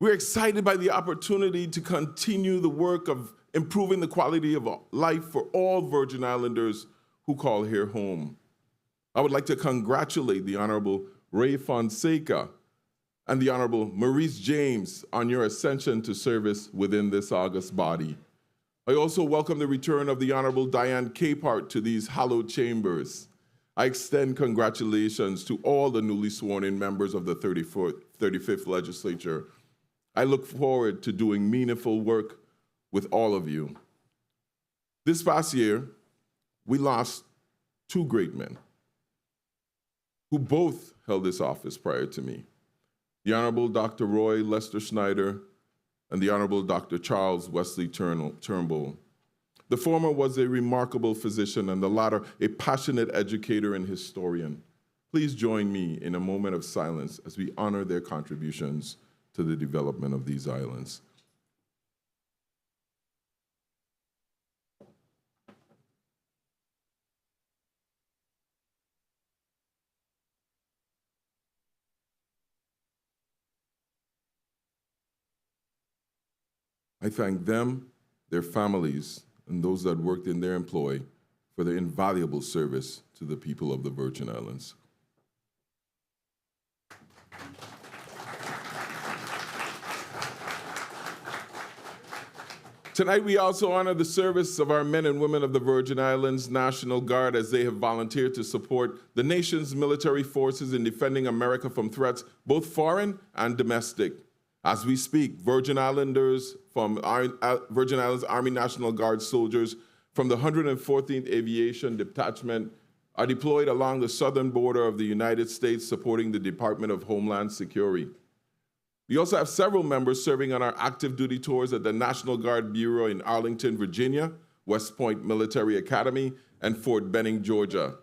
We're excited by the opportunity to continue the work of improving the quality of life for all Virgin Islanders who call here home. I would like to congratulate the Honorable Ray Fonseca and the Honorable Maurice James on your ascension to service within this august body. I also welcome the return of the Honorable Diane Capehart to these hallowed chambers. I extend congratulations to all the newly sworn-in members of the 35th Legislature. I look forward to doing meaningful work with all of you. This past year, we lost two great men who both held this office prior to me. The Honorable Dr. Roy Lester Schneider and the Honorable Dr. Charles Wesley Turnbull. The former was a remarkable physician and the latter a passionate educator and historian. Please join me in a moment of silence as we honor their contributions to the development of these islands. I thank them, their families, and those that worked in their employ for their invaluable service to the people of the Virgin Islands. Tonight, we also honor the service of our men and women of the Virgin Islands National Guard as they have volunteered to support the nation's military forces in defending America from threats, both foreign and domestic. As we speak, Virgin Islanders from Virgin Islands Army National Guard soldiers from the 114th Aviation Detachment are deployed along the southern border of the United States supporting the Department of Homeland Security. We also have several members serving on our active duty tours at the National Guard Bureau in Arlington, Virginia, West Point Military Academy, and Fort Benning, Georgia.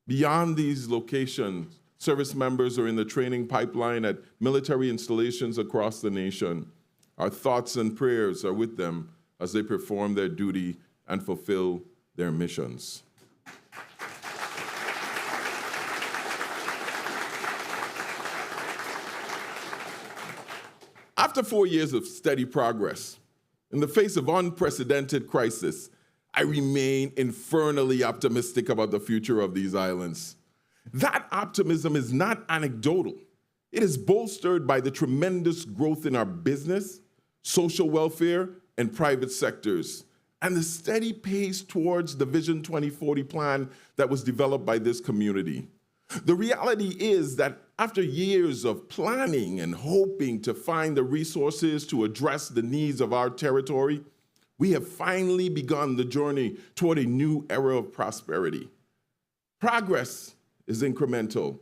Beyond these locations, service members are in the training pipeline at military installations across the nation. Our thoughts and prayers are with them as they perform their duty and fulfill their missions. After 4 years of steady progress, in the face of unprecedented crisis, I remain infernally optimistic about the future of these islands. That optimism is not anecdotal. It is bolstered by the tremendous growth in our business, social welfare, and private sectors, and the steady pace towards the Vision 2040 plan that was developed by this community. The reality is that after years of planning and hoping to find the resources to address the needs of our territory, we have finally begun the journey toward a new era of prosperity. Progress is incremental.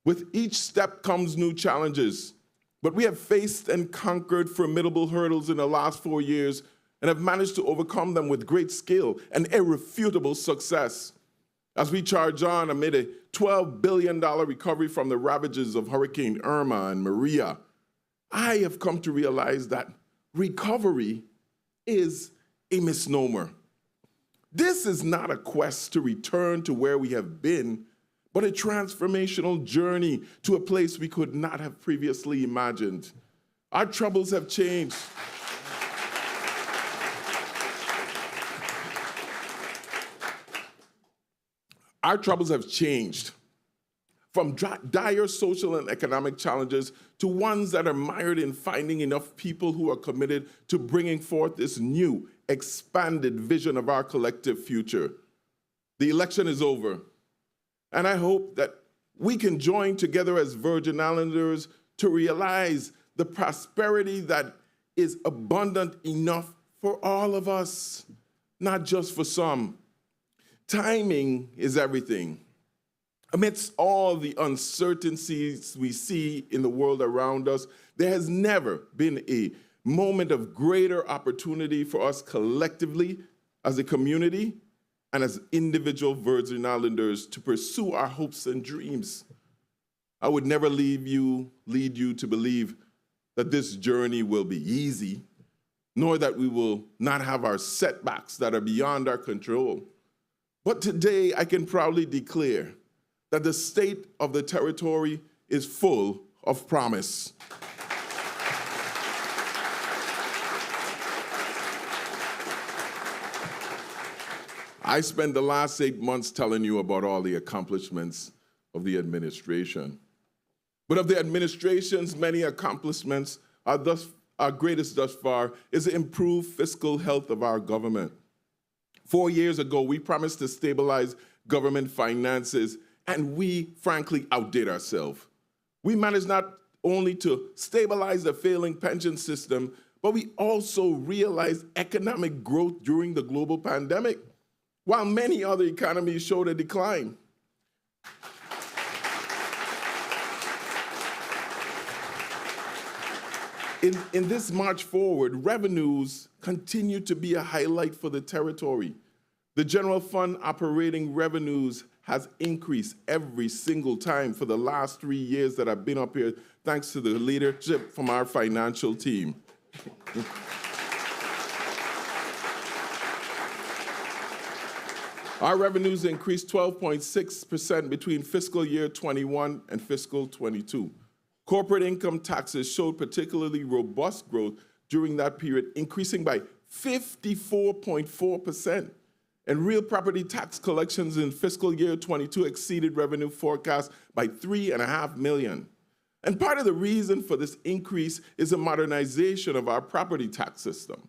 With each step comes new challenges, but we have faced and conquered formidable hurdles in the last 4 years and have managed to overcome them with great skill and irrefutable success. As we charge on amid a $12 billion recovery from the ravages of Hurricane Irma and Maria, I have come to realize that recovery is a misnomer. This is not a quest to return to where we have been, but a transformational journey to a place we could not have previously imagined. Our troubles have changed. Our troubles have changed from dire social and economic challenges to ones that are mired in finding enough people who are committed to bringing forth this new, expanded vision of our collective future. The election is over, and I hope that we can join together as Virgin Islanders to realize the prosperity that is abundant enough for all of us, not just for some. Timing is everything. Amidst all the uncertainties we see in the world around us, there has never been a moment of greater opportunity for us collectively as a community and as individual Virgin Islanders to pursue our hopes and dreams. I would never lead you to believe that this journey will be easy, nor that we will not have our setbacks that are beyond our control. But today, I can proudly declare that the state of the territory is full of promise. I spent the last 8 months telling you about all the accomplishments of the administration. But of the administration's many accomplishments, our greatest thus far is the improved fiscal health of our government. 4 years ago, we promised to stabilize government finances, and we frankly outdid ourselves. We managed not only to stabilize the failing pension system, but we also realized economic growth during the global pandemic, while many other economies showed a decline. In this march forward, revenues continue to be a highlight for the territory. The general fund operating revenues has increased every single time for the last 3 years that I've been up here, thanks to the leadership from our financial team. Our revenues increased 12.6% between fiscal year 21 and fiscal 22. Corporate income taxes showed particularly robust growth during that period, increasing by 54.4%. And real property tax collections in fiscal year 22 exceeded revenue forecasts by $3.5 million. And part of the reason for this increase is a modernization of our property tax system.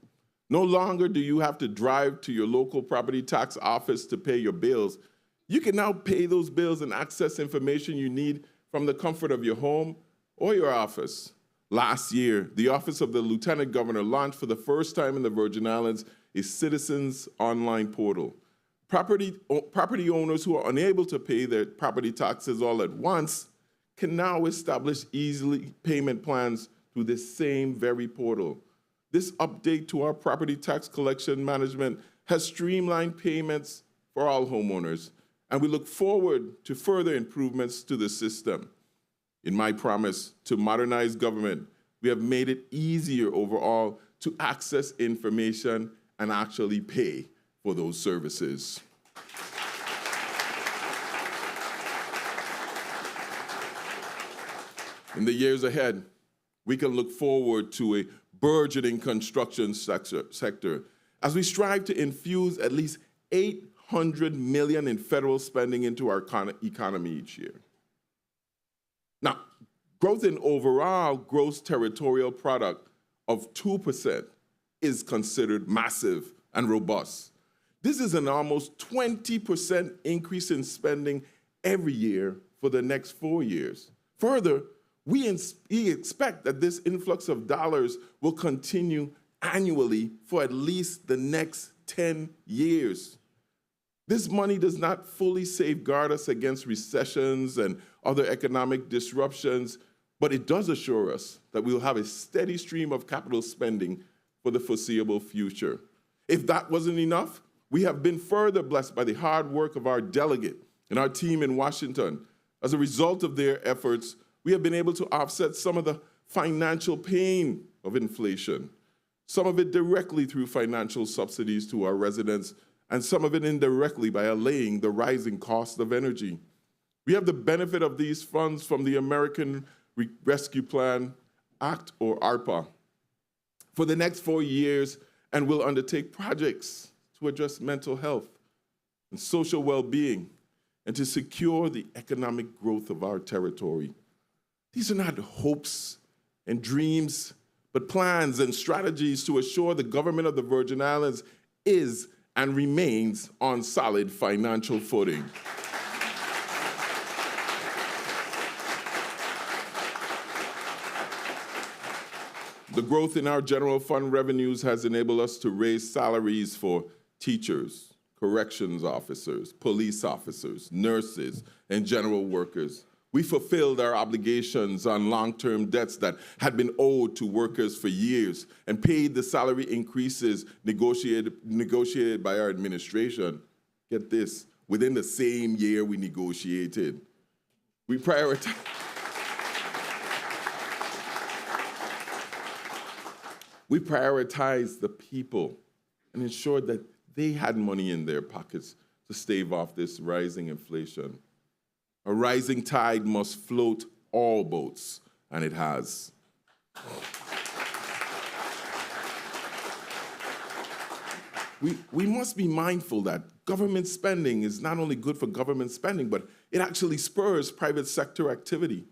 No longer do you have to drive to your local property tax office to pay your bills. You can now pay those bills and access information you need from the comfort of your home or your office. Last year, the Office of the Lieutenant Governor launched for the first time in the Virgin Islands a citizens online portal. Property owners who are unable to pay their property taxes all at once can now establish easily payment plans through this same very portal. This update to our property tax collection management has streamlined payments for all homeowners, and we look forward to further improvements to the system. In my promise to modernize government, we have made it easier overall to access information and actually pay for those services. In the years ahead, we can look forward to a burgeoning construction sector as we strive to infuse at least $800 million in federal spending into our economy each year. Now, growth in overall gross territorial product of 2% is considered massive and robust. This is an almost 20% increase in spending every year for the next 4 years. Further, we expect that this influx of dollars will continue annually for at least the next 10 years. This money does not fully safeguard us against recessions and other economic disruptions, but it does assure us that we will have a steady stream of capital spending for the foreseeable future. If that wasn't enough, we have been further blessed by the hard work of our delegate and our team in Washington. As a result of their efforts, we have been able to offset some of the financial pain of inflation, some of it directly through financial subsidies to our residents, and some of it indirectly by allaying the rising cost of energy. We have the benefit of these funds from the American Rescue Plan Act, or ARPA, for the next 4 years, and will undertake projects to address mental health and social well-being and to secure the economic growth of our territory. These are not hopes and dreams, but plans and strategies to assure the government of the Virgin Islands is and remains on solid financial footing. The growth in our general fund revenues has enabled us to raise salaries for teachers, corrections officers, police officers, nurses, and general workers. We fulfilled our obligations on long-term debts that had been owed to workers for years and paid the salary increases negotiated by our administration. Get this, within the same year we negotiated. We prioritized the people and ensured that they had money in their pockets to stave off this rising inflation. A rising tide must float all boats, and it has. we must be mindful that government spending is not only good for government spending, but it actually spurs private sector activity.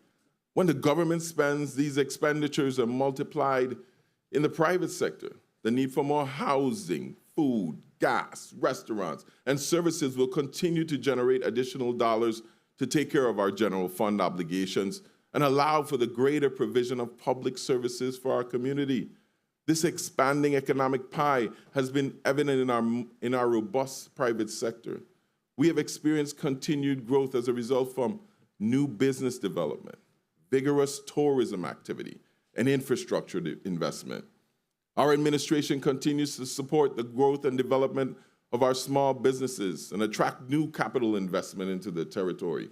When the government spends, these expenditures are multiplied in the private sector. The need for more housing, food, gas, restaurants, and services will continue to generate additional dollars to take care of our general fund obligations and allow for the greater provision of public services for our community. This expanding economic pie has been evident in our robust private sector. We have experienced continued growth as a result from new business development, vigorous tourism activity, and infrastructure investment. Our administration continues to support the growth and development of our small businesses and attract new capital investment into the territory.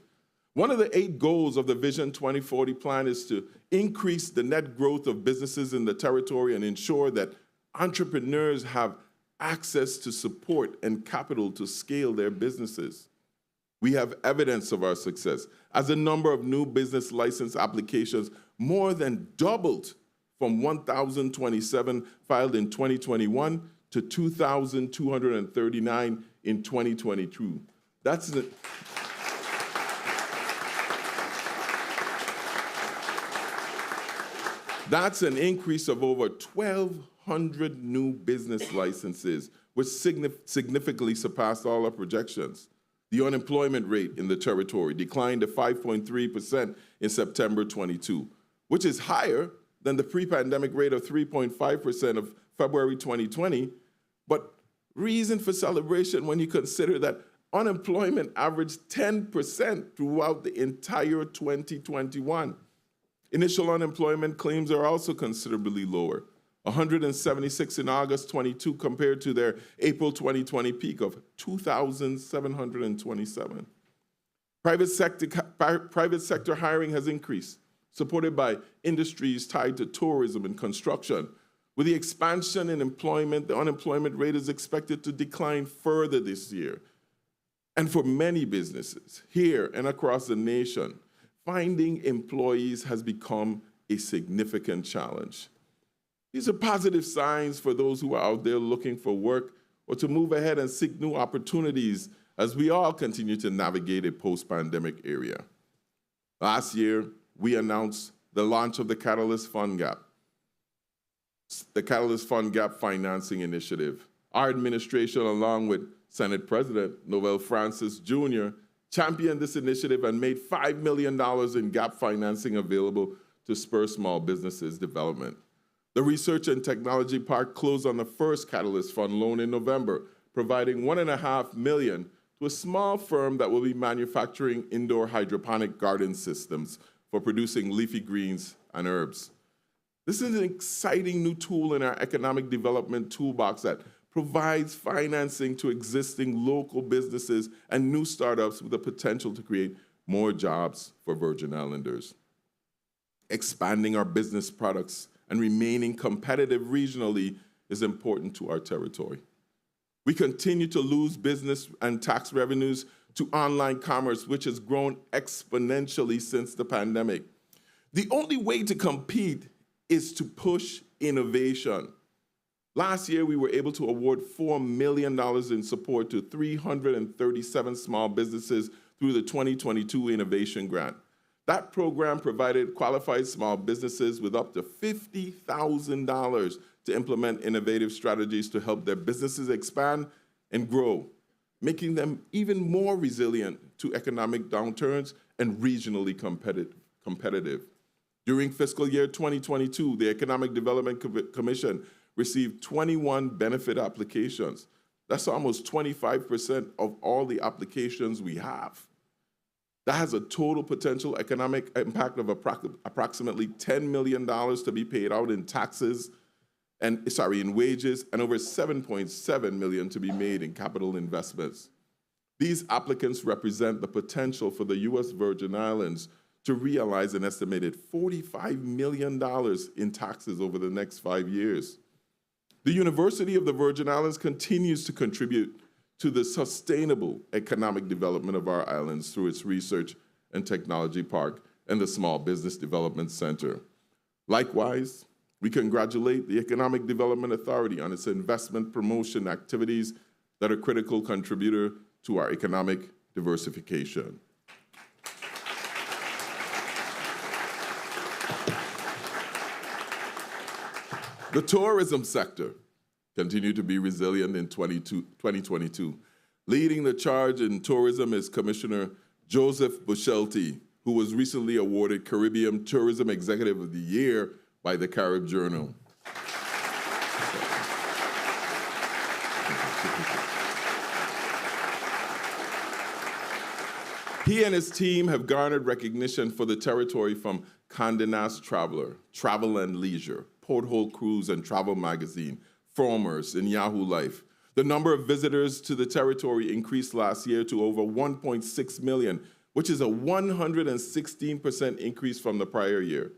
One of the 8 goals of the Vision 2040 plan is to increase the net growth of businesses in the territory and ensure that entrepreneurs have access to support and capital to scale their businesses. We have evidence of our success as the number of new business license applications more than doubled from 1,027 filed in 2021 to 2,239 in 2022. That's an increase of over 1,200 new business licenses, which significantly surpassed all our projections. The unemployment rate in the territory declined to 5.3% in September 22, which is higher than the pre-pandemic rate of 3.5% of February 2020, but reason for celebration when you consider that unemployment averaged 10% throughout the entire 2021. Initial unemployment claims are also considerably lower, 176 in August 22 compared to their April 2020 peak of 2,727. Private sector hiring has increased, supported by industries tied to tourism and construction. With the expansion in employment, the unemployment rate is expected to decline further this year. And for many businesses here and across the nation, finding employees has become a significant challenge. These are positive signs for those who are out there looking for work or to move ahead and seek new opportunities as we all continue to navigate a post-pandemic era. Last year, we announced the launch of the Catalyst Fund Gap, the Catalyst Fund Gap Financing Initiative. Our administration, along with Senate President Noel Francis Jr., championed this initiative and made $5 million in gap financing available to spur small businesses development. The Research and Technology Park closed on the first Catalyst Fund loan in November, providing $1.5 million to a small firm that will be manufacturing indoor hydroponic garden systems for producing leafy greens and herbs. This is an exciting new tool in our economic development toolbox that provides financing to existing local businesses and new startups with the potential to create more jobs for Virgin Islanders. Expanding our business products and remaining competitive regionally is important to our territory. We continue to lose business and tax revenues to online commerce, which has grown exponentially since the pandemic. The only way to compete is to push innovation. Last year, we were able to award $4 million in support to 337 small businesses through the 2022 Innovation Grant. That program provided qualified small businesses with up to $50,000 to implement innovative strategies to help their businesses expand and grow, making them even more resilient to economic downturns and regionally competitive. During fiscal year 2022, the Economic Development Commission received 21 benefit applications. That's almost 25% of all the applications we have. That has a total potential economic impact of approximately $10 million to be paid out in taxes in wages, and over $7.7 million to be made in capital investments. These applicants represent the potential for the U.S. Virgin Islands to realize an estimated $45 million in taxes over the next 5 years. The University of the Virgin Islands continues to contribute to the sustainable economic development of our islands through its Research and Technology Park and the Small Business Development Center. Likewise, We congratulate the Economic Development Authority on its investment promotion activities that are a critical contributor to our economic diversification. The tourism sector continued to be resilient in 2022. Leading the charge in tourism is Commissioner Joseph Bushelti, who was recently awarded Caribbean Tourism Executive of the Year by the Carib Journal. He and his team have garnered recognition for the territory from Condé Nast Traveler, Travel and Leisure, Porthole Cruise and Travel Magazine, Frommer's, and Yahoo Life. The number of visitors to the territory increased last year to over 1.6 million, which is a 116% increase from the prior year.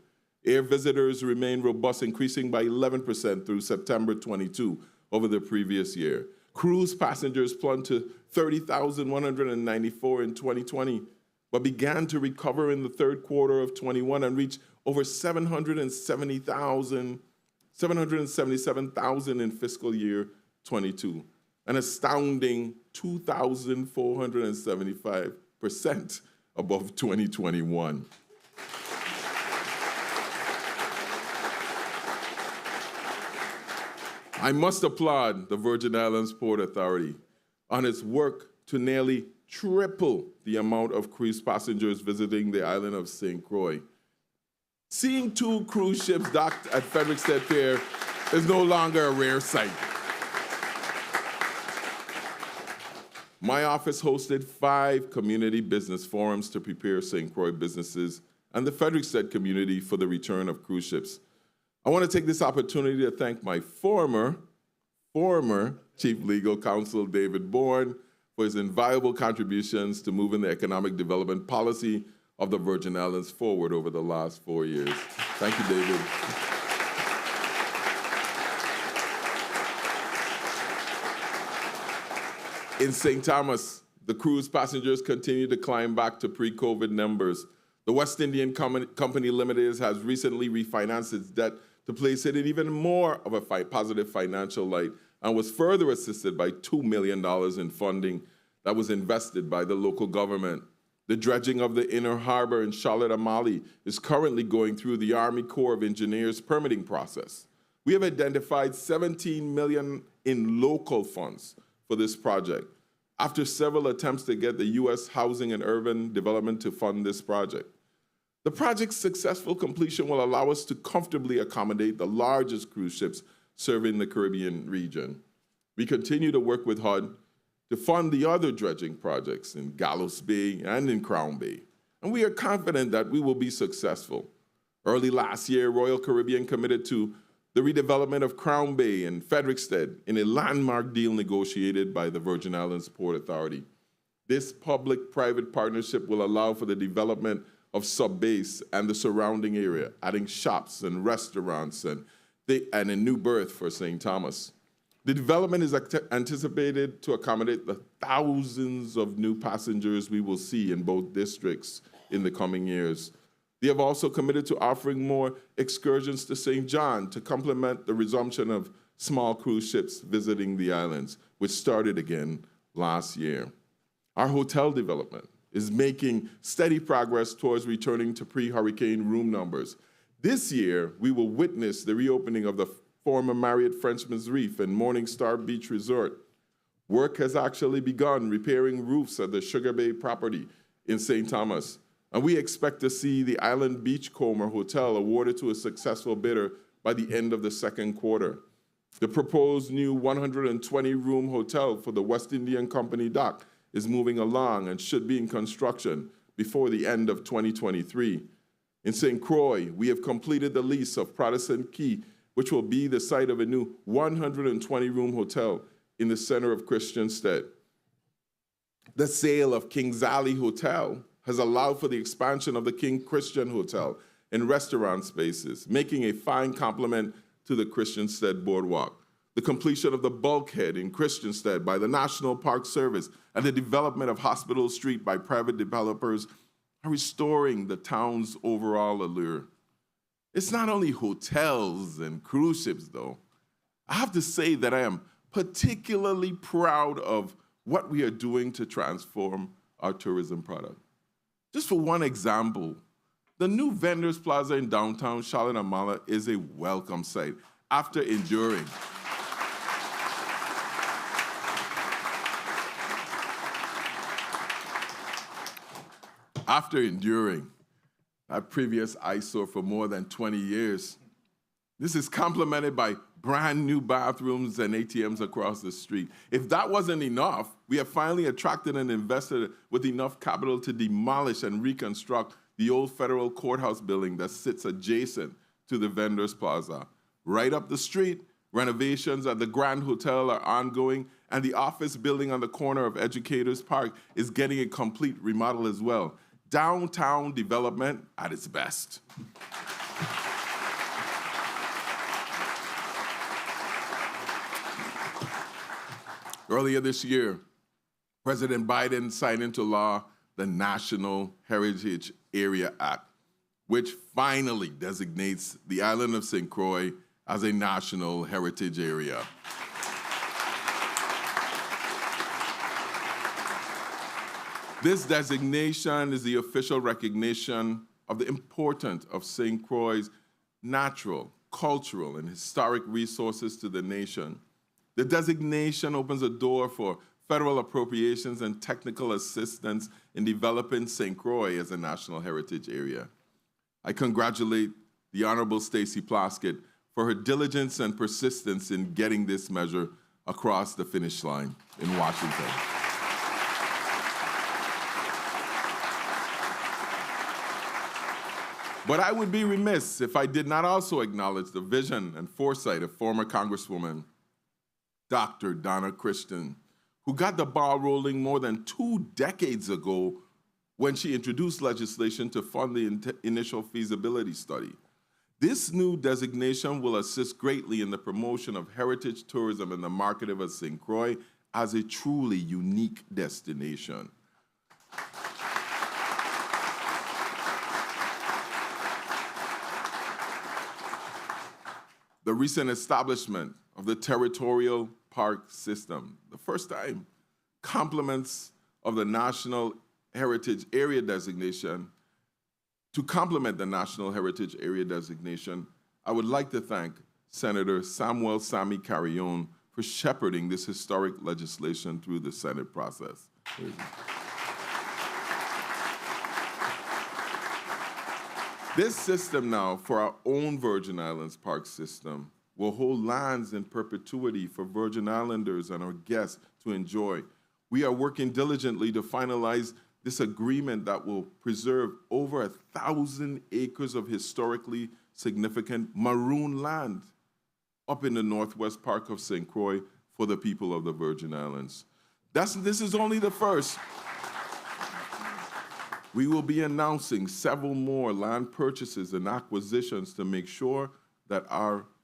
Air visitors remain robust, increasing by 11% through September 22 over the previous year. Cruise passengers plunged to 30,194 in 2020, but began to recover in the third quarter of 21 and reached over 777,000 in fiscal year 22, an astounding 2,475% above 2021. I must applaud the Virgin Islands Port Authority on its work to nearly triple the amount of cruise passengers visiting the island of St. Croix. Seeing 2 cruise ships docked at Frederiksted Pier is no longer a rare sight. My office hosted 5 community business forums to prepare St. Croix businesses and the Frederiksted community for the return of cruise ships. I want to take this opportunity to thank my former Chief Legal Counsel, David Bourne, for his invaluable contributions to moving the economic development policy of the Virgin Islands forward over the last 4 years. Thank you, David. In St. Thomas, the cruise passengers continue to climb back to pre-COVID numbers. The West Indian Company Limited has recently refinanced its debt to place it in even more of a positive financial light and was further assisted by $2 million in funding that was invested by the local government. The dredging of the inner harbor in Charlotte Amalie is currently going through the Army Corps of Engineers permitting process. We have identified $17 million in local funds for this project after several attempts to get the U.S. Housing and Urban Development to fund this project. The project's successful completion will allow us to comfortably accommodate the largest cruise ships serving the Caribbean region. We continue to work with HUD to fund the other dredging projects in Gallows Bay and in Crown Bay, and we are confident that we will be successful. Early last year, Royal Caribbean committed to the redevelopment of Crown Bay and Frederiksted in a landmark deal negotiated by the Virgin Islands Port Authority. This public-private partnership will allow for the development of Subbase and the surrounding area, adding shops and restaurants and a new berth for St. Thomas. The development is anticipated to accommodate the thousands of new passengers we will see in both districts in the coming years. They have also committed to offering more excursions to St. John to complement the resumption of small cruise ships visiting the islands, which started again last year. Our hotel development is making steady progress towards returning to pre-hurricane room numbers. This year, we will witness the reopening of the former Marriott Frenchman's Reef and Morningstar Beach Resort. Work has actually begun repairing roofs at the Sugar Bay property in St. Thomas, and we expect to see the Island Beachcomber Hotel awarded to a successful bidder by the end of the second quarter. The proposed new 120-room hotel for the West Indian Company dock is moving along and should be in construction before the end of 2023. In St. Croix, we have completed the lease of Protestant Key, which will be the site of a new 120-room hotel in the center of Christiansted. The sale of Kings Alley Hotel has allowed for the expansion of the King Christian Hotel and restaurant spaces, making a fine complement to the Christiansted Boardwalk. The completion of the bulkhead in Christiansted by the National Park Service and the development of Hospital Street by private developers are restoring the town's overall allure. It's not only hotels and cruise ships, though. I have to say that I am particularly proud of what we are doing to transform our tourism product. Just for one example, the new Vendors Plaza in downtown Charlotte Amalie is a welcome sight after enduring. After enduring a previous eyesore for more than 20 years, this is complemented by brand new bathrooms and ATMs across the street. If that wasn't enough, we have finally attracted an investor with enough capital to demolish and reconstruct the old federal courthouse building that sits adjacent to the Vendors Plaza. Right up the street, renovations at the Grand Hotel are ongoing, and the office building on the corner of Educators Park is getting a complete remodel as well. Downtown development at its best. Earlier this year, President Biden signed into law the National Heritage Area Act, which finally designates the island of St. Croix as a national heritage area. This designation is the official recognition of the importance of St. Croix's natural, cultural, and historic resources to the nation. The designation opens a door for federal appropriations and technical assistance in developing St. Croix as a national heritage area. I congratulate the Honorable Stacey Plaskett for her diligence and persistence in getting this measure across the finish line in Washington. But I would be remiss if I did not also acknowledge the vision and foresight of former Congresswoman Dr. Donna Christian, who got the ball rolling more than 2 decades ago when she introduced legislation to fund the initial feasibility study. This new designation will assist greatly in the promotion of heritage tourism and the marketing of St. Croix as a truly unique destination. The recent establishment of the territorial park system, the first time, complements of the National Heritage Area designation. To complement the National Heritage Area designation, I would like to thank Senator Samuel Sammy Carrion for shepherding this historic legislation through the Senate process. This system now, for our own Virgin Islands Park system, will hold lands in perpetuity for Virgin Islanders and our guests to enjoy. We are working diligently to finalize this agreement that will preserve over 1,000 acres of historically significant maroon land up in the northwest park of St. Croix for the people of the Virgin Islands. This is only the first. We will be announcing several more land purchases and acquisitions to make sure that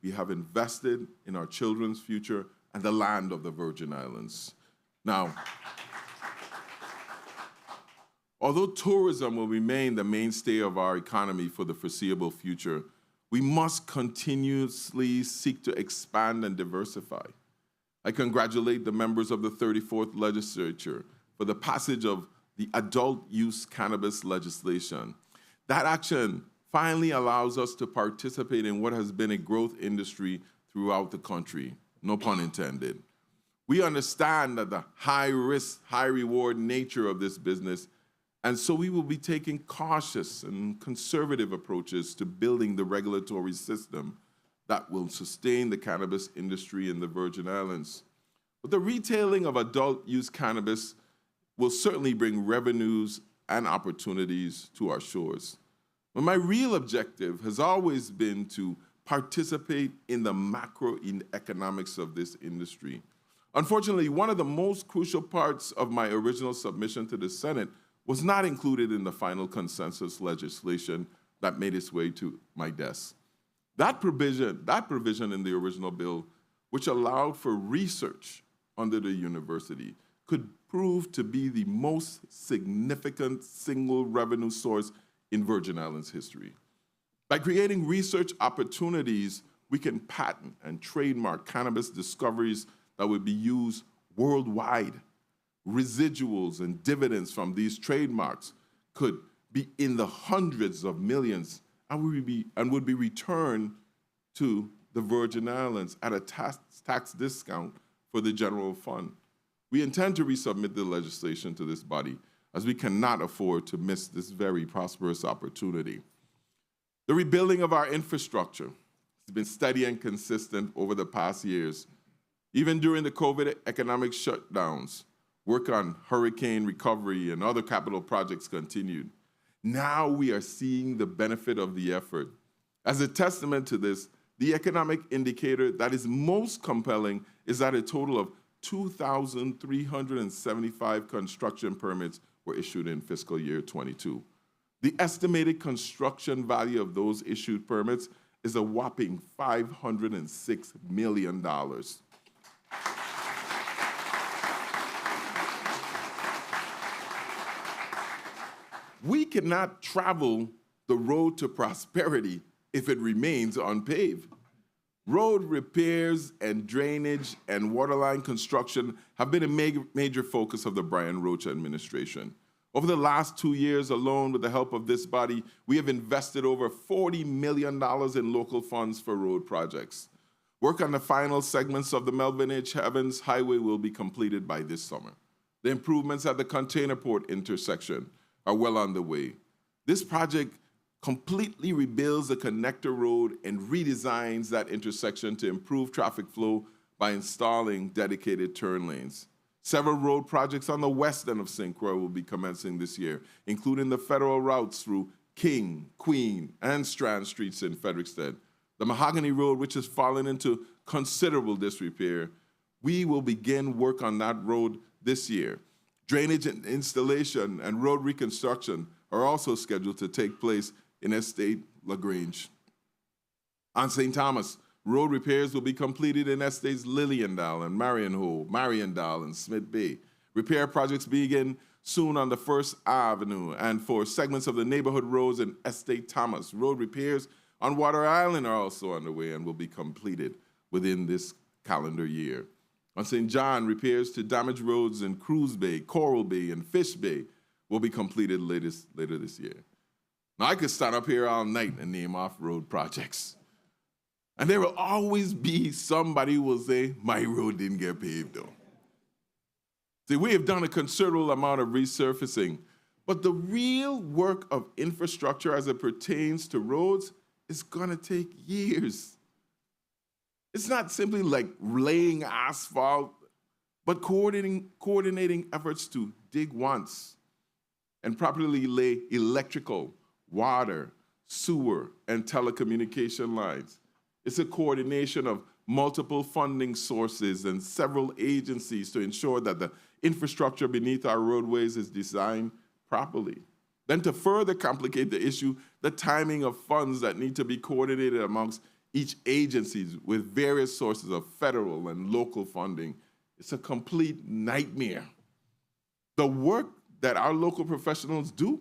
we have invested in our children's future and the land of the Virgin Islands. Now, although tourism will remain the mainstay of our economy for the foreseeable future, we must continuously seek to expand and diversify. I congratulate the members of the 34th Legislature for the passage of the adult use cannabis legislation. That action finally allows us to participate in what has been a growth industry throughout the country, no pun intended. We understand that the high risk, high reward nature of this business, and so we will be taking cautious and conservative approaches to building the regulatory system that will sustain the cannabis industry in the Virgin Islands. But the retailing of adult use cannabis will certainly bring revenues and opportunities to our shores. But my real objective has always been to participate in the macroeconomics of this industry. Unfortunately, one of the most crucial parts of my original submission to the Senate was not included in the final consensus legislation that made its way to my desk. That provision in the original bill, which allowed for research under the university, could prove to be the most significant single revenue source in Virgin Islands history. By creating research opportunities, we can patent and trademark cannabis discoveries that would be used worldwide. Residuals and dividends from these trademarks could be in the hundreds of millions and would be returned to the Virgin Islands at a tax discount for the general fund. We intend to resubmit the legislation to this body as we cannot afford to miss this very prosperous opportunity. The rebuilding of our infrastructure has been steady and consistent over the past years. Even during the COVID economic shutdowns, work on hurricane recovery and other capital projects continued. Now we are seeing the benefit of the effort. As a testament to this, the economic indicator that is most compelling is that a total of 2,375 construction permits were issued in fiscal year 22. The estimated construction value of those issued permits is a whopping $506 million. We cannot travel the road to prosperity if it remains unpaved. Road repairs and drainage and waterline construction have been a major focus of the Brian Rocha administration. Over the last 2 years alone, with the help of this body, we have invested over $40 million in local funds for road projects. Work on the final segments of the Melvin H. Evans Highway will be completed by this summer. The improvements at the Container Port intersection are well on the way. This project completely rebuilds the connector road and redesigns that intersection to improve traffic flow by installing dedicated turn lanes. Several road projects on the west end of St. Croix will be commencing this year, including the federal routes through King, Queen, and Strand Streets in Frederiksted. The Mahogany Road, which has fallen into considerable disrepair, we will begin work on that road this year. Drainage and installation and road reconstruction are also scheduled to take place in Estate LaGrange. On St. Thomas, road repairs will be completed in Estates Liliendal and Mariendal and Smith Bay. Repair projects begin soon on the First Avenue, and for segments of the neighborhood roads in Estate Thomas, road repairs on Water Island are also underway and will be completed within this calendar year. On St. John, repairs to damaged roads in Cruz Bay, Coral Bay, and Fish Bay will be completed later this year. Now, I could stand up here all night and name off road projects. And there will always be somebody who will say, my road didn't get paved though. See, we have done a considerable amount of resurfacing, but the real work of infrastructure as it pertains to roads is gonna take years. It's not simply like laying asphalt, but coordinating efforts to dig once and properly lay electrical, water, sewer, and telecommunication lines. It's a coordination of multiple funding sources and several agencies to ensure that the infrastructure beneath our roadways is designed properly. Then to further complicate the issue, the timing of funds that need to be coordinated amongst each agency with various sources of federal and local funding. It's a complete nightmare. The work that our local professionals do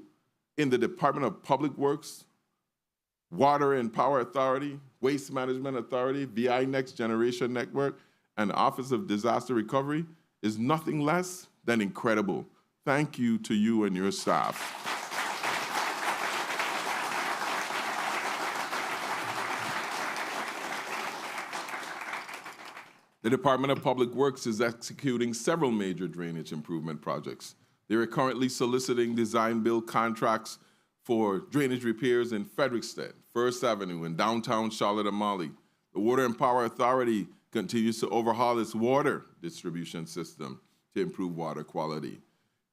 in the Department of Public Works, Water and Power Authority, Waste Management Authority, VI Next Generation Network, and Office of Disaster Recovery is nothing less than incredible. Thank you to you and your staff. The Department of Public Works is executing several major drainage improvement projects. They are currently soliciting design-build contracts for drainage repairs in Frederiksted, First Avenue, and downtown Charlotte-Amalie. The Water and Power Authority continues to overhaul its water distribution system to improve water quality.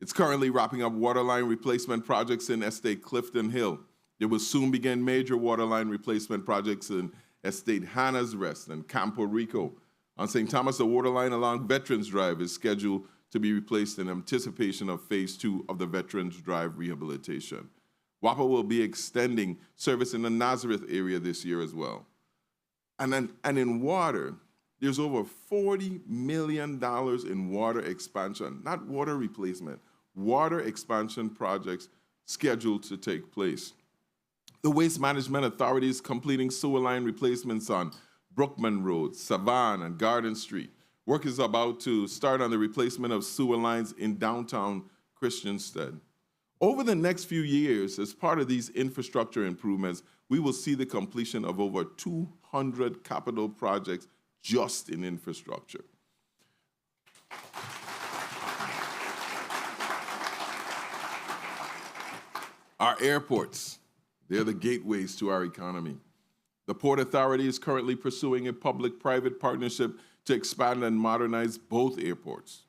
It's currently wrapping up waterline replacement projects in Estate Clifton Hill. It will soon begin major waterline replacement projects in Estate Hannah's Rest and Campo Rico. On St. Thomas, the waterline along Veterans Drive is scheduled to be replaced in anticipation of Phase 2 of the Veterans Drive rehabilitation. WAPA will be extending service in the Nazareth area this year as well. And in water, there's over $40 million in water expansion, not water replacement, water expansion projects scheduled to take place. The Waste Management Authority is completing sewer line replacements on Brookman Road, Savannah, and Garden Street. Work is about to start on the replacement of sewer lines in downtown Christiansted. Over the next few years, as part of these infrastructure improvements, we will see the completion of over 200 capital projects just in infrastructure. Our airports, they're the gateways to our economy. The Port Authority is currently pursuing a public-private partnership to expand and modernize both airports.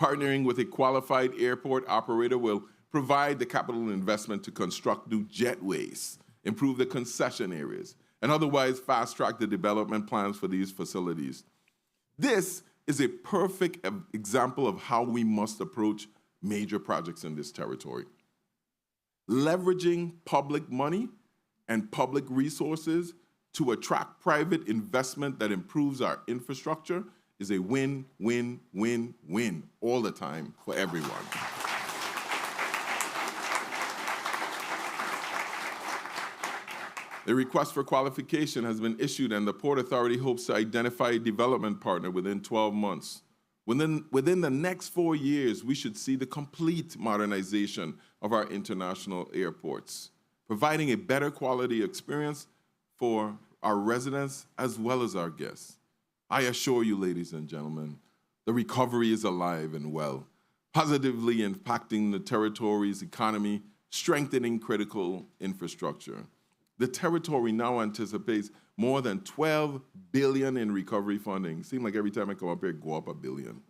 Partnering with a qualified airport operator will provide the capital investment to construct new jetways, improve the concession areas, and otherwise fast-track the development plans for these facilities. This is a perfect example of how we must approach major projects in this territory. Leveraging public money and public resources to attract private investment that improves our infrastructure is a win, win, win, win all the time for everyone. A request for qualification has been issued, and the Port Authority hopes to identify a development partner within 12 months. Within the next 4 years, we should see the complete modernization of our international airports, providing a better quality experience for our residents as well as our guests. I assure you, ladies and gentlemen, the recovery is alive and well, positively impacting the territory's economy, strengthening critical infrastructure. The territory now anticipates more than $12 billion in recovery funding. Seems like every time I come up here, go up $1 billion.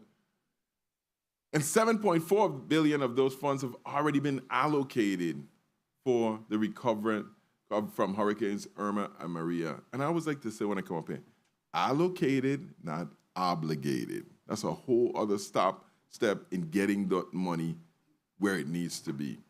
And $7.4 billion of those funds have already been allocated for the recovery from Hurricanes Irma and Maria. And I always like to say when I come up here, allocated, not obligated. That's a whole other step in getting the money where it needs to be.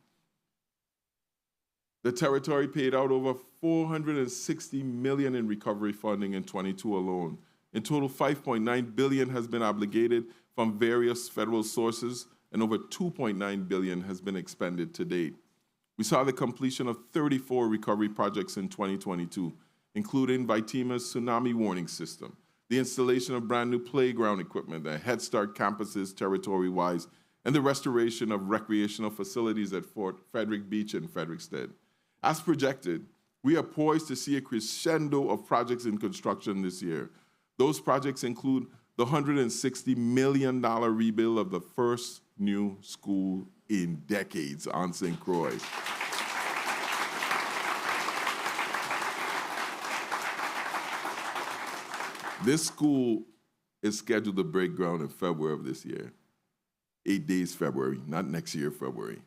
The territory paid out over $460 million in recovery funding in 22 alone. In total, $5.9 billion has been obligated from various federal sources, and over $2.9 billion has been expended to date. We saw the completion of 34 recovery projects in 2022, including Vitima's tsunami warning system, the installation of brand new playground equipment at Head Start campuses territory-wise, and the restoration of recreational facilities at Fort Frederick Beach and Frederickstead. As projected, we are poised to see a crescendo of projects in construction this year. Those projects include the $160 million rebuild of the first new school in decades on St. Croix. This school is scheduled to break ground in February of this year. 8 days February, not next year February.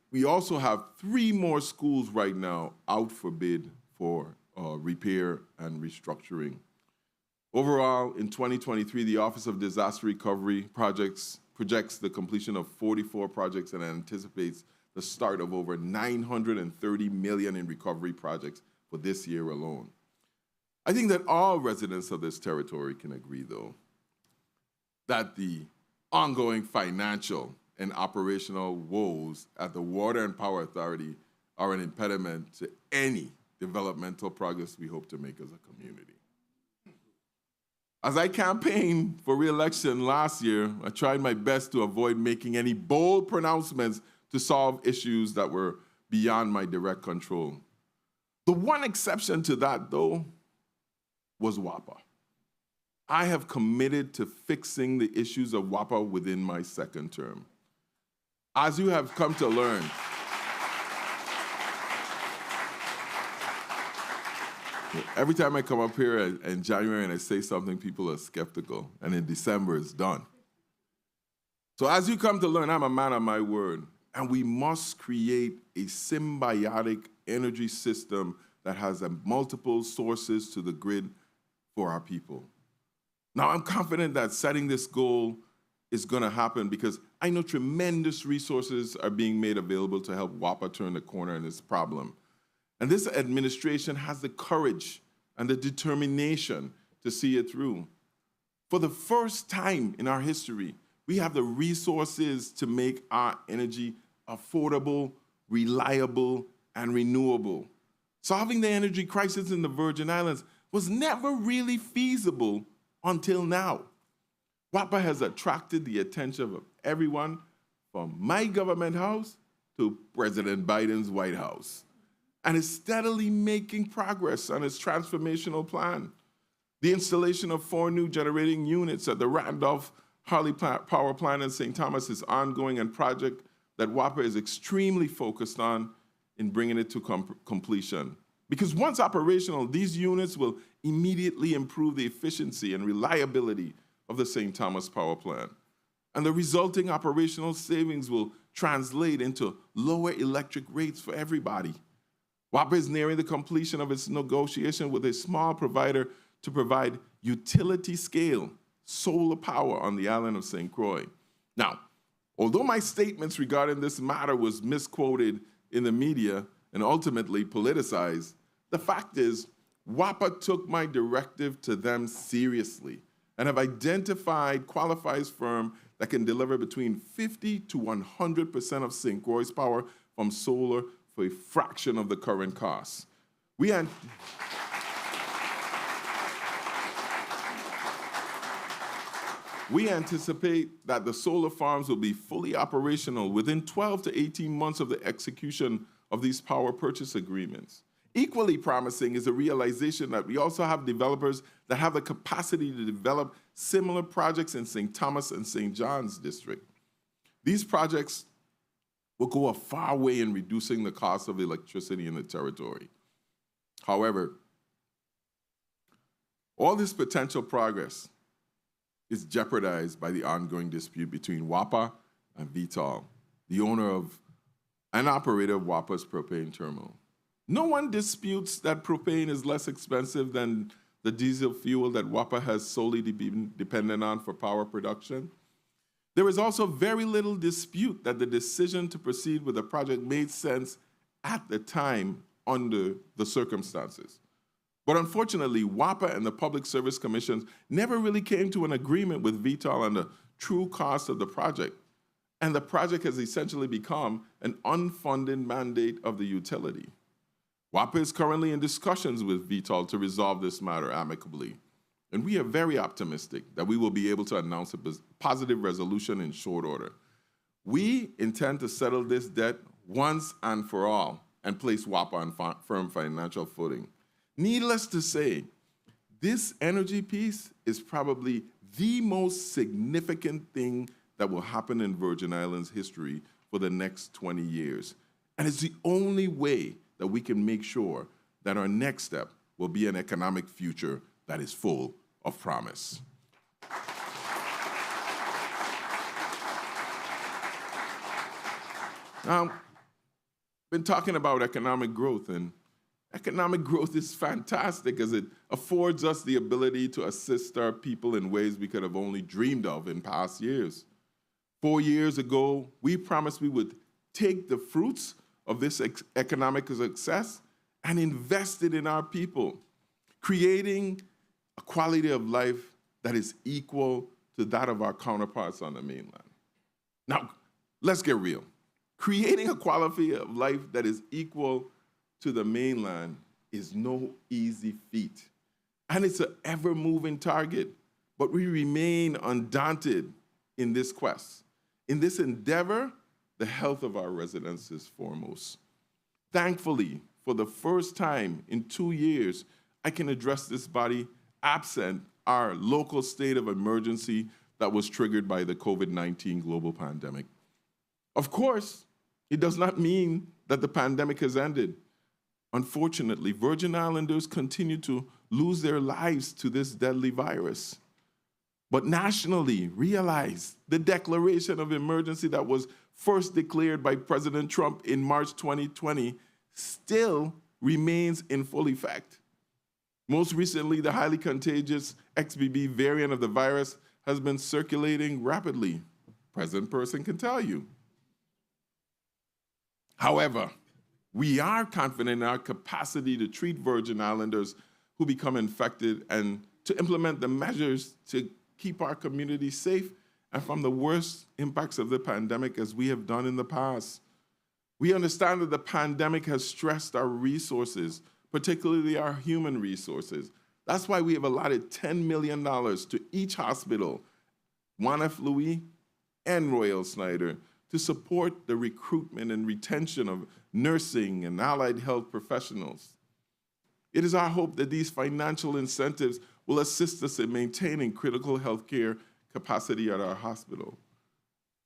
We also have 3 more schools right now out for bid for repair and restructuring. Overall, in 2023, the Office of Disaster Recovery projects projects the completion of 44 projects and anticipates the start of over $930 million in recovery projects for this year alone. I think that all residents of this territory can agree, though, that the ongoing financial and operational woes at the Water and Power Authority are an impediment to any developmental progress we hope to make as a community. As I campaigned for re-election last year, I tried my best to avoid making any bold pronouncements to solve issues that were beyond my direct control. The one exception to that, though, was WAPA. I have committed to fixing the issues of WAPA within my second term. As you have come to learn, every time I come up here in January and I say something, people are skeptical, and in December it's done. So as you come to learn, I'm a man of my word, and we must create a symbiotic energy system that has multiple sources to the grid for our people. Now, I'm confident that setting this goal is going to happen because I know tremendous resources are being made available to help WAPA turn the corner in this problem. And this administration has the courage and the determination to see it through. For the first time in our history, we have the resources to make our energy affordable, reliable, and renewable. Solving the energy crisis in the Virgin Islands was never really feasible until now. WAPA has attracted the attention of everyone from my government house to President Biden's White House, and is steadily making progress on its transformational plan. The installation of 4 new generating units at the Randolph-Harley Power Plant in St. Thomas is ongoing and project that WAPA is extremely focused on in bringing it to completion. Because once operational, these units will immediately improve the efficiency and reliability of the St. Thomas Power Plant. And the resulting operational savings will translate into lower electric rates for everybody. WAPA is nearing the completion of its negotiation with a small provider to provide utility-scale solar power on the island of St. Croix. Now, although my statements regarding this matter was misquoted in the media and ultimately politicized, the fact is WAPA took my directive to them seriously and have identified qualified firm that can deliver between 50 to 100% of St. Croix's power from solar for a fraction of the current cost. We anticipate that the solar farms will be fully operational within 12 to 18 months of the execution of these power purchase agreements. Equally promising is the realization that we also have developers that have the capacity to develop similar projects in St. Thomas and St. John's district. These projects will go a far way in reducing the cost of electricity in the territory. However, all this potential progress is jeopardized by the ongoing dispute between WAPA and Vitol, the owner of and operator of WAPA's propane terminal. No one disputes that propane is less expensive than the diesel fuel that WAPA has solely been dependent on for power production. There is also very little dispute that the decision to proceed with the project made sense at the time under the circumstances. But unfortunately, WAPA and the Public Service Commissions never really came to an agreement with Vitol on the true cost of the project. And the project has essentially become an unfunded mandate of the utility. WAPA is currently in discussions with Vitol to resolve this matter amicably. And we are very optimistic that we will be able to announce a positive resolution in short order. We intend to settle this debt once and for all and place WAPA on firm financial footing. Needless to say, this energy piece is probably the most significant thing that will happen in Virgin Islands history for the next 20 years. And it's the only way that we can make sure that our next step will be an economic future that is full of promise. Now, I've been talking about economic growth, and economic growth is fantastic as it affords us the ability to assist our people in ways we could have only dreamed of in past years. 4 years ago, we promised we would take the fruits of this economic success and invest it in our people, creating a quality of life that is equal to that of our counterparts on the mainland. Now, let's get real. Creating a quality of life that is equal to the mainland is no easy feat. And it's an ever-moving target, but we remain undaunted in this quest. In this endeavor, the health of our residents is foremost. Thankfully, for the first time in 2 years, I can address this body absent our local state of emergency that was triggered by the COVID-19 global pandemic. Of course, it does not mean that the pandemic has ended. Unfortunately, Virgin Islanders continue to lose their lives to this deadly virus. But nationally, realize the declaration of emergency that was first declared by President Trump in March 2020 still remains in full effect. Most recently, the highly contagious XBB variant of the virus has been circulating rapidly. Present person can tell you. However, we are confident in our capacity to treat Virgin Islanders who become infected and to implement the measures to keep our community safe and from the worst impacts of the pandemic as we have done in the past. We understand that the pandemic has stressed our resources, particularly our human resources. That's why we have allotted $10 million to each hospital, Juan F. Louis and Royal Snyder, to support the recruitment and retention of nursing and allied health professionals. It is our hope that these financial incentives will assist us in maintaining critical healthcare capacity at our hospital.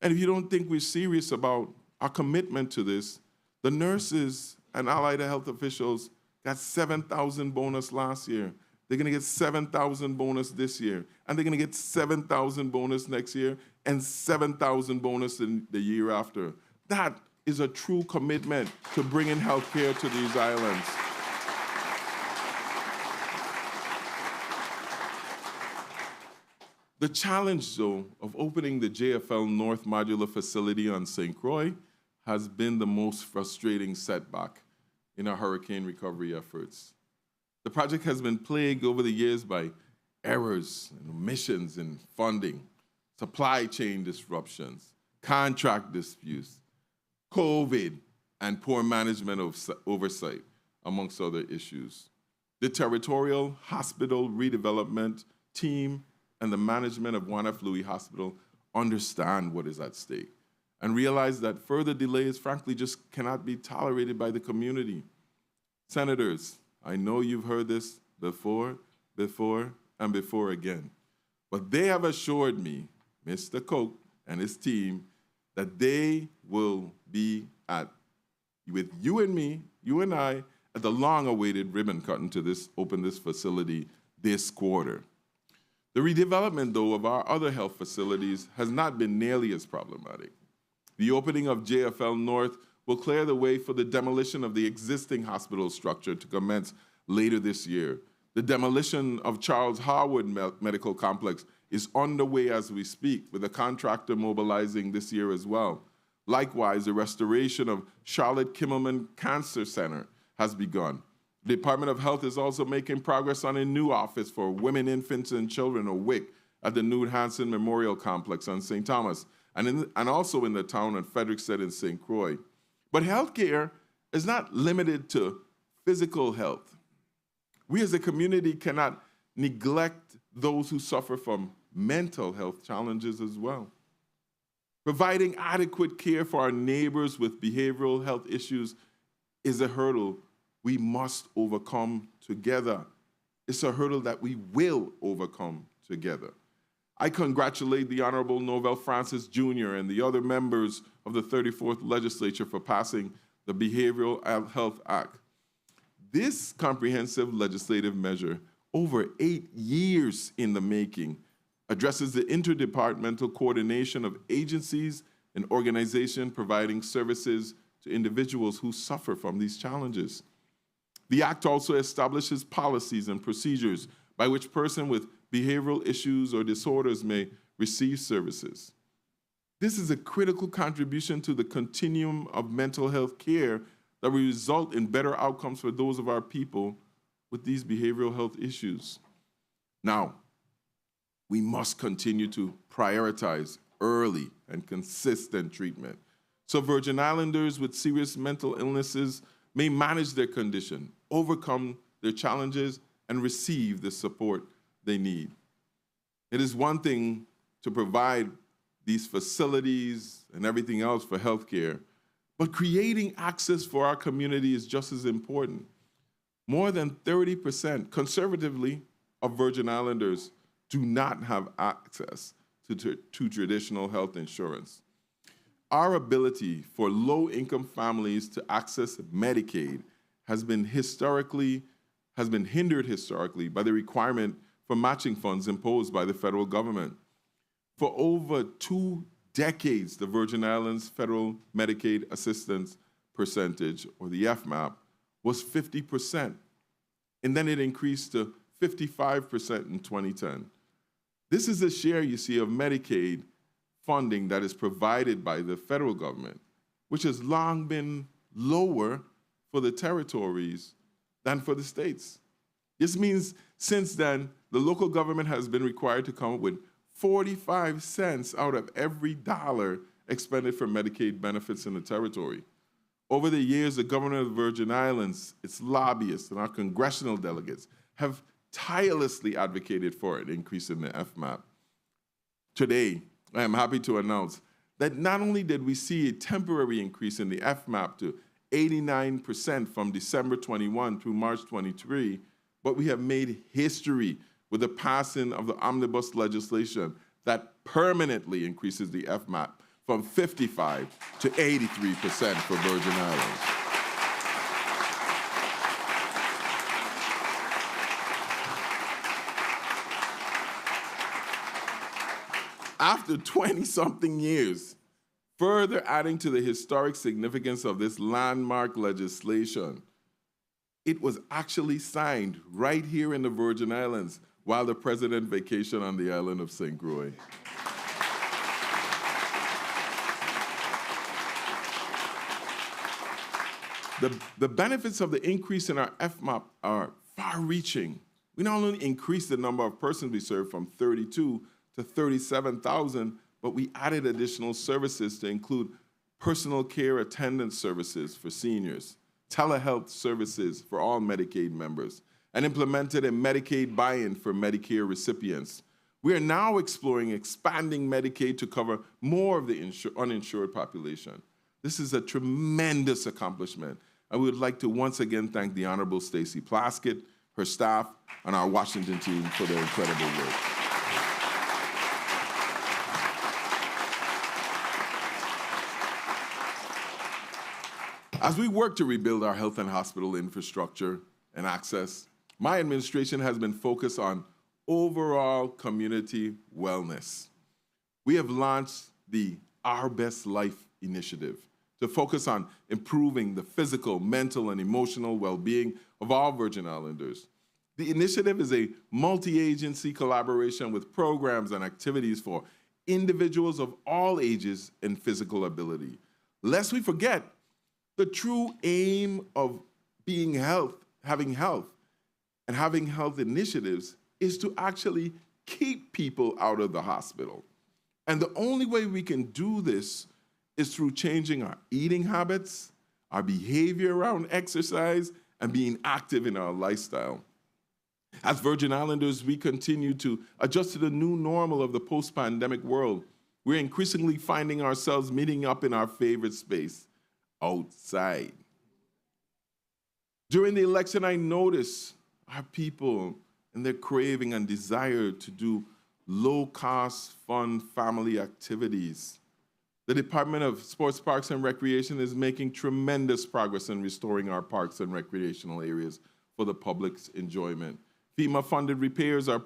And if you don't think we're serious about our commitment to this, the nurses and allied health officials got 7,000 bonus last year. They're gonna get 7,000 bonus this year, and they're gonna get 7,000 bonus next year, and 7,000 bonus in the year after. That is a true commitment to bringing healthcare to these islands. The challenge, though, of opening the JFL North Modular Facility on St. Croix has been the most frustrating setback in our hurricane recovery efforts. The project has been plagued over the years by errors and omissions in funding, supply chain disruptions, contract disputes, COVID, and poor management of oversight, amongst other issues. The territorial hospital redevelopment team and the management of Juan F. Louis Hospital understand what is at stake and realize that further delays, frankly, just cannot be tolerated by the community. Senators, I know you've heard this before, and before again, but they have assured me, Mr. Koch and his team, that they will be with you and me, you and I, at the long-awaited ribbon cutting to open this facility this quarter. The redevelopment, though, of our other health facilities has not been nearly as problematic. The opening of JFL North will clear the way for the demolition of the existing hospital structure to commence later this year. The demolition of Charles Harwood Medical Complex is underway as we speak, with a contractor mobilizing this year as well. Likewise, the restoration of Charlotte Kimmelman Cancer Center has begun. The Department of Health is also making progress on a new office for women, infants, and children, or WIC, at the Nude Hansen Memorial Complex on St. Thomas, and also in the town of Frederiksted in St. Croix. But healthcare is not limited to physical health. We as a community cannot neglect those who suffer from mental health challenges as well. Providing adequate care for our neighbors with behavioral health issues is a hurdle we must overcome together. It's a hurdle that we will overcome together. I congratulate the Honorable Novell Francis Jr. and the other members of the 34th Legislature for passing the Behavioral Health Act. This comprehensive legislative measure, over 8 years in the making, addresses the interdepartmental coordination of agencies and organizations providing services to individuals who suffer from these challenges. The Act also establishes policies and procedures by which persons with behavioral issues or disorders may receive services. This is a critical contribution to the continuum of mental health care that will result in better outcomes for those of our people with these behavioral health issues. Now, we must continue to prioritize early and consistent treatment so Virgin Islanders with serious mental illnesses may manage their condition, overcome their challenges, and receive the support they need. It is one thing to provide these facilities and everything else for healthcare, but creating access for our community is just as important. More than 30%, conservatively, of Virgin Islanders do not have access to traditional health insurance. Our ability for low-income families to access Medicaid has been hindered historically by the requirement for matching funds imposed by the federal government. For over 2 decades, the Virgin Islands Federal Medicaid Assistance Percentage, or the FMAP, was 50%, and then it increased to 55% in 2010. This is the share, you see, of Medicaid funding that is provided by the federal government, which has long been lower for the territories than for the states. This means since then, the local government has been required to come up with 45 cents out of every dollar expended for Medicaid benefits in the territory. Over the years, the government of the Virgin Islands, its lobbyists, and our congressional delegates have tirelessly advocated for an increase in the FMAP. Today, I am happy to announce that not only did we see a temporary increase in the FMAP to 89% from December 21 through March 23, but we have made history with the passing of the omnibus legislation that permanently increases the FMAP from 55 to 83% for Virgin Islands. After 20-something years, further adding to the historic significance of this landmark legislation, it was actually signed right here in the Virgin Islands while the president vacationed on the island of St. Croix. The benefits of the increase in our FMAP are far-reaching. We not only increased the number of persons we serve from 32 to 37,000, but we added additional services to include personal care attendance services for seniors, telehealth services for all Medicaid members, and implemented a Medicaid buy-in for Medicare recipients. We are now exploring expanding Medicaid to cover more of the uninsured population. This is a tremendous accomplishment. I would like to once again thank the Honorable Stacey Plaskett, her staff, and our Washington team for their incredible work. As we work to rebuild our health and hospital infrastructure and access, my administration has been focused on overall community wellness. We have launched the Our Best Life initiative to focus on improving the physical, mental, and emotional well-being of all Virgin Islanders. The initiative is a multi-agency collaboration with programs and activities for individuals of all ages and physical ability. Lest we forget, the true aim of having health initiatives is to actually keep people out of the hospital. And the only way we can do this is through changing our eating habits, our behavior around exercise, and being active in our lifestyle. As Virgin Islanders, we continue to adjust to the new normal of the post-pandemic world. We're increasingly finding ourselves meeting up in our favorite space, outside. During the election, I noticed our people and their craving and desire to do low-cost, fun family activities. The Department of Sports, Parks, and Recreation is making tremendous progress in restoring our parks and recreational areas for the public's enjoyment. FEMA-funded repairs are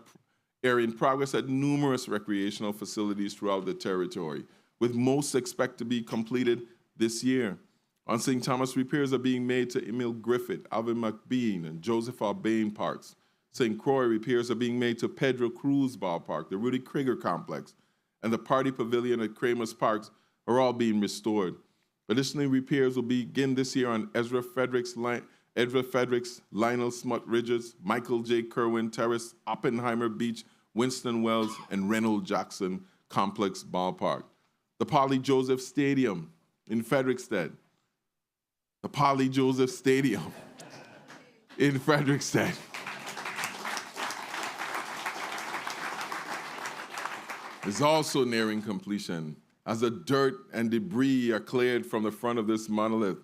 in progress at numerous recreational facilities throughout the territory, with most expected to be completed this year. On St. Thomas, repairs are being made to Emil Griffith, Alvin McBean, and Joseph R. Bain parks. St. Croix, repairs are being made to Pedro Cruz Ballpark, the Rudy Krieger Complex, and the Party Pavilion at Kramer's Parks are all being restored. Additionally, repairs will begin this year on Ezra Fredericks, Lionel Smut Ridges, Michael J. Kerwin Terrace, Oppenheimer Beach, Winston Wells, and Reynold Jackson Complex Ballpark. The Polly Joseph Stadium in Frederickstead. The Polly Joseph Stadium in Frederickstead. Is also nearing completion. As the dirt and debris are cleared from the front of this monolith,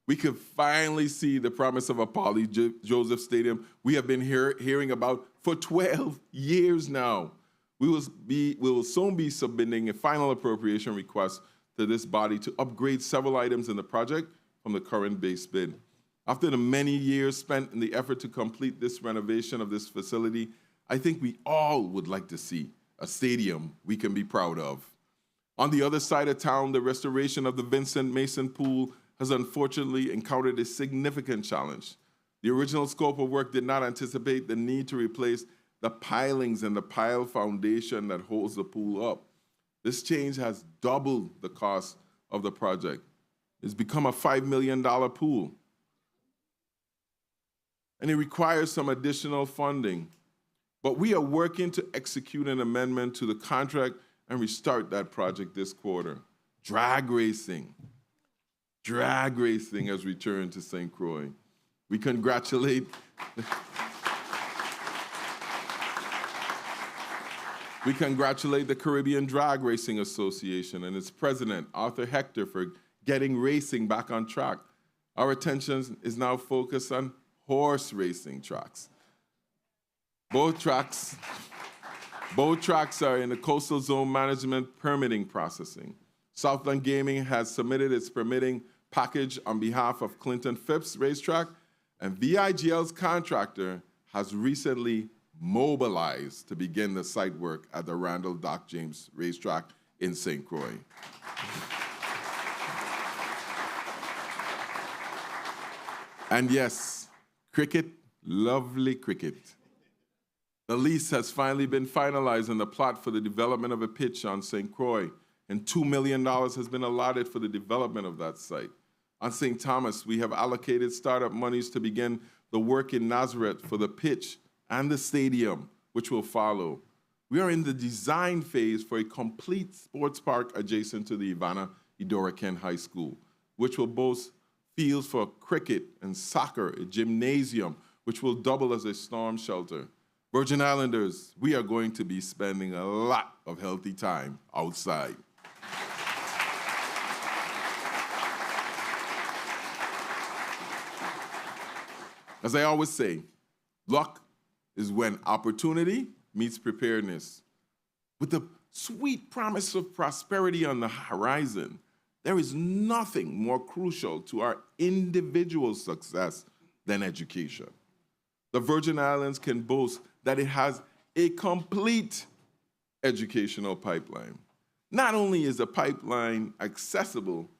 we could finally see the promise of a Polly Joseph Stadium we have been hearing about for 12 years now. We will soon be submitting a final appropriation request to this body to upgrade several items in the project from the current base bid. After the many years spent in the effort to complete this renovation of this facility, I think we all would like to see a stadium we can be proud of. On the other side of town, the restoration of the Vincent Mason Pool has unfortunately encountered a significant challenge. The original scope of work did not anticipate the need to replace the pilings and the pile foundation that holds the pool up. This change has doubled the cost of the project. It's become a $5 million pool. And it requires some additional funding. But we are working to execute an amendment to the contract and restart that project this quarter. Drag racing. Drag racing has returned to St. Croix. We congratulate the Caribbean Drag Racing Association and its president, Arthur Hector, for getting racing back on track. Our attention is now focused on horse racing tracks. Both tracks are in the Coastal Zone Management permitting processing. Southland Gaming has submitted its permitting package on behalf of Clinton Phipps Racetrack, and VIGL's contractor has recently mobilized to begin the site work at the Randall Doc James Racetrack in St. Croix. And yes, cricket, lovely cricket. The lease has finally been finalized and the plot for the development of a pitch on St. Croix, and $2 million has been allotted for the development of that site. On St. Thomas, we have allocated startup monies to begin the work in Nazareth for the pitch and the stadium, which will follow. We are in the design phase for a complete sports park adjacent to the Ivana Eudora Kent High School, which will boast fields for cricket and soccer, a gymnasium, which will double as a storm shelter. Virgin Islanders, we are going to be spending a lot of healthy time outside. As I always say, luck is when opportunity meets preparedness. With the sweet promise of prosperity on the horizon, there is nothing more crucial to our individual success than education. The Virgin Islands can boast that it has a complete educational pipeline. Not only is the pipeline accessible,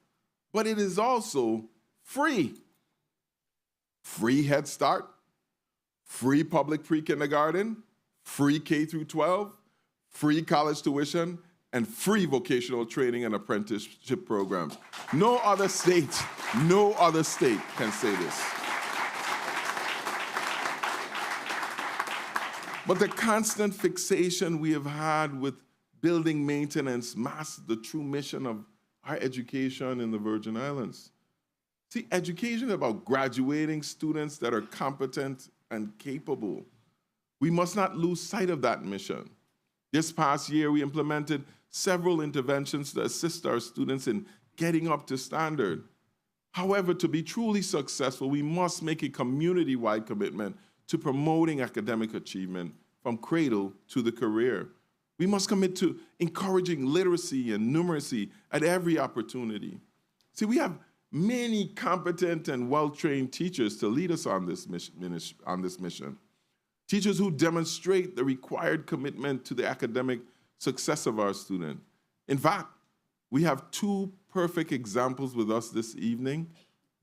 but it is also free. Free Head Start, free public pre-kindergarten, free K through 12, free college tuition, and free vocational training and apprenticeship programs. No other state can say this. But the constant fixation we have had with building maintenance masks the true mission of our education in the Virgin Islands. See, education is about graduating students that are competent and capable. We must not lose sight of that mission. This past year, we implemented several interventions to assist our students in getting up to standard. However, to be truly successful, we must make a community-wide commitment to promoting academic achievement from cradle to the career. We must commit to encouraging literacy and numeracy at every opportunity. See, we have many competent and well-trained teachers to lead us on this mission. Teachers who demonstrate the required commitment to the academic success of our student. In fact, we have two perfect examples with us this evening.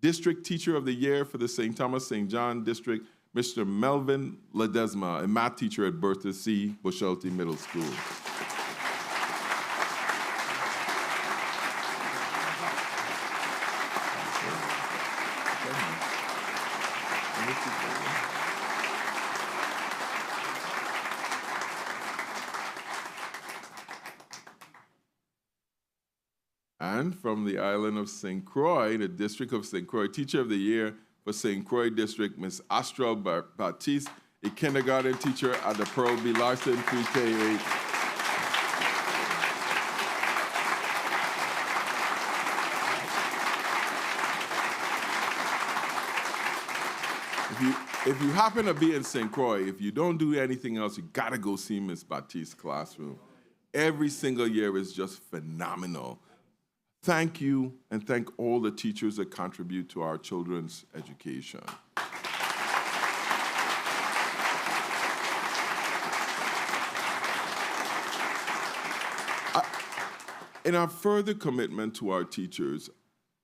District Teacher of the Year for the St. Thomas St. John District, Mr. Melvin Ledesma, a math teacher at Bertha C. Bushelty Middle School. And from the island of St. Croix, the District of St. Croix, Teacher of the Year for St. Croix District, Ms. Astral Baptiste, a kindergarten teacher at the Pearl B. Larson Pre-K-8. If you happen to be in St. Croix, if you don't do anything else, you gotta go see Ms. Baptiste's classroom. Every single year is just phenomenal. Thank you, and thank all the teachers that contribute to our children's education. In our further commitment to our teachers,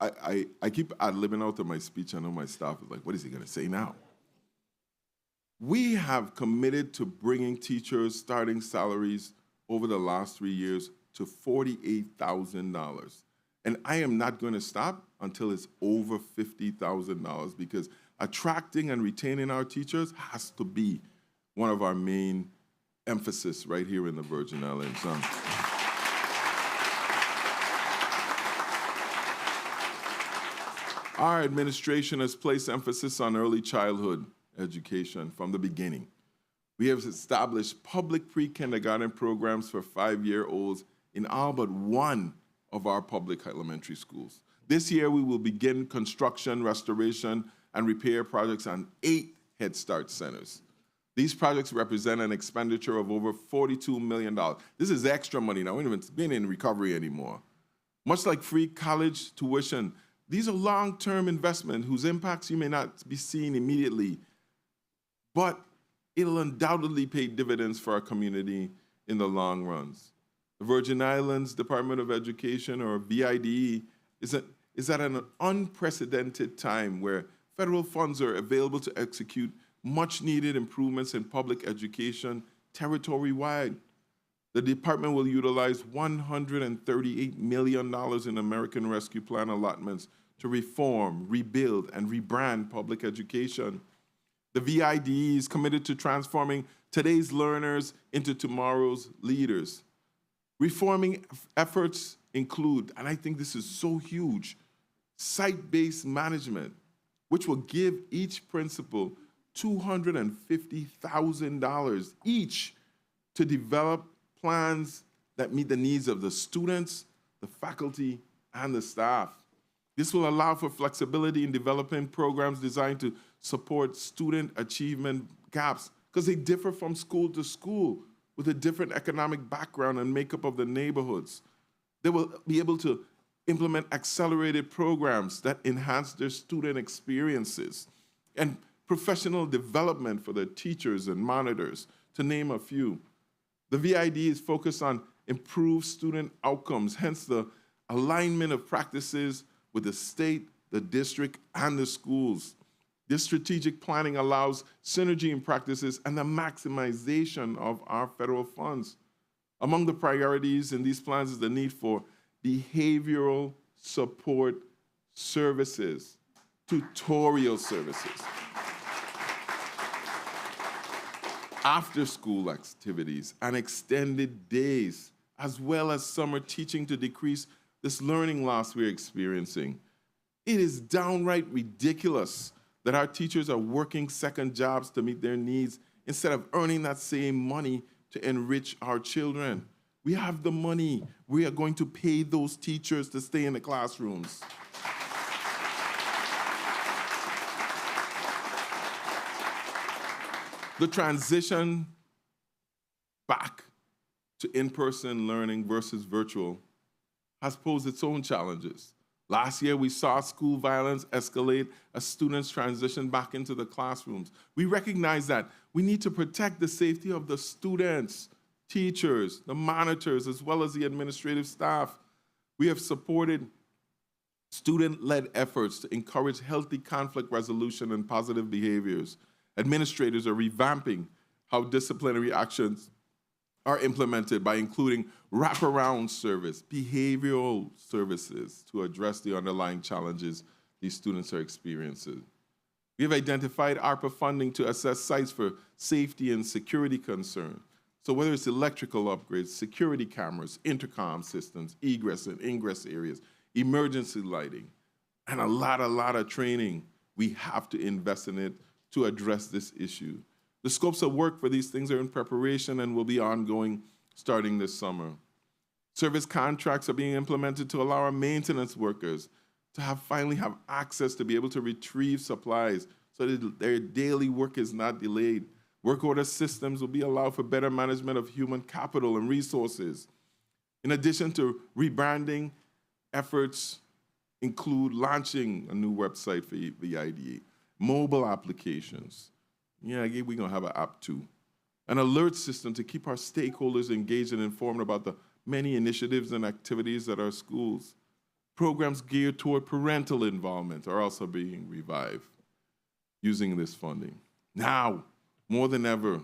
I keep ad-libbing out of my speech. I know my staff is like, what is he gonna say now? We have committed to bringing teachers' starting salaries over the last 3 years to $48,000. And I am not going to stop until it's over $50,000 because attracting and retaining our teachers has to be one of our main emphasis right here in the Virgin Islands. Our administration has placed emphasis on early childhood education from the beginning. We have established public pre-kindergarten programs for 5-year-olds in all but one of our public elementary schools. This year, we will begin construction, restoration, and repair projects on 8 Head Start centers. These projects represent an expenditure of over $42 million. This is extra money now. We haven't been in recovery anymore. Much like free college tuition, these are long-term investments whose impacts you may not be seeing immediately, but it'll undoubtedly pay dividends for our community in the long runs. The Virgin Islands Department of Education, or VIDE, is at an unprecedented time where federal funds are available to execute much-needed improvements in public education territory-wide. The department will utilize $138 million in American Rescue Plan allotments to reform, rebuild, and rebrand public education. The VIDE is committed to transforming today's learners into tomorrow's leaders. Reforming efforts include, and I think this is so huge, site-based management, which will give each principal $250,000 each to develop plans that meet the needs of the students, the faculty, and the staff. This will allow for flexibility in developing programs designed to support student achievement gaps because they differ from school to school with a different economic background and makeup of the neighborhoods. They will be able to implement accelerated programs that enhance their student experiences and professional development for their teachers and monitors, to name a few. The VID is focused on improved student outcomes, hence the alignment of practices with the state, the district, and the schools. This strategic planning allows synergy in practices and the maximization of our federal funds. Among the priorities in these plans is the need for behavioral support services, tutorial services, after-school activities, and extended days, as well as summer teaching to decrease this learning loss we're experiencing. It is downright ridiculous that our teachers are working second jobs to meet their needs instead of earning that same money to enrich our children. We have the money. We are going to pay those teachers to stay in the classrooms. The transition back to in-person learning versus virtual has posed its own challenges. Last year, we saw school violence escalate as students transitioned back into the classrooms. We recognize that we need to protect the safety of the students, teachers, the monitors, as well as the administrative staff. We have supported student-led efforts to encourage healthy conflict resolution and positive behaviors. Administrators are revamping how disciplinary actions are implemented by including wraparound service, behavioral services to address the underlying challenges these students are experiencing. We have identified ARPA funding to assess sites for safety and security concerns. So whether it's electrical upgrades, security cameras, intercom systems, egress and ingress areas, emergency lighting, and a lot of training, we have to invest in it to address this issue. The scopes of work for these things are in preparation and will be ongoing starting this summer. Service contracts are being implemented to allow our maintenance workers to finally have access to be able to retrieve supplies so that their daily work is not delayed. Work order systems will be allowed for better management of human capital and resources. In addition to rebranding, efforts include launching a new website for VIDE, mobile applications. Yeah, we're gonna have an app too. An alert system to keep our stakeholders engaged and informed about the many initiatives and activities at our schools. Programs geared toward parental involvement are also being revived using this funding. Now, more than ever,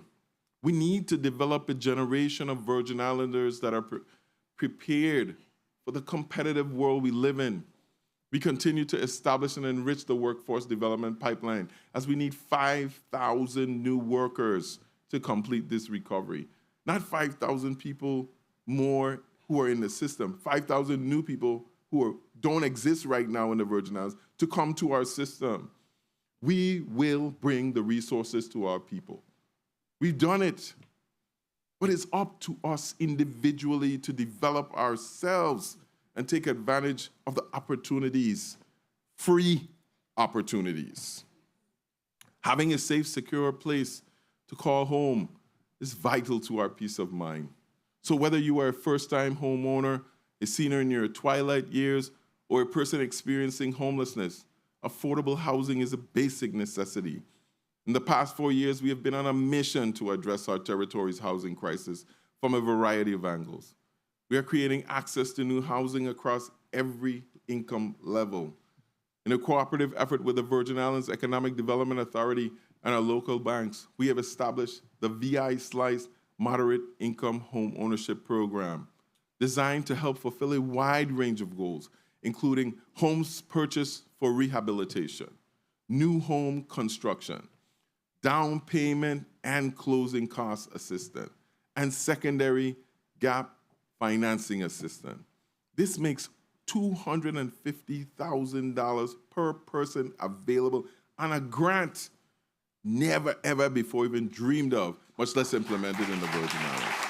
we need to develop a generation of Virgin Islanders that are prepared for the competitive world we live in. We continue to establish and enrich the workforce development pipeline as we need 5,000 new workers to complete this recovery. Not 5,000 people more who are in the system, 5,000 new people who don't exist right now in the Virgin Islands to come to our system. We will bring the resources to our people. We've done it. But it's up to us individually to develop ourselves and take advantage of the opportunities, free opportunities. Having a safe, secure place to call home is vital to our peace of mind. So whether you are a first-time homeowner, a senior in your twilight years, or a person experiencing homelessness, affordable housing is a basic necessity. In the past 4 years, we have been on a mission to address our territory's housing crisis from a variety of angles. We are creating access to new housing across every income level. In a cooperative effort with the Virgin Islands Economic Development Authority and our local banks, we have established the VI Slice Moderate Income Home Ownership Program, designed to help fulfill a wide range of goals, including homes purchased for rehabilitation, new home construction, down payment and closing cost assistance, and secondary gap financing assistance. This makes $250,000 per person available on a grant never ever before even dreamed of, much less implemented in the Virgin Islands.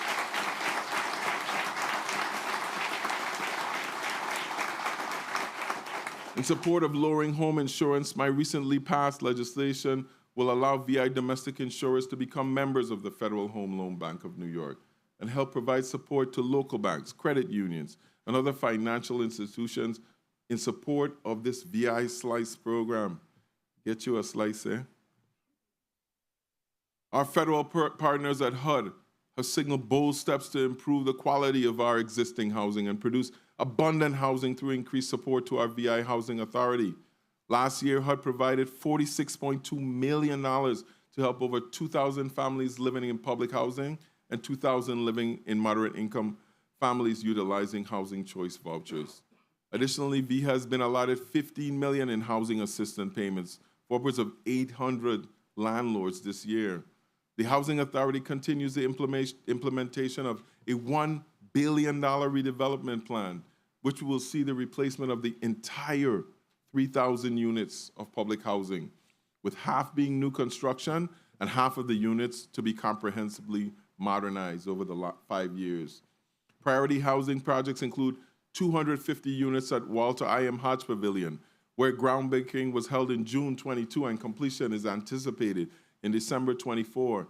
In support of lowering home insurance, my recently passed legislation will allow VI domestic insurers to become members of the Federal Home Loan Bank of New York and help provide support to local banks, credit unions, and other financial institutions in support of this VI Slice program. Get you a slice, eh? Our federal partners at HUD have signaled bold steps to improve the quality of our existing housing and produce abundant housing through increased support to our VI Housing Authority. Last year, HUD provided $46.2 million to help over 2,000 families living in public housing and 2,000 living in moderate income families utilizing housing choice vouchers. Additionally, VI has been allotted $15 million in housing assistance payments for upwards of 800 landlords this year. The Housing Authority continues the implementation of a $1 billion redevelopment plan, which will see the replacement of the entire 3,000 units of public housing, with half being new construction and half of the units to be comprehensively modernized over the 5 years. Priority housing projects include 250 units at Walter I. M. Hodge Pavilion, where groundbreaking was held in June 22 and completion is anticipated in December 24.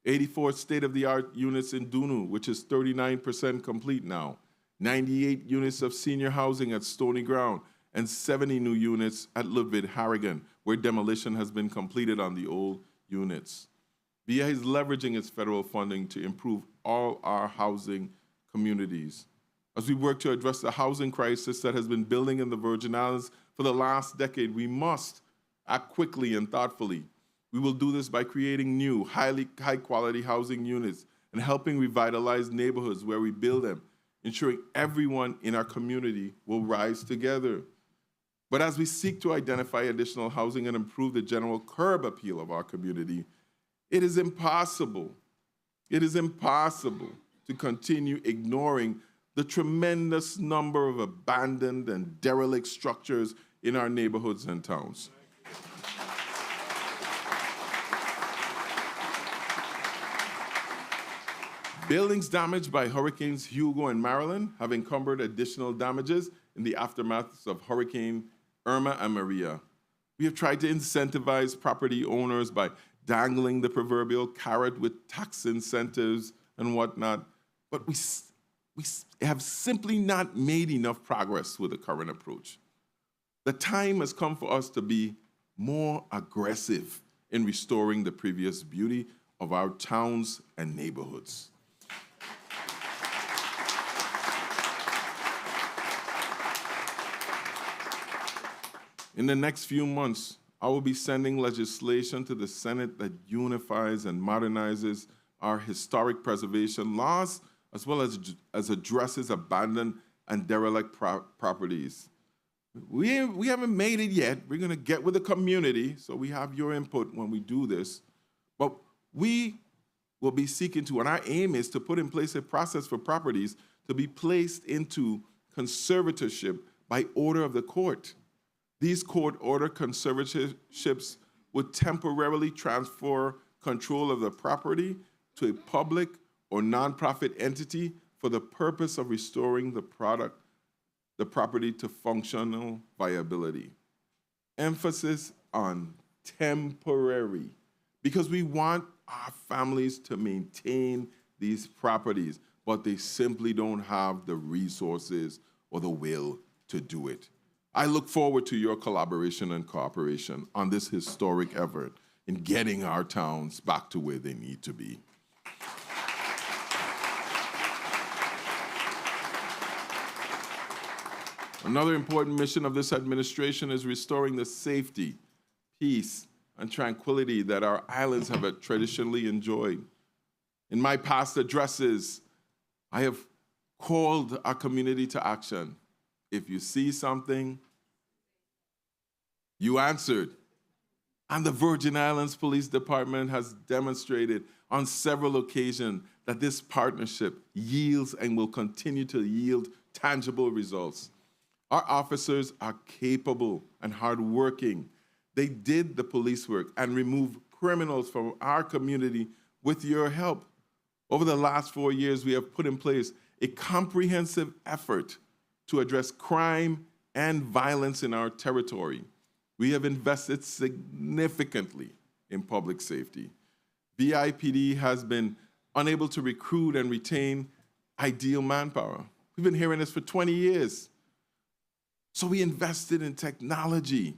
84 state-of-the-art units in Dunu, which is 39% complete now. 98 units of senior housing at Stony Ground, and 70 new units at Ludwig Harrigan, where demolition has been completed on the old units. VI is leveraging its federal funding to improve all our housing communities. As we work to address the housing crisis that has been building in the Virgin Islands for the last decade, we must act quickly and thoughtfully. We will do this by creating new, high-quality housing units and helping revitalize neighborhoods where we build them, ensuring everyone in our community will rise together. But as we seek to identify additional housing and improve the general curb appeal of our community, it is impossible to continue ignoring the tremendous number of abandoned and derelict structures in our neighborhoods and towns. Buildings damaged by Hurricanes Hugo and Marilyn have encumbered additional damages in the aftermath of Hurricane Irma and Maria. We have tried to incentivize property owners by dangling the proverbial carrot with tax incentives and whatnot, but we have simply not made enough progress with the current approach. The time has come for us to be more aggressive in restoring the previous beauty of our towns and neighborhoods. In the next few months, I will be sending legislation to the Senate that unifies and modernizes our historic preservation laws, as well as addresses abandoned and derelict properties. We haven't made it yet. We're going to get with the community, so we have your input when we do this. But we will be seeking to, and our aim is to put in place a process for properties to be placed into conservatorship by order of the court. These court order conservatorships would temporarily transfer control of the property to a public or nonprofit entity for the purpose of restoring the property to functional viability. Emphasis on temporary, because we want our families to maintain these properties, but they simply don't have the resources or the will to do it. I look forward to your collaboration and cooperation on this historic effort in getting our towns back to where they need to be. Another important mission of this administration is restoring the safety, peace, and tranquility that our islands have traditionally enjoyed. In my past addresses, I have called our community to action. If you see something, you answered. And the Virgin Islands Police Department has demonstrated on several occasions that this partnership yields and will continue to yield tangible results. Our officers are capable and hardworking. They did the police work and removed criminals from our community with your help. Over the last 4 years, we have put in place a comprehensive effort to address crime and violence in our territory. We have invested significantly in public safety. VIPD has been unable to recruit and retain ideal manpower. We've been hearing this for 20 years. So we invested in technology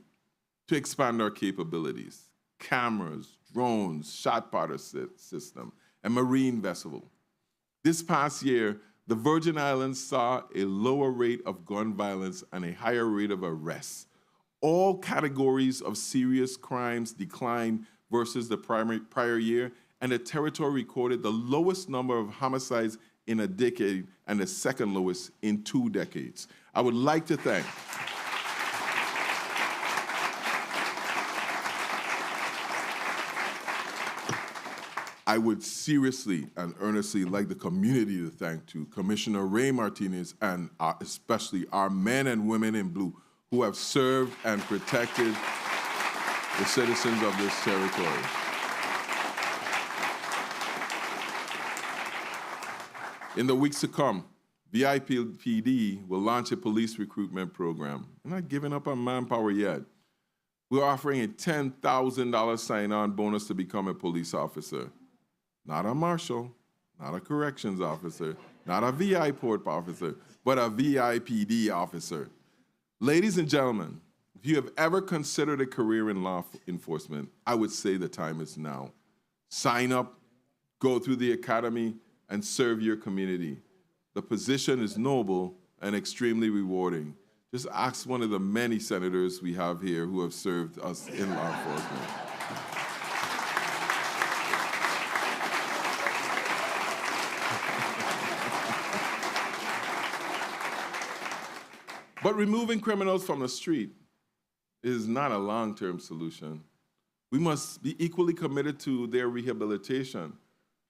to expand our capabilities: cameras, drones, shot spotter system, and marine vessel. This past year, the Virgin Islands saw a lower rate of gun violence and a higher rate of arrests. All categories of serious crimes declined versus the prior year, and the territory recorded the lowest number of homicides in a decade and the second lowest in 2 decades. I would like to thank I would seriously and earnestly like the community to thank Commissioner Ray Martinez and especially our men and women in blue who have served and protected the citizens of this territory. In the weeks to come, VIPD will launch a police recruitment program. We're not giving up on manpower yet. We're offering a $10,000 sign-on bonus to become a police officer. Not a marshal, not a corrections officer, not a VI port officer, but a VIPD officer. Ladies and gentlemen, if you have ever considered a career in law enforcement, I would say the time is now. Sign up, go through the academy, and serve your community. The position is noble and extremely rewarding. Just ask one of the many senators we have here who have served us in law enforcement. But removing criminals from the street is not a long-term solution. We must be equally committed to their rehabilitation.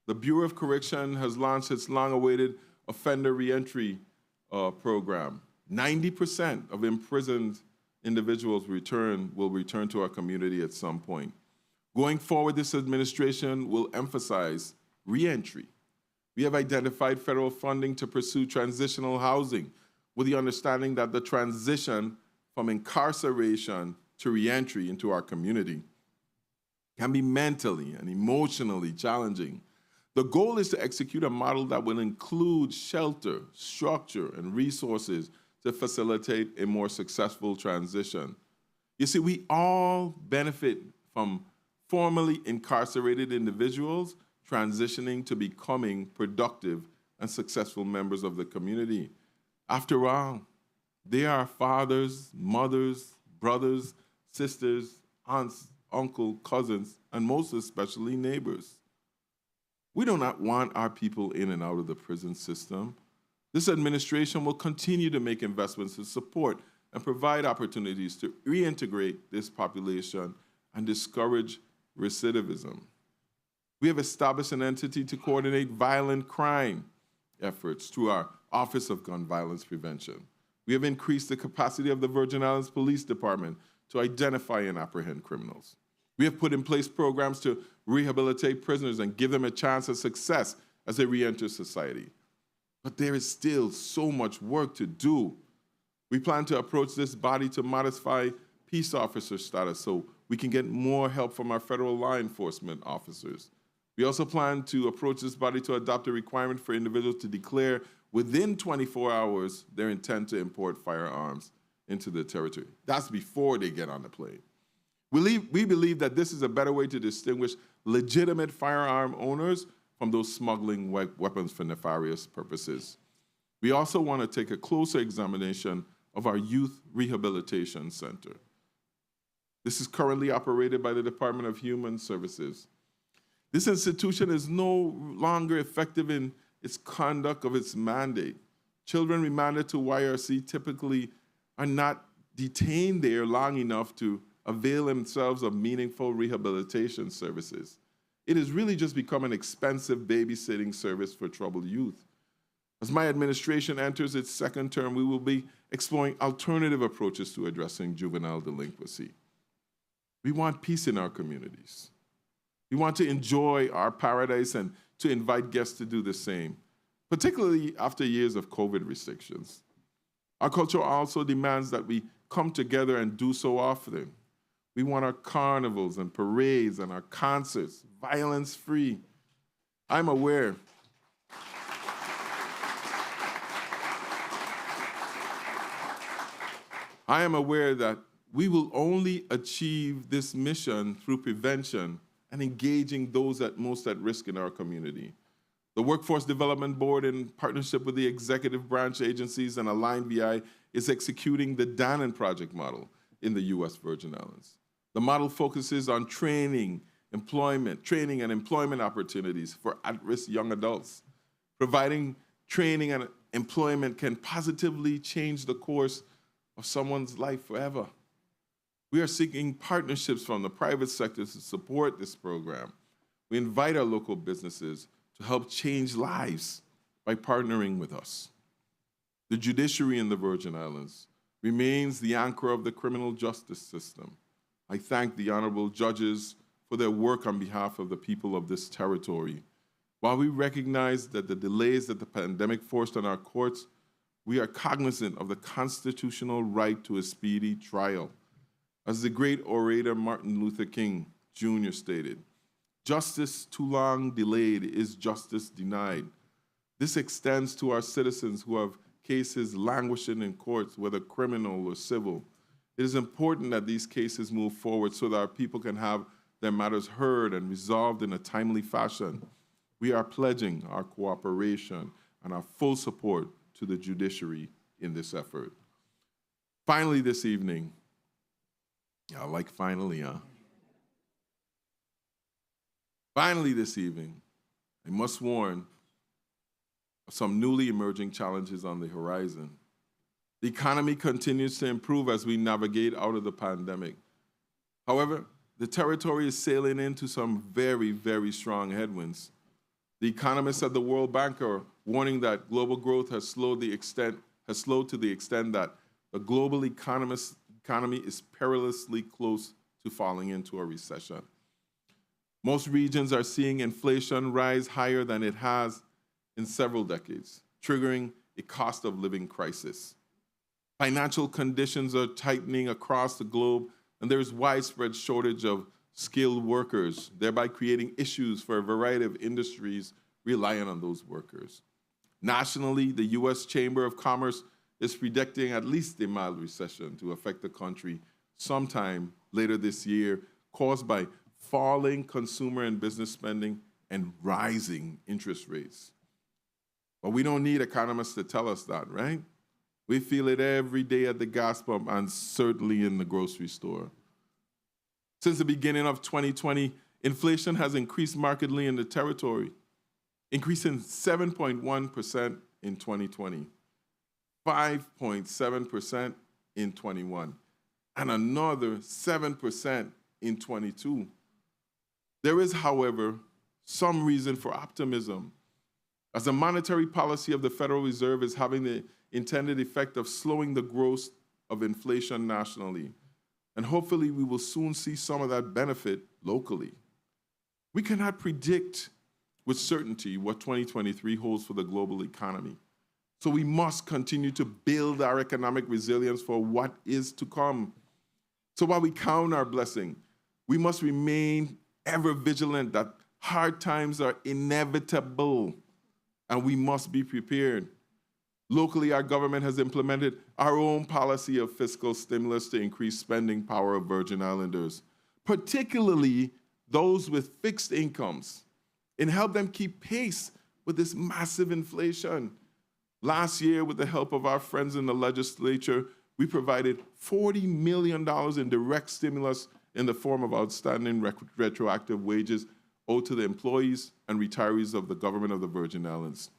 The Bureau of Correction has launched its long-awaited offender reentry program. 90% of imprisoned individuals will return to our community at some point. Going forward, this administration will emphasize reentry. We have identified federal funding to pursue transitional housing, with the understanding that the transition from incarceration to reentry into our community can be mentally and emotionally challenging. The goal is to execute a model that will include shelter, structure, and resources to facilitate a more successful transition. You see, we all benefit from formerly incarcerated individuals transitioning to becoming productive and successful members of the community. After all, they are fathers, mothers, brothers, sisters, aunts, uncles, cousins, and most especially neighbors. We do not want our people in and out of the prison system. This administration will continue to make investments to support and provide opportunities to reintegrate this population and discourage recidivism. We have established an entity to coordinate violent crime efforts through our Office of Gun Violence Prevention. We have increased the capacity of the Virgin Islands Police Department to identify and apprehend criminals. We have put in place programs to rehabilitate prisoners and give them a chance of success as they re-enter society. But there is still so much work to do. We plan to approach this body to modify peace officer status so we can get more help from our federal law enforcement officers. We also plan to approach this body to adopt a requirement for individuals to declare within 24 hours their intent to import firearms into the territory. That's before they get on the plane. We believe that this is a better way to distinguish legitimate firearm owners from those smuggling weapons for nefarious purposes. We also want to take a closer examination of our Youth Rehabilitation Center. This is currently operated by the Department of Human Services. This institution is no longer effective in its conduct of its mandate. Children remanded to YRC typically are not detained there long enough to avail themselves of meaningful rehabilitation services. It has really just become an expensive babysitting service for troubled youth. As my administration enters its second term, we will be exploring alternative approaches to addressing juvenile delinquency. We want peace in our communities. We want to enjoy our paradise and to invite guests to do the same, particularly after years of COVID restrictions. Our culture also demands that we come together and do so often. We want our carnivals and parades and our concerts violence-free. I'm aware that we will only achieve this mission through prevention and engaging those most at risk in our community. The Workforce Development Board, in partnership with the executive branch agencies and Align VI, is executing the Dannon Project model in the U.S. Virgin Islands. The model focuses on training and employment opportunities for at-risk young adults. Providing training and employment can positively change the course of someone's life forever. We are seeking partnerships from the private sector to support this program. We invite our local businesses to help change lives by partnering with us. The judiciary in the Virgin Islands remains the anchor of the criminal justice system. I thank the honorable judges for their work on behalf of the people of this territory. While we recognize that the delays that the pandemic forced on our courts, we are cognizant of the constitutional right to a speedy trial. As the great orator Martin Luther King Jr. stated, "Justice too long delayed is justice denied." This extends to our citizens who have cases languishing in courts, whether criminal or civil. It is important that these cases move forward so that our people can have their matters heard and resolved in a timely fashion. We are pledging our cooperation and our full support to the judiciary in this effort. Finally this evening, Finally this evening, I must warn of some newly emerging challenges on the horizon. The economy continues to improve as we navigate out of the pandemic. However, the territory is sailing into some very, very strong headwinds. The economists at the World Bank are warning that global growth has slowed to the extent that the global economy is perilously close to falling into a recession. Most regions are seeing inflation rise higher than it has in several decades, triggering a cost of living crisis. Financial conditions are tightening across the globe, and there is widespread shortage of skilled workers, thereby creating issues for a variety of industries relying on those workers. Nationally, the U.S. Chamber of Commerce is predicting at least a mild recession to affect the country sometime later this year, caused by falling consumer and business spending and rising interest rates. But we don't need economists to tell us that, right? We feel it every day at the gas pump and certainly in the grocery store. Since the beginning of 2020, inflation has increased markedly in the territory, increasing 7.1% in 2020, 5.7% in 21, and another 7% in 22. There is, however, some reason for optimism. as the monetary policy of the Federal Reserve is having the intended effect of slowing the growth of inflation nationally. And hopefully we will soon see some of that benefit locally. We cannot predict with certainty what 2023 holds for the global economy. So we must continue to build our economic resilience for what is to come. So while we count our blessing, we must remain ever vigilant that hard times are inevitable and we must be prepared. Locally, our government has implemented our own policy of fiscal stimulus to increase spending power of Virgin Islanders, particularly those with fixed incomes, and help them keep pace with this massive inflation. Last year, with the help of our friends in the legislature, we provided $40 million in direct stimulus in the form of outstanding retroactive wages owed to the employees and retirees of the government of the Virgin Islands.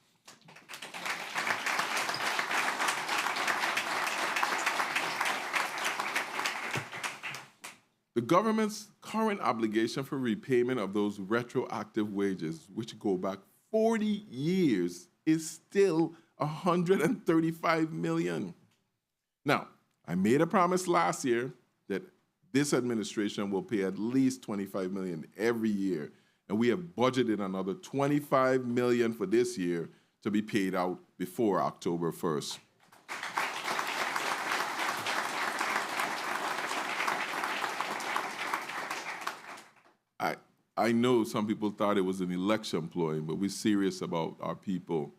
The government's current obligation for repayment of those retroactive wages, which go back 40 years, is still $135 million. Now, I made a promise last year that this administration will pay at least $25 million every year, and we have budgeted another $25 million for this year to be paid out before October 1st. I know some people thought it was an election ploy, but we're serious about our people.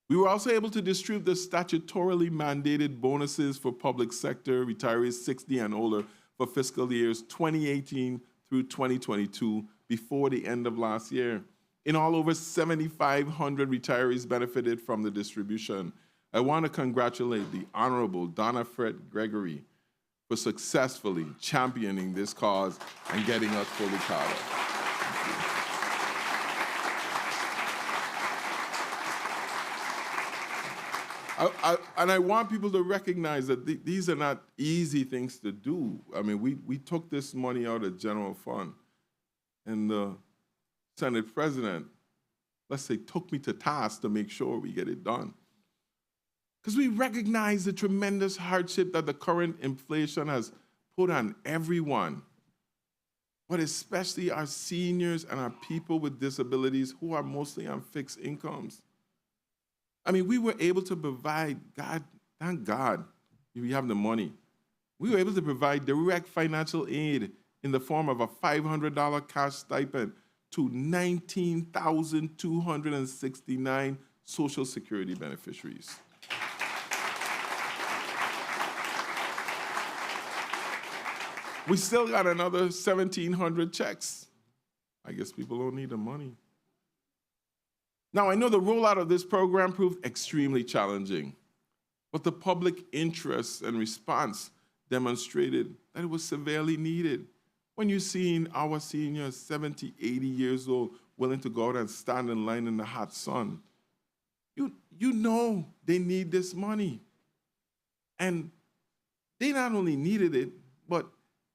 We were also able to distribute the statutorily mandated bonuses for public sector retirees 60 and older for fiscal years 2018 through 2022 before the end of last year. In all, over 7,500 retirees benefited from the distribution. I want to congratulate the Honorable Donna Fred Gregory for successfully championing this cause and getting us fully caught up. And I want people to recognize that these are not easy things to do. I mean, we took this money out of general fund, and the Senate president, let's say, took me to task to make sure we get it done. Because we recognize the tremendous hardship that the current inflation has put on everyone, but especially our seniors and our people with disabilities who are mostly on fixed incomes. I mean, we were able to provide, thank God, we have the money. We were able to provide direct financial aid in the form of a $500 cash stipend to 19,269 Social Security beneficiaries. We still got another 1,700 checks. I guess people don't need the money. Now, I know the rollout of this program proved extremely challenging, but the public interest and response demonstrated that it was severely needed. When you're seeing our seniors, 70, 80 years old, willing to go out and stand in line in the hot sun, you know they need this money. And they not only needed it, but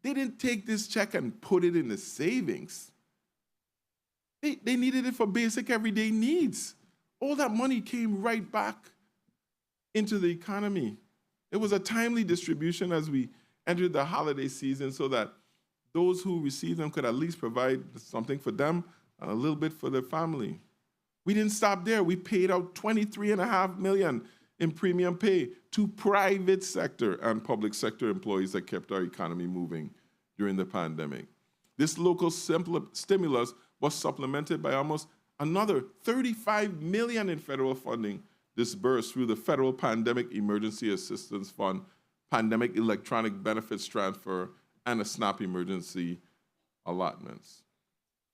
they didn't take this check and put it in the savings. They needed it for basic everyday needs. All that money came right back into the economy. It was a timely distribution as we entered the holiday season so that those who received them could at least provide something for them and a little bit for their family. We didn't stop there. We paid out $23.5 million in premium pay to private sector and public sector employees that kept our economy moving during the pandemic. This local stimulus was supplemented by almost another $35 million in federal funding disbursed through the Federal Pandemic Emergency Assistance Fund, Pandemic Electronic Benefits Transfer, and a SNAP emergency allotments.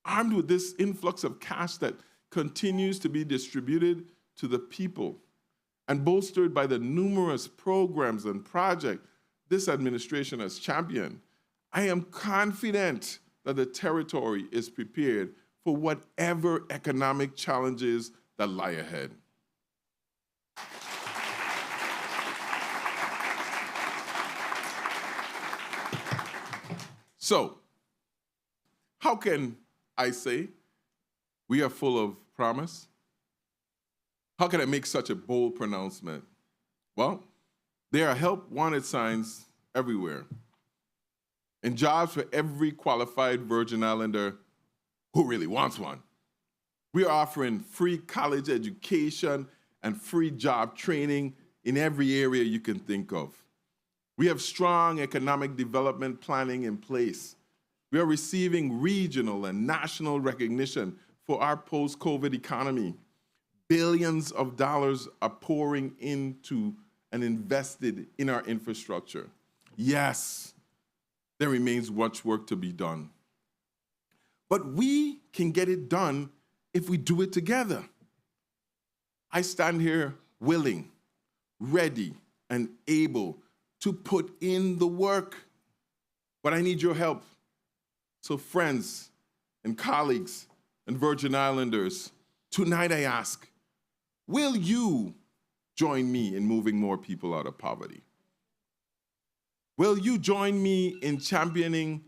Armed with this influx of cash that continues to be distributed to the people and bolstered by the numerous programs and projects this administration has championed, I am confident that the territory is prepared for whatever economic challenges that lie ahead. So, how can I say we are full of promise? How can I make such a bold pronouncement? Well, there are help wanted signs everywhere and jobs for every qualified Virgin Islander who really wants one. We are offering free college education and free job training in every area you can think of. We have strong economic development planning in place. We are receiving regional and national recognition for our post-COVID economy. Billions of dollars are pouring into and invested in our infrastructure. Yes, there remains much work to be done. But we can get it done if we do it together. I stand here willing, ready, and able to put in the work. But I need your help. So friends and colleagues and Virgin Islanders, tonight I ask, will you join me in moving more people out of poverty? Will you join me in championing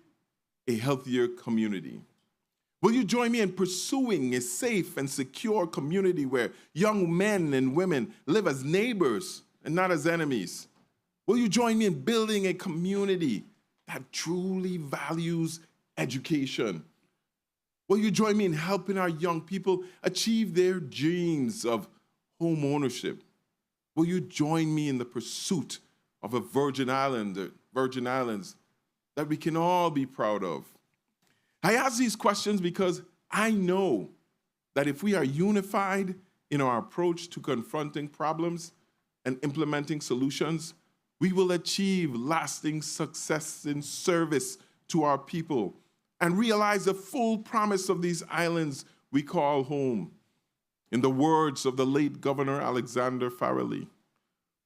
a healthier community? Will you join me in pursuing a safe and secure community where young men and women live as neighbors and not as enemies? Will you join me in building a community that truly values education? Will you join me in helping our young people achieve their dreams of home ownership? Will you join me in the pursuit of a Virgin Islands that we can all be proud of? I ask these questions because I know that if we are unified in our approach to confronting problems and implementing solutions, we will achieve lasting success in service to our people and realize the full promise of these islands we call home. In the words of the late Governor Alexander Farrelly,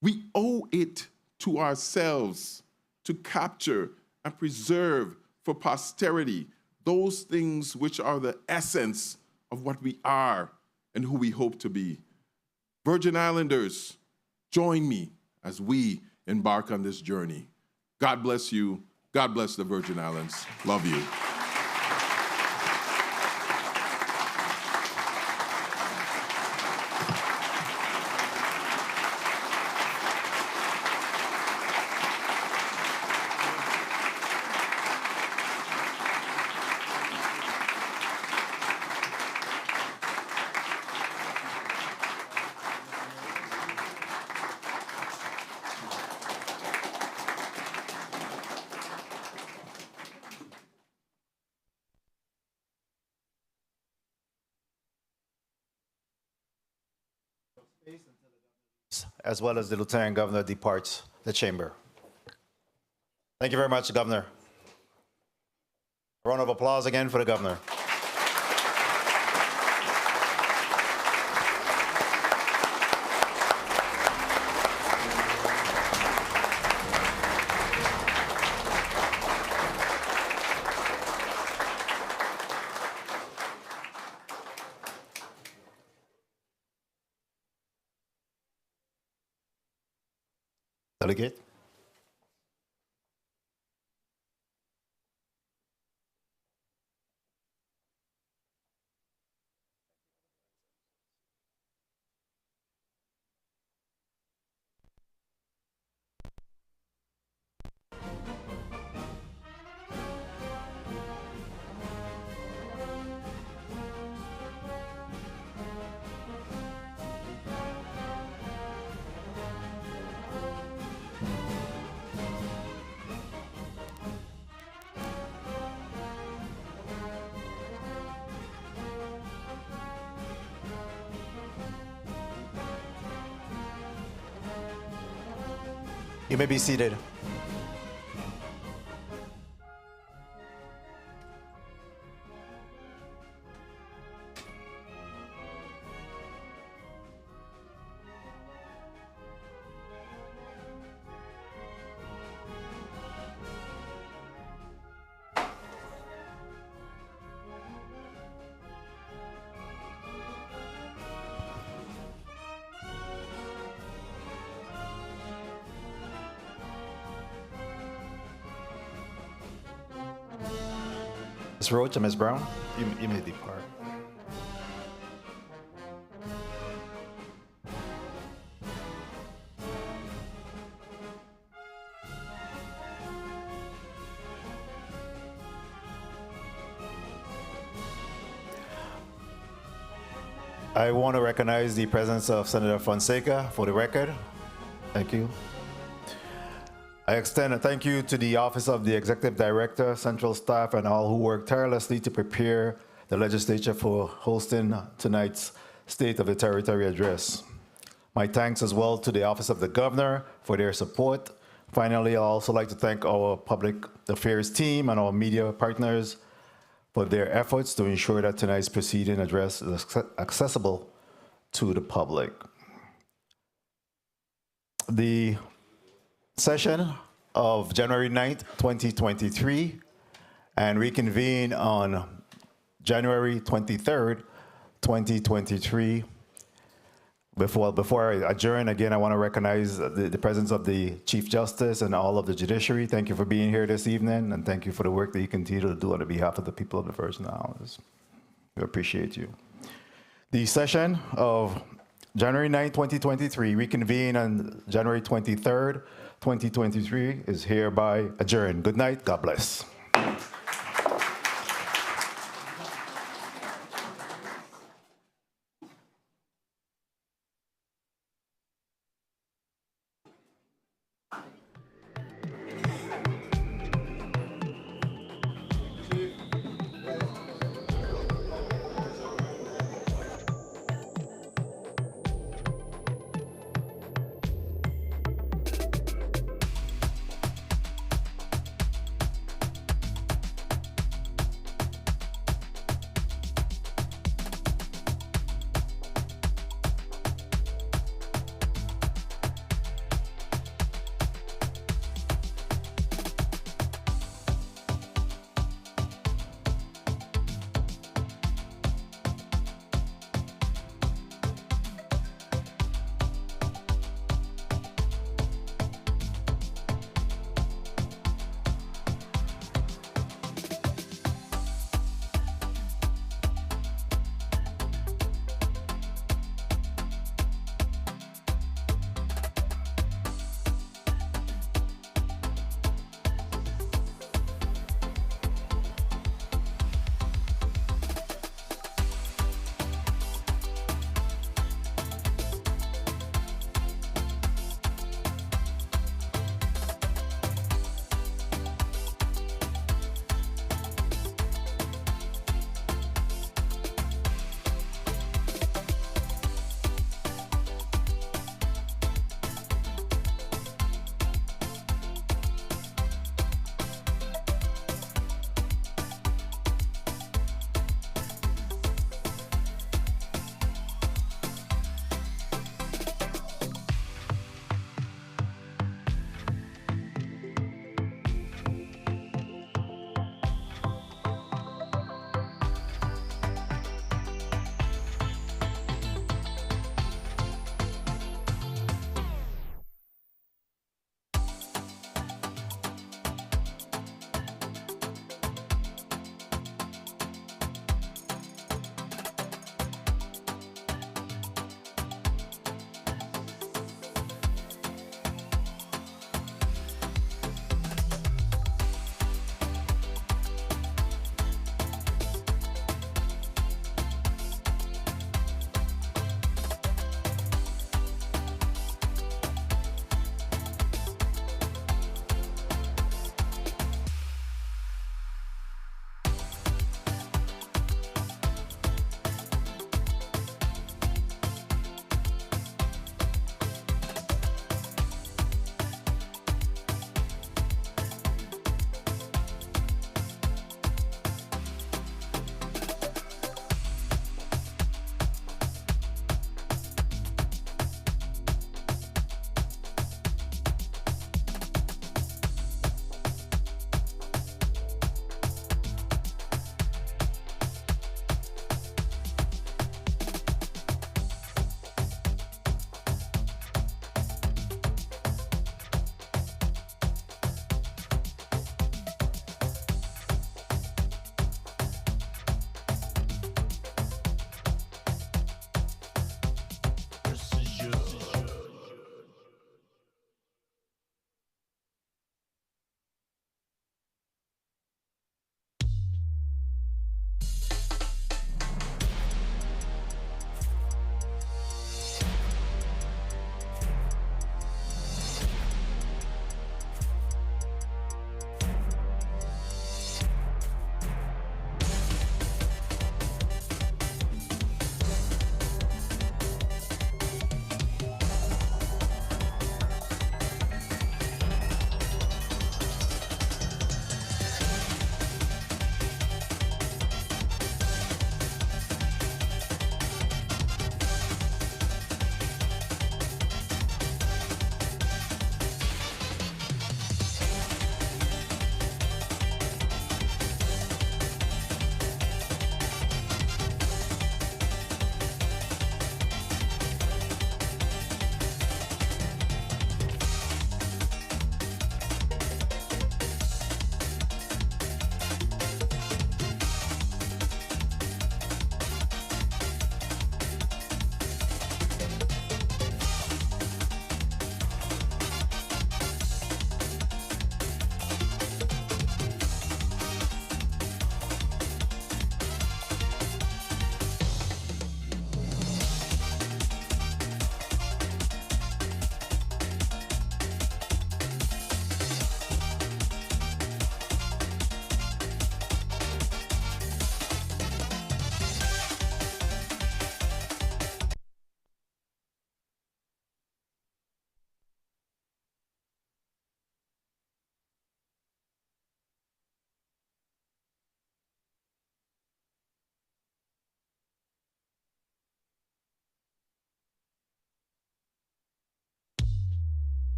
we owe it to ourselves to capture and preserve for posterity those things which are the essence of what we are and who we hope to be. Virgin Islanders, join me as we embark on this journey. God bless you. God bless the Virgin Islands. Love you. As well as the Lieutenant Governor departs the chamber. Thank you very much, Governor. A round of applause again for the Governor. Delegate. You may be seated. Ms. Roach and Ms. Brown, you may depart. I want to recognize the presence of Senator Fonseca for the record. Thank you. I extend a thank you to the Office of the Executive Director, Central Staff, and all who worked tirelessly to prepare the legislature for hosting tonight's State of the Territory address. My thanks as well to the Office of the Governor for their support. Finally, I'd also like to thank our public affairs team and our media partners for their efforts to ensure that tonight's proceeding address is accessible to the public. The session of January 9th, 2023, and reconvene on January 23rd, 2023. Before I adjourn, again, I want to recognize the presence of the Chief Justice and all of the judiciary. Thank you for being here this evening, and thank you for the work that you continue to do on behalf of the people of the Virgin Islands. We appreciate you. The session of January 9, 2023, reconvene on January 23rd, 2023, is hereby adjourned. Good night. God bless.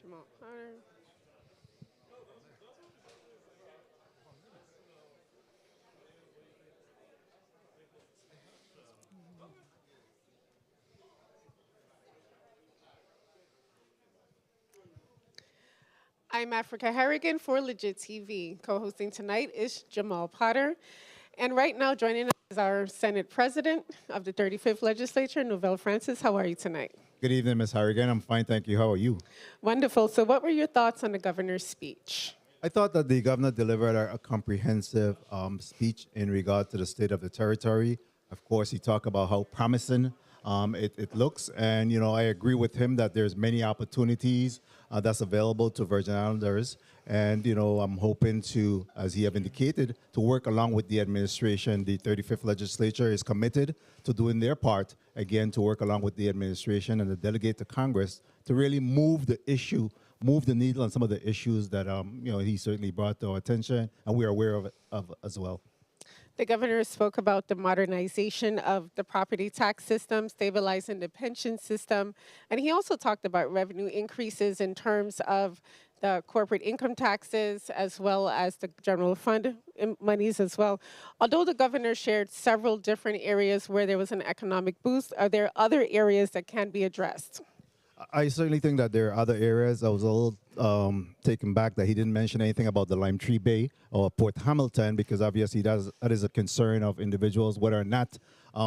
Jamal Potter. I'm Africa Harrigan for Legit TV. Co-hosting tonight is Jamal Potter. And right now joining us is our Senate President of the 35th Legislature, Nouvelle Francis. How are you tonight? Good evening, Ms. Harrigan. I'm fine, thank you. How are you? Wonderful. So what were your thoughts on the governor's speech? I thought that the governor delivered a comprehensive speech in regard to the state of the territory. Of course, he talked about how promising it looks, and I agree with him that there's many opportunities that's available to Virgin Islanders, and I'm hoping to, as he have indicated, to work along with the administration. The 35th Legislature is committed to doing their part, again, to work along with the administration and the delegate to Congress to really move the needle on some of the issues that he certainly brought to our attention, and we are aware of as well. The governor spoke about the modernization of the property tax system, stabilizing the pension system, and he also talked about revenue increases in terms of the corporate income taxes as well as the general fund monies as well. Although the governor shared several different areas where there was an economic boost, are there other areas that can be addressed? I certainly think that there are other areas. I was a little taken back that he didn't mention anything about the Lime Tree Bay or Port Hamilton, because obviously that is a concern of individuals, whether or not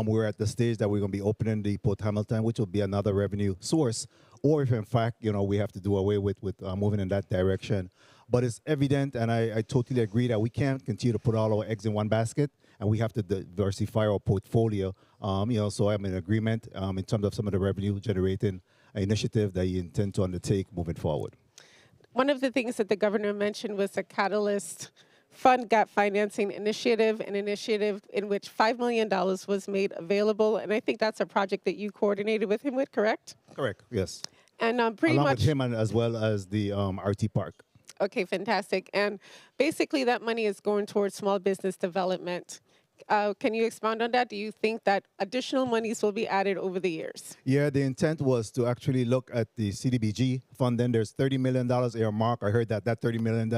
we're at the stage that we're going to be opening the Port Hamilton, which will be another revenue source, or if in fact we have to do away with moving in that direction. But it's evident, and I totally agree that we can't continue to put all our eggs in one basket, and we have to diversify our portfolio. So I'm in agreement in terms of some of the revenue generating initiative that you intend to undertake moving forward. One of the things that the governor mentioned was the Catalyst Fund Gap Financing Initiative, an initiative in which $5 million was made available. And I think that's a project that you coordinated with him with, correct? Correct, yes. And pretty Along much with him and as well as the RT Park. Okay, fantastic. And basically that money is going towards small business development. Can you expound on that? Do you think that additional monies will be added over the years? Yeah, the intent was to actually look at the CDBG funding. There's $30 million earmark. I heard that $30 million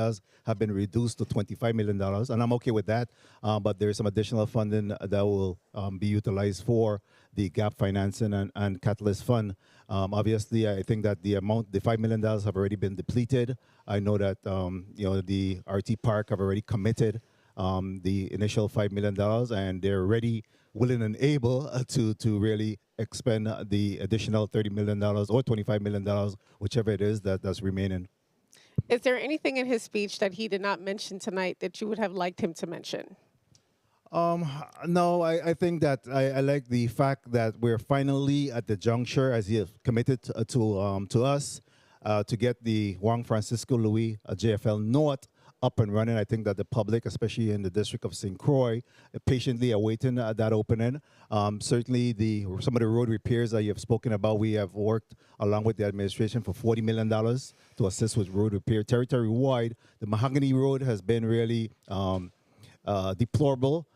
have been reduced to $25 million, and I'm okay with that. But there's some additional funding that will be utilized for the gap financing and Catalyst Fund. Obviously, I think that the $5 million have already been depleted. I know that the RT Park have already committed the initial $5 million, and they're ready, willing, and able to really expend the additional $30 million or $25 million, whichever it is that's remaining. Is there anything in his speech that he did not mention tonight that you would have liked him to mention? No, I think that I like the fact that we're finally at the juncture, as he has committed to us, to get the Juan Francisco Louis JFL North up and running. I think that the public, especially in the district of St. Croix, patiently awaiting that opening. Certainly, some of the road repairs that you have spoken about, we have worked along with the administration for $40 million to assist with road repair. Territory-wide, the Mahogany Road has been really deplorable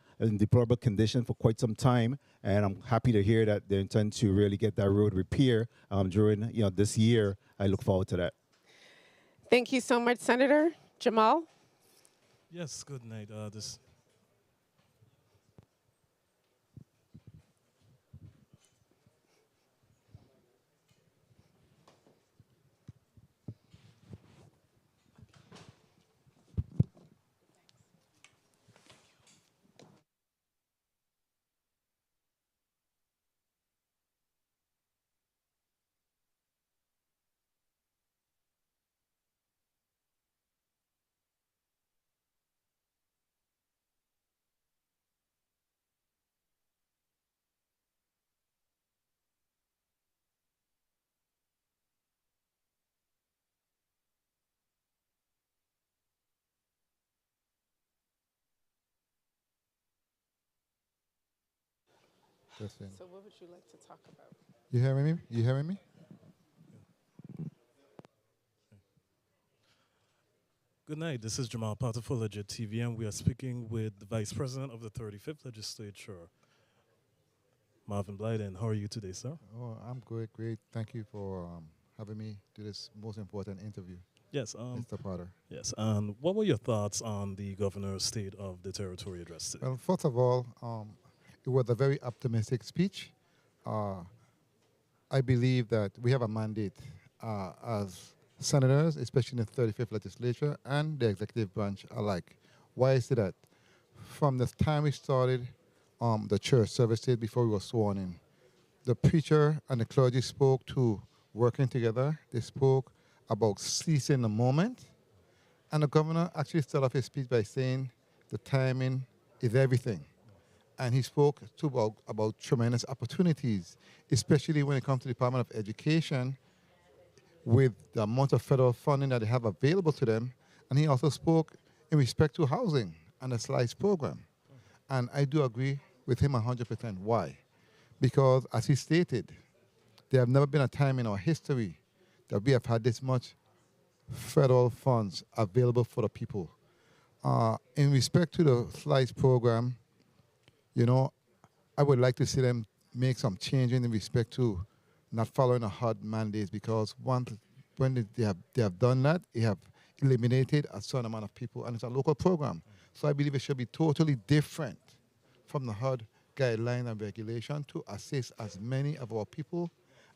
condition for quite some time, and I'm happy to hear that they intend to really get that road repair during this year. I look forward to that. Thank you so much, Senator. Jamal? Yes, good night. So what would you like to talk about? You hearing me? You hearing me? Good night. This is Jamal Potter for Legit TV, and we are speaking with the Vice President of the 35th Legislature, Marvin Blyden. How are you today, sir? Oh, I'm great. Thank you for having me do this most important interview, Yes. Mr. Potter. Yes. And what were your thoughts on the Governor's State of the Territory address today? Well, first of all, it was a very optimistic speech. I believe that we have a mandate as senators, especially in the 35th legislature and the executive branch alike. Why is it that? From the time we started the church services before we were sworn in, the preacher and the clergy spoke to working together. They spoke about seizing the moment. And the governor actually started off his speech by saying the timing is everything. And he spoke about tremendous opportunities, especially when it comes to the Department of Education with the amount of federal funding that they have available to them. And he also spoke in respect to housing and the SLICE program. And I do agree with him 100%. Why? Because, as he stated, there have never been a time in our history that we have had this much federal funds available for the people. In respect to the SLICE program, I would like to see them make some changes in respect to not following a hard mandates, because when they have done that, they have eliminated a certain amount of people, and it's a local program. So I believe it should be totally different from the HUD guideline and regulation to assist as many of our people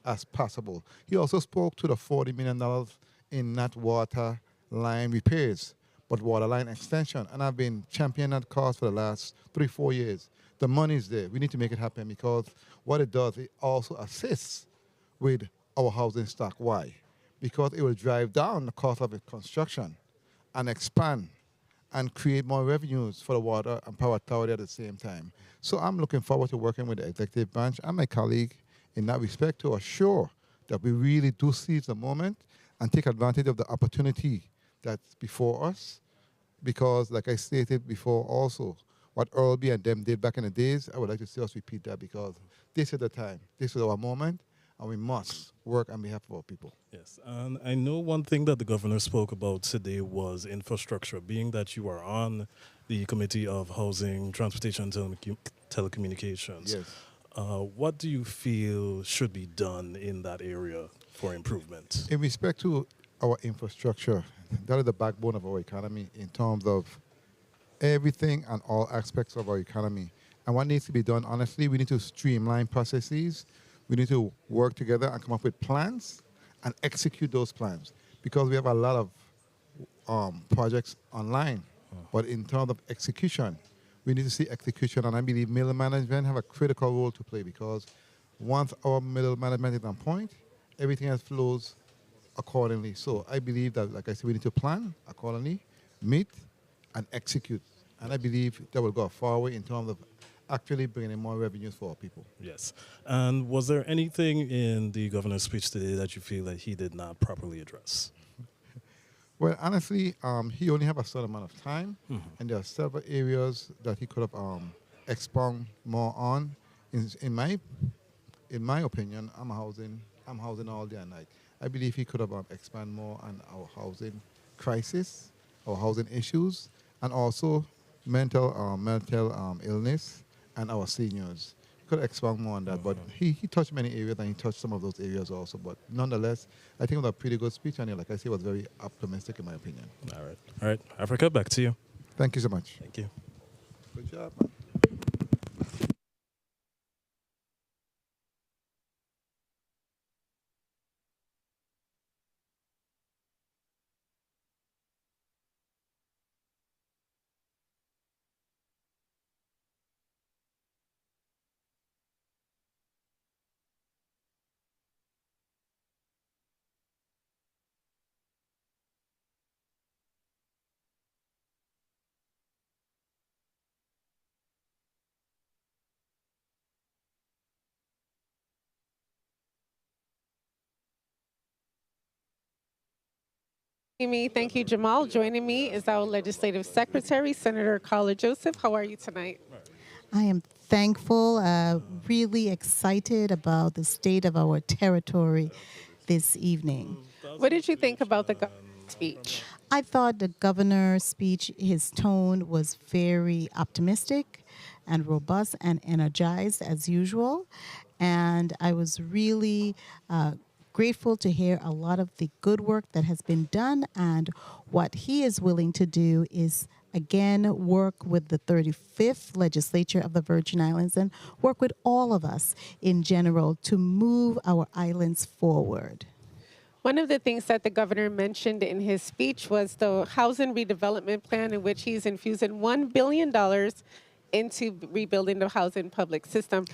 as possible. He also spoke to the $40 million in not water line repairs, but water line extension. And I've been championing that cause for the last 3-4 years. The money is there. We need to make it happen, because what it does, it also assists with our housing stock. Why? Because it will drive down the cost of the construction. and expand and create more revenues for the water and power authority at the same time. So I'm looking forward to working with the executive branch and my colleague in that respect to assure that we really do seize the moment and take advantage of the opportunity that's before us. Because, like I stated before also, what Earl B. and them did back in the days, I would like to see us repeat that because this is the time, this is our moment, and we must work on behalf of our people. Yes, and I know one thing that the governor spoke about today was infrastructure. Being that you are on the Committee of Housing, Transportation, and Telecommunications, Yes. what do you feel should be done in that area for improvement? In respect to our infrastructure, that is the backbone of our economy in terms of everything and all aspects of our economy. And what needs to be done, honestly, we need to streamline processes. We need to work together and come up with plans and execute those plans because we have a lot of projects online. But in terms of execution, we need to see execution, and I believe middle management have a critical role to play because once our middle management is on point, everything else flows accordingly. So I believe that, like I said, we need to plan accordingly, meet, and execute. And I believe that will go a far way in terms of actually bringing in more revenues for our people. Yes. And was there anything in the governor's speech today that you feel that he did not properly address? Well, honestly, he only have a certain amount of time, and there are several areas that he could have expound more on. In my opinion, I'm housing all day and night. I believe he could have expand more on our housing crisis, our housing issues, and also mental illness and our seniors. Could expand more on that, but he touched many areas and he touched some of those areas also. But nonetheless, I think it was a pretty good speech, and like I say, was very optimistic in my opinion. All right. Africa, back to you. Thank you so much. Thank you. Good job, man. Me. Thank you, Jamal. Joining me is our Legislative Secretary, Senator Carla Joseph. How are you tonight? I am thankful, really excited about the state of our territory this evening. What did you think about the governor's speech? I thought the governor's speech, his tone was very optimistic and robust and energized as usual. And I was really grateful to hear a lot of the good work that has been done, and what he is willing to do is again work with the 35th legislature of the Virgin Islands and work with all of us in general to move our islands forward. One of the things that the governor mentioned in his speech was the housing redevelopment plan, in which he's infusing $1 billion into rebuilding the housing public system.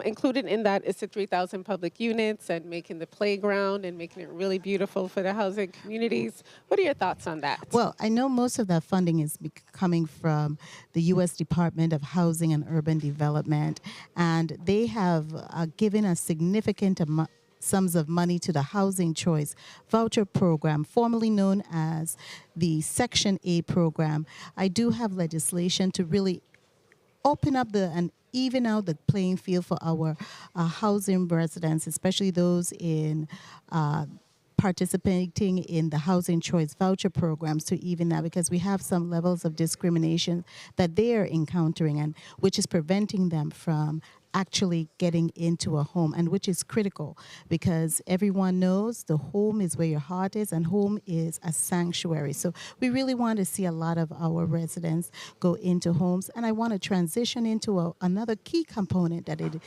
Included in that is the 3,000 public units and making the playground and making it really beautiful for the housing communities. What are your thoughts on that? Well, I know most of that funding is coming from the U.S. Department of Housing and Urban Development, and they have given a significant sums of money to the Housing Choice Voucher Program, formerly known as the Section A program. I do have legislation to really open up and even out the playing field for our housing residents, especially those in participating in the Housing Choice Voucher programs, to even that, because we have some levels of discrimination that they are encountering, and which is preventing them from actually getting into a home, and which is critical because everyone knows the home is where your heart is, and home is a sanctuary. So we really want to see a lot of our residents go into homes, and I want to transition into another key component that is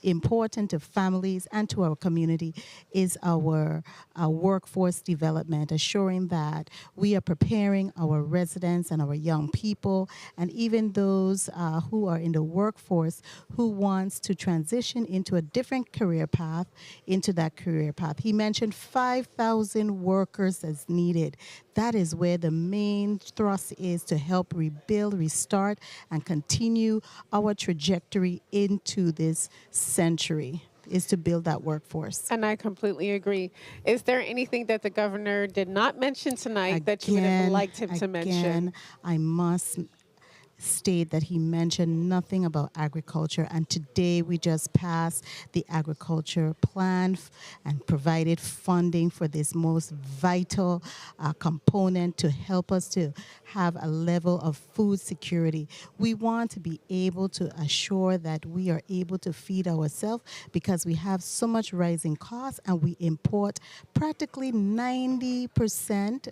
important to families and to our community is our workforce development, assuring that we are preparing our residents and our young people and even those who are in the workforce who want wants to transition into a different career path, into that career path. He mentioned 5,000 workers as needed. That is where the main thrust is, to help rebuild, restart, and continue our trajectory into this century, is to build that workforce. And I completely agree. Is there anything that the governor did not mention tonight that you would have liked him to mention? Again, I must state that he mentioned nothing about agriculture, and today we just passed the agriculture plan and provided funding for this most vital component to help us to have a level of food security. We want to be able to assure that we are able to feed ourselves, because we have so much rising costs and we import practically 90%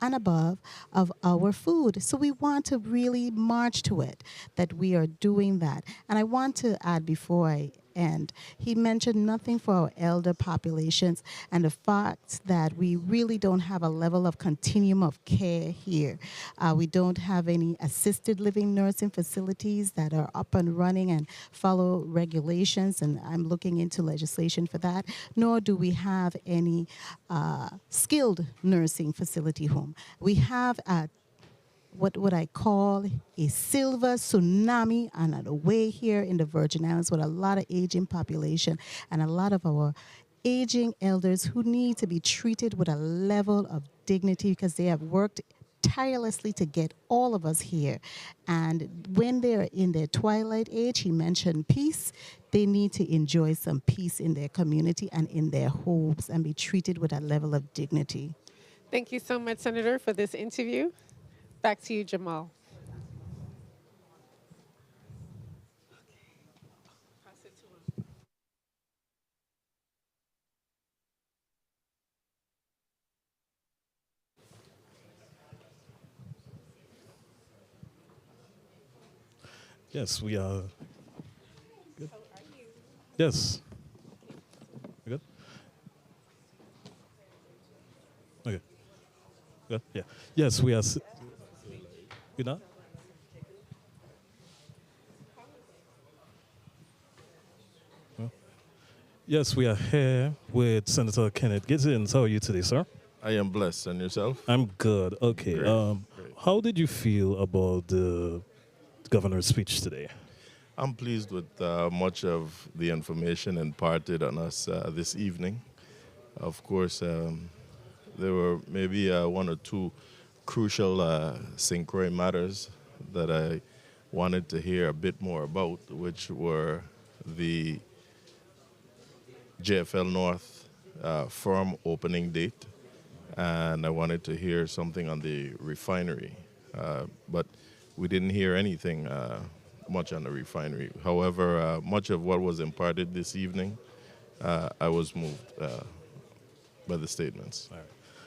and above of our food. So we want to really march to it, that we are doing that. And I want to add before I end, he mentioned nothing for our elder populations and the fact that we really don't have a level of continuum of care here. We don't have any assisted living nursing facilities that are up and running and follow regulations, and I'm looking into legislation for that, nor do we have any skilled nursing facility home. We have what I call a silver tsunami on the way here in the Virgin Islands, with a lot of aging population and a lot of our aging elders who need to be treated with a level of dignity, because they have worked tirelessly to get all of us here. And when they're in their twilight age, he mentioned peace. They need to enjoy some peace in their community and in their homes and be treated with a level of dignity. Thank you so much, Senator, for this interview. Back to you, Jamal. Yes, we are. Good. Yes. You good? Okay. Good. Yeah. Yes, we are. You not? Well, yes, we are here with Senator Kenneth Gittens. How are you today, sir? I am blessed. And yourself? I'm good. Okay. Great. Great. How did you feel about the governor's speech today? I'm pleased with much of the information imparted on us this evening. Of course, there were maybe one or two crucial St. Croix matters that I wanted to hear a bit more about, which were the JFL North firm opening date, and I wanted to hear something on the refinery. But we didn't hear anything much on the refinery. However, much of what was imparted this evening, I was moved by the statements. All right.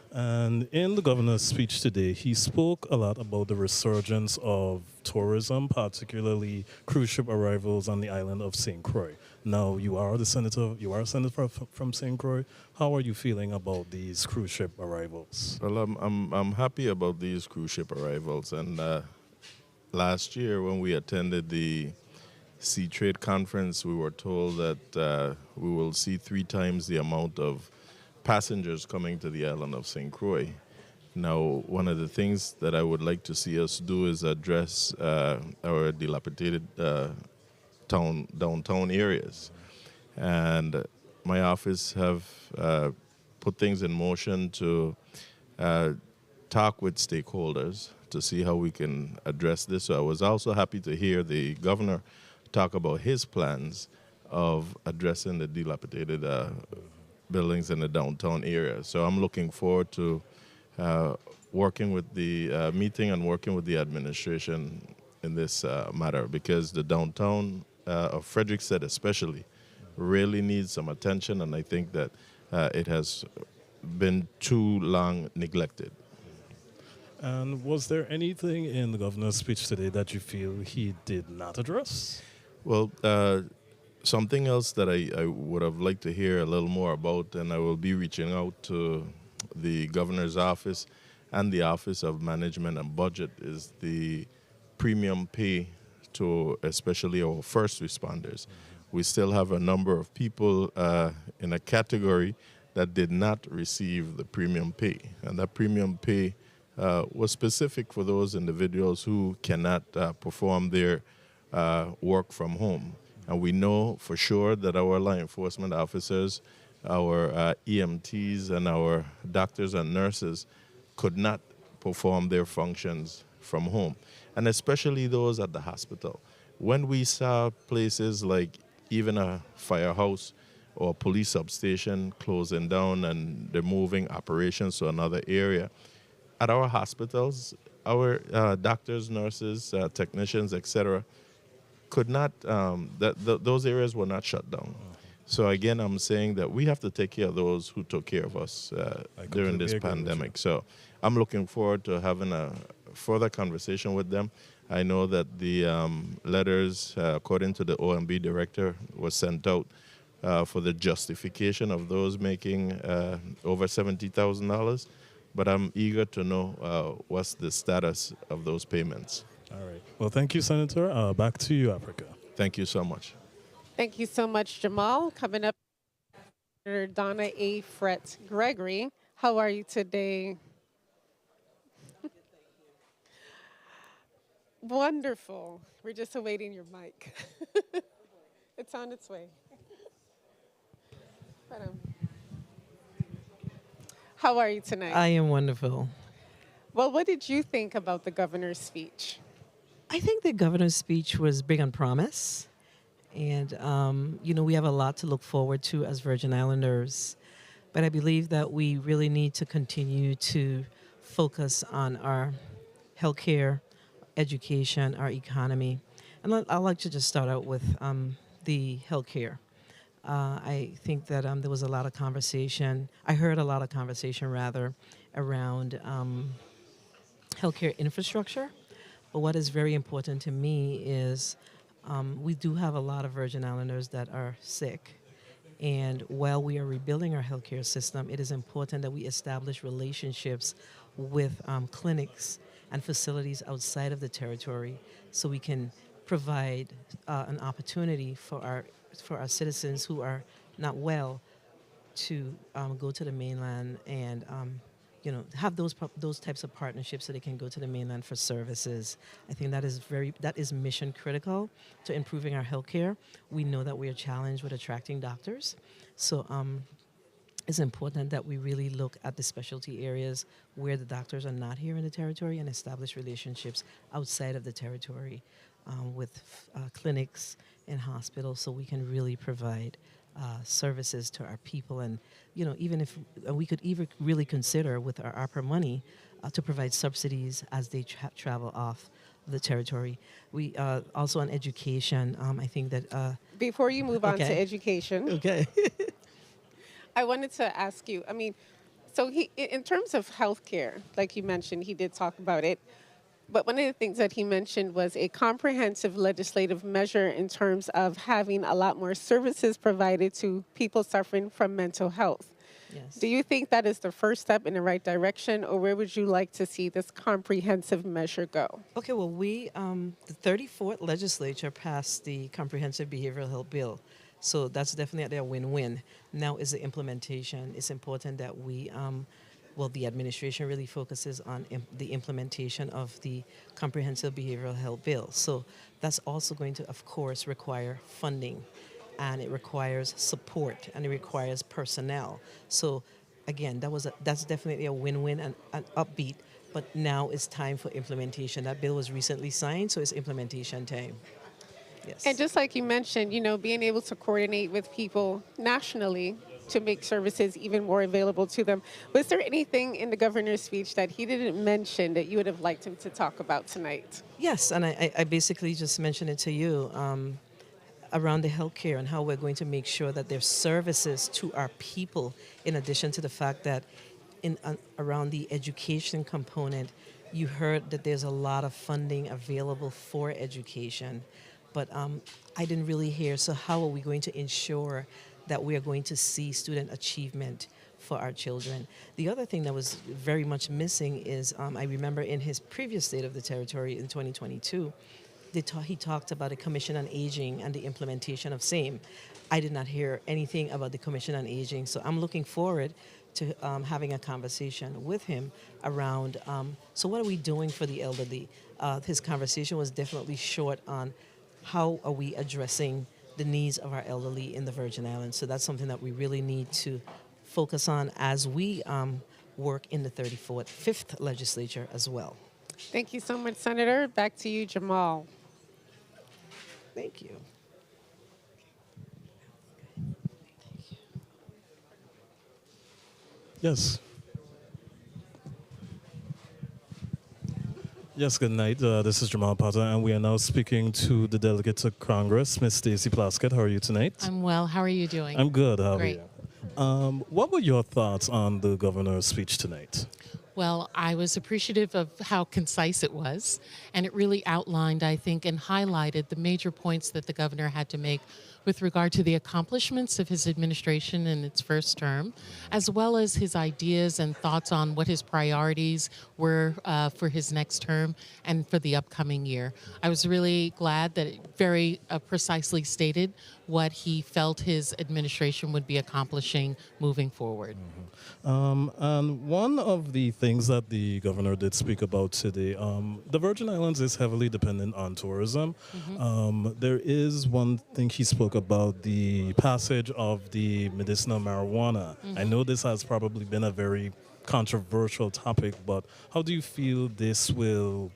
And in the governor's speech today, he spoke a lot about the resurgence of tourism, particularly cruise ship arrivals on the island of St. Croix. Now, you are a senator from St. Croix. How are you feeling about these cruise ship arrivals? Well, I'm happy about these cruise ship arrivals, and last year when we attended the Sea Trade Conference, we were told that we will see 3 times the amount of passengers coming to the island of St. Croix. Now, one of the things that I would like to see us do is address our dilapidated downtown areas. And my office have put things in motion to talk with stakeholders to see how we can address this. So I was also happy to hear the governor talk about his plans of addressing the dilapidated buildings in the downtown area. So I'm looking forward to working with the meeting and working with the administration in this matter, because the downtown of Frederiksted especially really needs some attention, and I think that it has been too long neglected. And was there anything in the governor's speech today that you feel he did not address? Well, something else that I would have liked to hear a little more about, and I will be reaching out to the governor's office and the Office of Management and Budget, is the premium pay to especially our first responders. We still have a number of people in a category that did not receive the premium pay. And that premium pay was specific for those individuals who cannot perform their work from home. And we know for sure that our law enforcement officers, our EMTs, and our doctors and nurses could not perform their functions from home, and especially those at the hospital. When we saw places like even a firehouse or a police substation closing down and they're moving operations to another area, at our hospitals, our doctors, nurses, technicians, etc., could not, those areas were not shut down. So again, I'm saying that we have to take care of those who took care of us during this pandemic. So I'm looking forward to having a further conversation with them. I know that the letters, according to the OMB director, was sent out for the justification of those making over $70,000. But I'm eager to know what's the status of those payments. All right. Well, thank you, Senator. Back to you, Africa. Thank you so much. Thank you so much, Jamal. Coming up, Senator Donna A. Fretz Gregory. How are you today? Wonderful. We're just awaiting your mic. It's on its way. How are you tonight? I am wonderful. Well, what did you think about the governor's speech? I think the governor's speech was big on promise. And, we have a lot to look forward to as Virgin Islanders. But I believe that we really need to continue to focus on our healthcare, education, our economy. And I'd like to just start out with the healthcare. I think that there was a lot of conversation. I heard a lot of conversation, rather, around healthcare infrastructure. But what is very important to me is we do have a lot of Virgin Islanders that are sick. And while we are rebuilding our healthcare system, it is important that we establish relationships with clinics and facilities outside of the territory so we can provide an opportunity for our citizens who are not well to go to the mainland and have those types of partnerships so they can go to the mainland for services. I think that is mission critical to improving our healthcare. We know that we are challenged with attracting doctors, so it's important that we really look at the specialty areas where the doctors are not here in the territory and establish relationships outside of the territory with clinics and hospitals so we can really provide services to our people. And, even if we could even really consider with our ARPA money to provide subsidies as they travel off the territory. We also on education, I think that... Before you move on to education. Okay. I wanted to ask you, so in terms of healthcare, like you mentioned, he did talk about it. But one of the things that he mentioned was a comprehensive legislative measure in terms of having a lot more services provided to people suffering from mental health. Yes. Do you think that is the first step in the right direction, or where would you like to see this comprehensive measure go? Okay, well, the 34th legislature passed the Comprehensive Behavioral Health Bill. So that's definitely a win-win. Now is the implementation. It's important that the administration really focuses on the implementation of the Comprehensive Behavioral Health Bill. So that's also going to, of course, require funding, and it requires support, and it requires personnel. So again, that's definitely a win-win and an upbeat, but now it's time for implementation. That bill was recently signed, so it's implementation time. Yes. And just like you mentioned, being able to coordinate with people nationally to make services even more available to them. Was there anything in the governor's speech that he didn't mention that you would have liked him to talk about tonight? Yes, and I basically just mentioned it to you around the healthcare and how we're going to make sure that there's services to our people, in addition to the fact that around the education component, you heard that there's a lot of funding available for education. But I didn't really hear, so how are we going to ensure that we are going to see student achievement for our children? The other thing that was very much missing is, I remember in his previous State of the Territory in 2022, he talked about a commission on aging and the implementation of same. I did not hear anything about the commission on aging, so I'm looking forward to having a conversation with him around, so what are we doing for the elderly? His conversation was definitely short on how are we addressing the needs of our elderly in the Virgin Islands. So that's something that we really need to focus on as we work in the 35th legislature as well. Thank you so much, Senator. Back to you, Jamal. Thank you. Yes. Yes, good night. This is Jamal Potter, and we are now speaking to the delegate to Congress, Ms. Stacey Plaskett. How are you tonight? I'm well. How are you doing? I'm good. How Great. are you? What were your thoughts on the governor's speech tonight? Well, I was appreciative of how concise it was, and it really outlined, I think, and highlighted the major points that the governor had to make with regard to the accomplishments of his administration in its first term, as well as his ideas and thoughts on what his priorities were for his next term and for the upcoming year. I was really glad that it very precisely stated what he felt his administration would be accomplishing moving forward. And one of the things that the governor did speak about today, the Virgin Islands is heavily dependent on tourism. There is one thing he spoke about, the passage of the medicinal marijuana. I know this has probably been a very controversial topic, but how do you feel this will,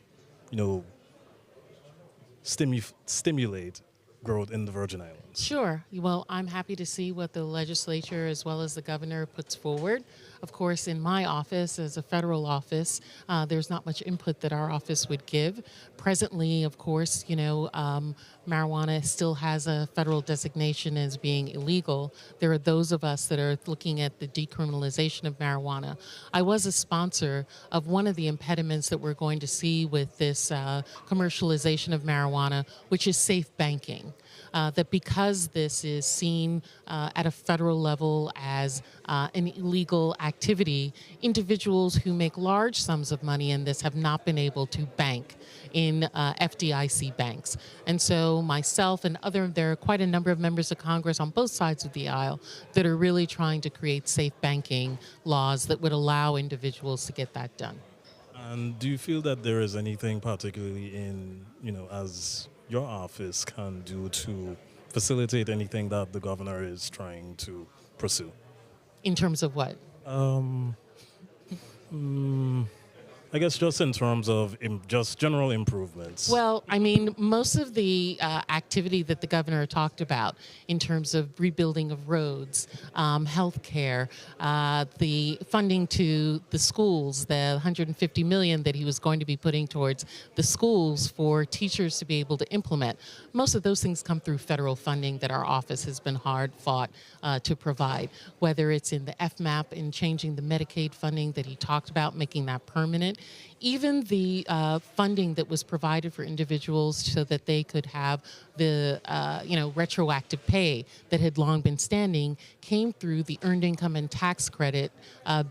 stimulate growth in the Virgin Islands? Sure. Well, I'm happy to see what the legislature as well as the governor puts forward. Of course, in my office, as a federal office, there's not much input that our office would give. Presently, of course, marijuana still has a federal designation as being illegal. There are those of us that are looking at the decriminalization of marijuana. I was a sponsor of one of the impediments that we're going to see with this commercialization of marijuana, which is safe banking. That because this is seen at a federal level as an illegal activity, individuals who make large sums of money in this have not been able to bank in FDIC banks. And so myself and there are quite a number of members of Congress on both sides of the aisle that are really trying to create safe banking laws that would allow individuals to get that done. And do you feel that there is anything particularly in, as your office can do to facilitate anything that the governor is trying to pursue? In terms of what? I guess just in terms of just general improvements. Well, I mean, most of the activity that the governor talked about in terms of rebuilding of roads, healthcare, the funding to the schools, the $150 million that he was going to be putting towards the schools for teachers to be able to implement, most of those things come through federal funding that our office has been hard fought to provide, whether it's in the FMAP in changing the Medicaid funding that he talked about, making that permanent. Even the funding that was provided for individuals so that they could have the retroactive pay that had long been standing came through the earned income and tax credit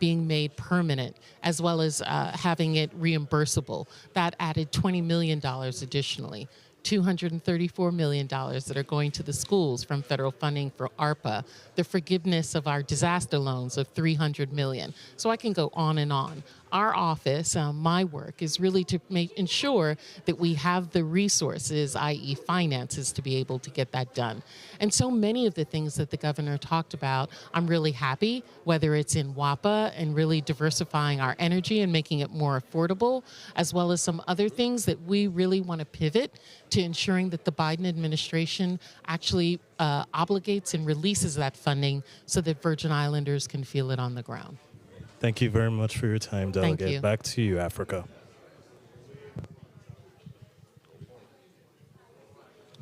being made permanent, as well as having it reimbursable. That added $20 million additionally. $234 million that are going to the schools from federal funding for ARPA, the forgiveness of our disaster loans of $300 million. So I can go on and on. Our office, my work, is really to ensure that we have the resources, i.e. finances, to be able to get that done. And so many of the things that the governor talked about, I'm really happy, whether it's in WAPA and really diversifying our energy and making it more affordable, as well as some other things that we really want to pivot to ensuring that the Biden administration actually obligates and releases that funding so that Virgin Islanders can feel it on the ground. Thank you very much for your time, Delegate. Thank you. Back to you, Africa.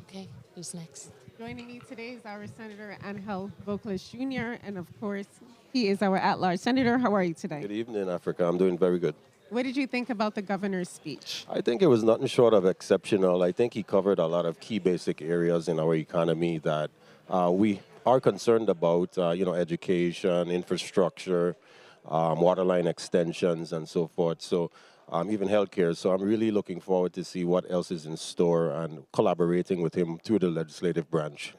Okay, who's next? Joining me today is our Senator Angel Voclis Jr., and of course, he is our at-large senator. How are you today? Good evening, Africa. I'm doing very good. What did you think about the governor's speech? I think it was nothing short of exceptional. I think he covered a lot of key basic areas in our economy that we are concerned about, education, infrastructure, waterline extensions, and so forth. So even healthcare. So I'm really looking forward to see what else is in store and collaborating with him through the legislative branch.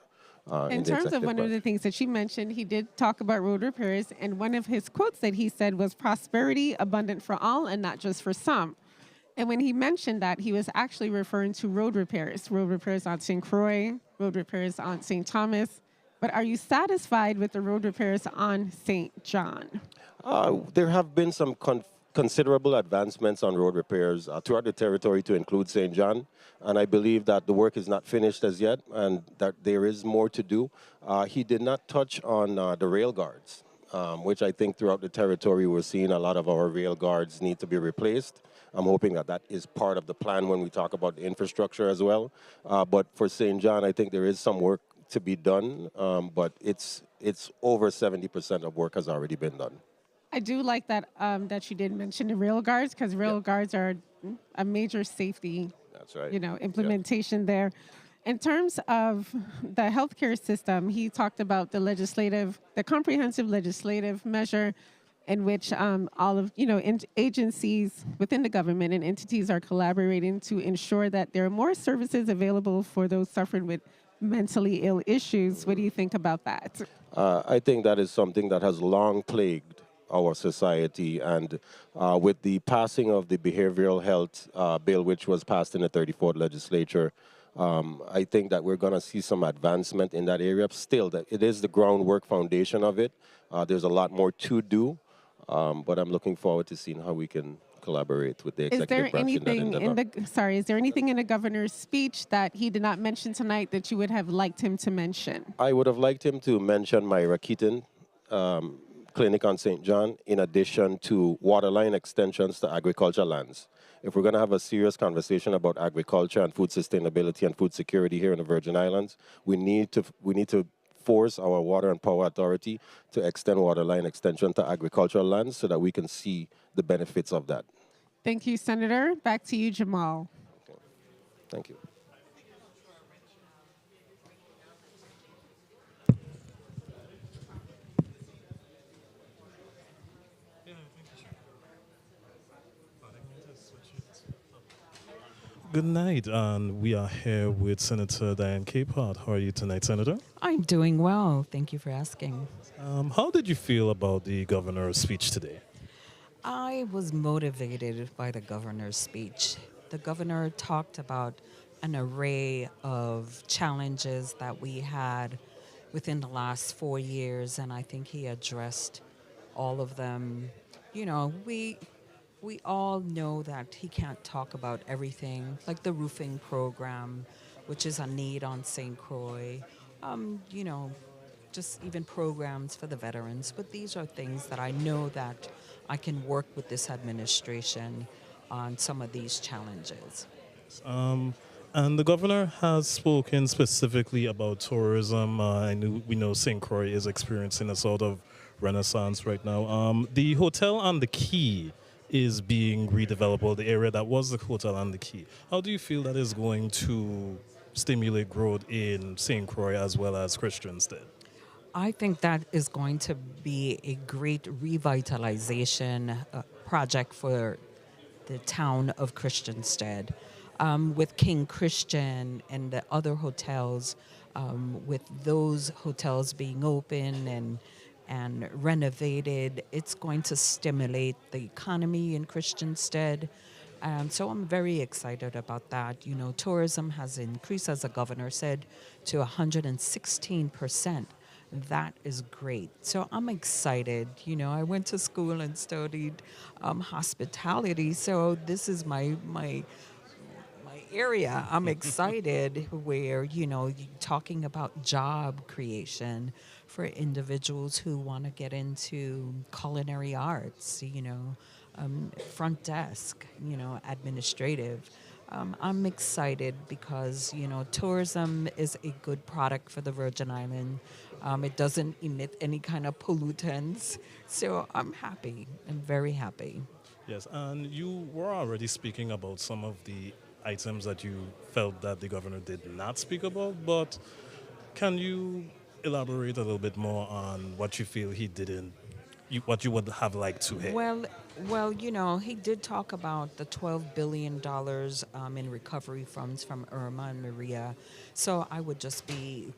In terms of one of the things that you mentioned, he did talk about road repairs, and one of his quotes that he said was prosperity abundant for all and not just for some. And when he mentioned that, he was actually referring to road repairs on St. Croix, road repairs on St. Thomas. But are you satisfied with the road repairs on St. John? There have been some considerable advancements on road repairs throughout the territory to include St. John, and I believe that the work is not finished as yet and that there is more to do. He did not touch on the rail guards, which I think throughout the territory we're seeing a lot of our rail guards need to be replaced. I'm hoping that that is part of the plan when we talk about the infrastructure as well. But for St. John, I think there is some work to be done, but it's over 70% of work has already been done. I do like that that you did mention the rail guards, because rail guards are a major safety, That's right. implementation there. In terms of the healthcare system, he talked about the comprehensive legislative measure in which all of agencies within the government and entities are collaborating to ensure that there are more services available for those suffering with mentally ill issues. What do you think about that? I think that is something that has long plagued our society, and with the passing of the behavioral health bill, which was passed in the 34th legislature, I think that we're going to see some advancement in that area. Still, that it is the groundwork foundation of it. There's a lot more to do, but I'm looking forward to seeing how we can collaborate with the executive branch in that endeavor. Is there anything in the governor's speech that he did not mention tonight that you would have liked him to mention? I would have liked him to mention Myra Keaton clinic on St. John, in addition to waterline extensions to agriculture lands. If we're going to have a serious conversation about agriculture and food sustainability and food security here in the Virgin Islands, we need to force our Water and Power Authority to extend waterline extension to agricultural lands so that we can see the benefits of that. Thank you, Senator. Back to you, Jamal. Okay. Thank you. Good night, and we are here with Senator Diane Capehart. How are you tonight, Senator? I'm doing well. Thank you for asking. How did you feel about the governor's speech today? I was motivated by the governor's speech. The governor talked about an array of challenges that we had within the last 4 years, and I think he addressed all of them. You know, we all know that he can't talk about everything, like the roofing program, which is a need on St. Croix, just even programs for the veterans. But these are things that I know that I can work with this administration on some of these challenges. And the governor has spoken specifically about tourism. We know St. Croix is experiencing a sort of renaissance right now. The hotel on the Quay is being redeveloped, or the area that was the hotel on the Quay. How do you feel that is going to stimulate growth in St. Croix as well as Christiansted? I think that is going to be a great revitalization project for the town of Christiansted. With King Christian and the other hotels, with those hotels being open and renovated, it's going to stimulate the economy in Christiansted. So I'm very excited about that. You know, tourism has increased, as the governor said, to 116%. That is great. So I'm excited. You know, I went to school and studied hospitality, so this is my area. I'm excited where, talking about job creation for individuals who want to get into culinary arts, front desk, administrative. I'm excited because, tourism is a good product for the Virgin Island. It doesn't emit any kind of pollutants. So I'm happy. I'm very happy. Yes, and you were already speaking about some of the items that you felt that the governor did not speak about, but can you elaborate a little bit more on what you feel he didn't what you would have liked to hear? Well, he did talk about the $12 billion in recovery funds from Irma and Maria. So I would just be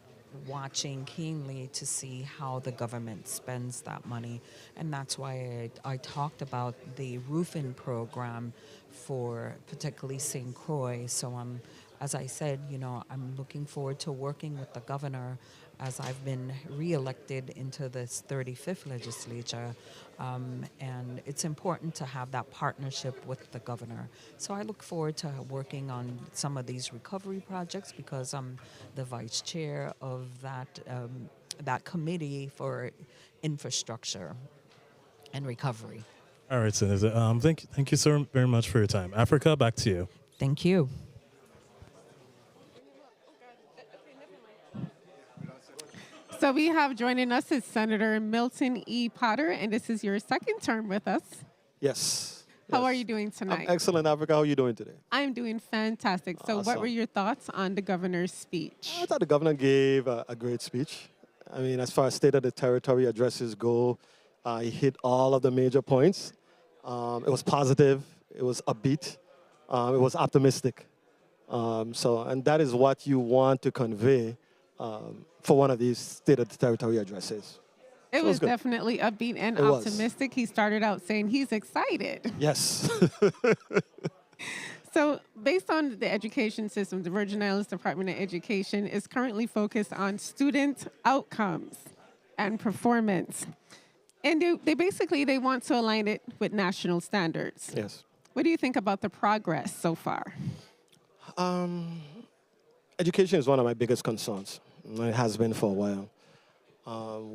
watching keenly to see how the government spends that money. And that's why I talked about the roofing program for particularly St. Croix. So as I said, I'm looking forward to working with the governor as I've been reelected into this 35th legislature. And it's important to have that partnership with the governor. So I look forward to working on some of these recovery projects because I'm the vice chair of that committee for infrastructure and recovery. All right, Senator. Thank you so very much for your time. Africa, back to you. Thank you. So we have joining us is Senator Milton E. Potter, and this is your second term with us. Yes. How are you doing tonight? I'm excellent, Africa. How are you doing today? I'm doing fantastic. So what were your thoughts on the governor's speech? I thought the governor gave a great speech. I mean, as far as State of the Territory addresses go, he hit all of the major points. It was positive. It was upbeat. It was optimistic. And that is what you want to convey for one of these State of the Territory addresses. It was definitely upbeat and optimistic. He started out saying he's excited. Yes. So based on the education system, the Virgin Islands Department of Education is currently focused on student outcomes and performance. And they want to align it with national standards. Yes. What do you think about the progress so far? Education is one of my biggest concerns. It has been for a while.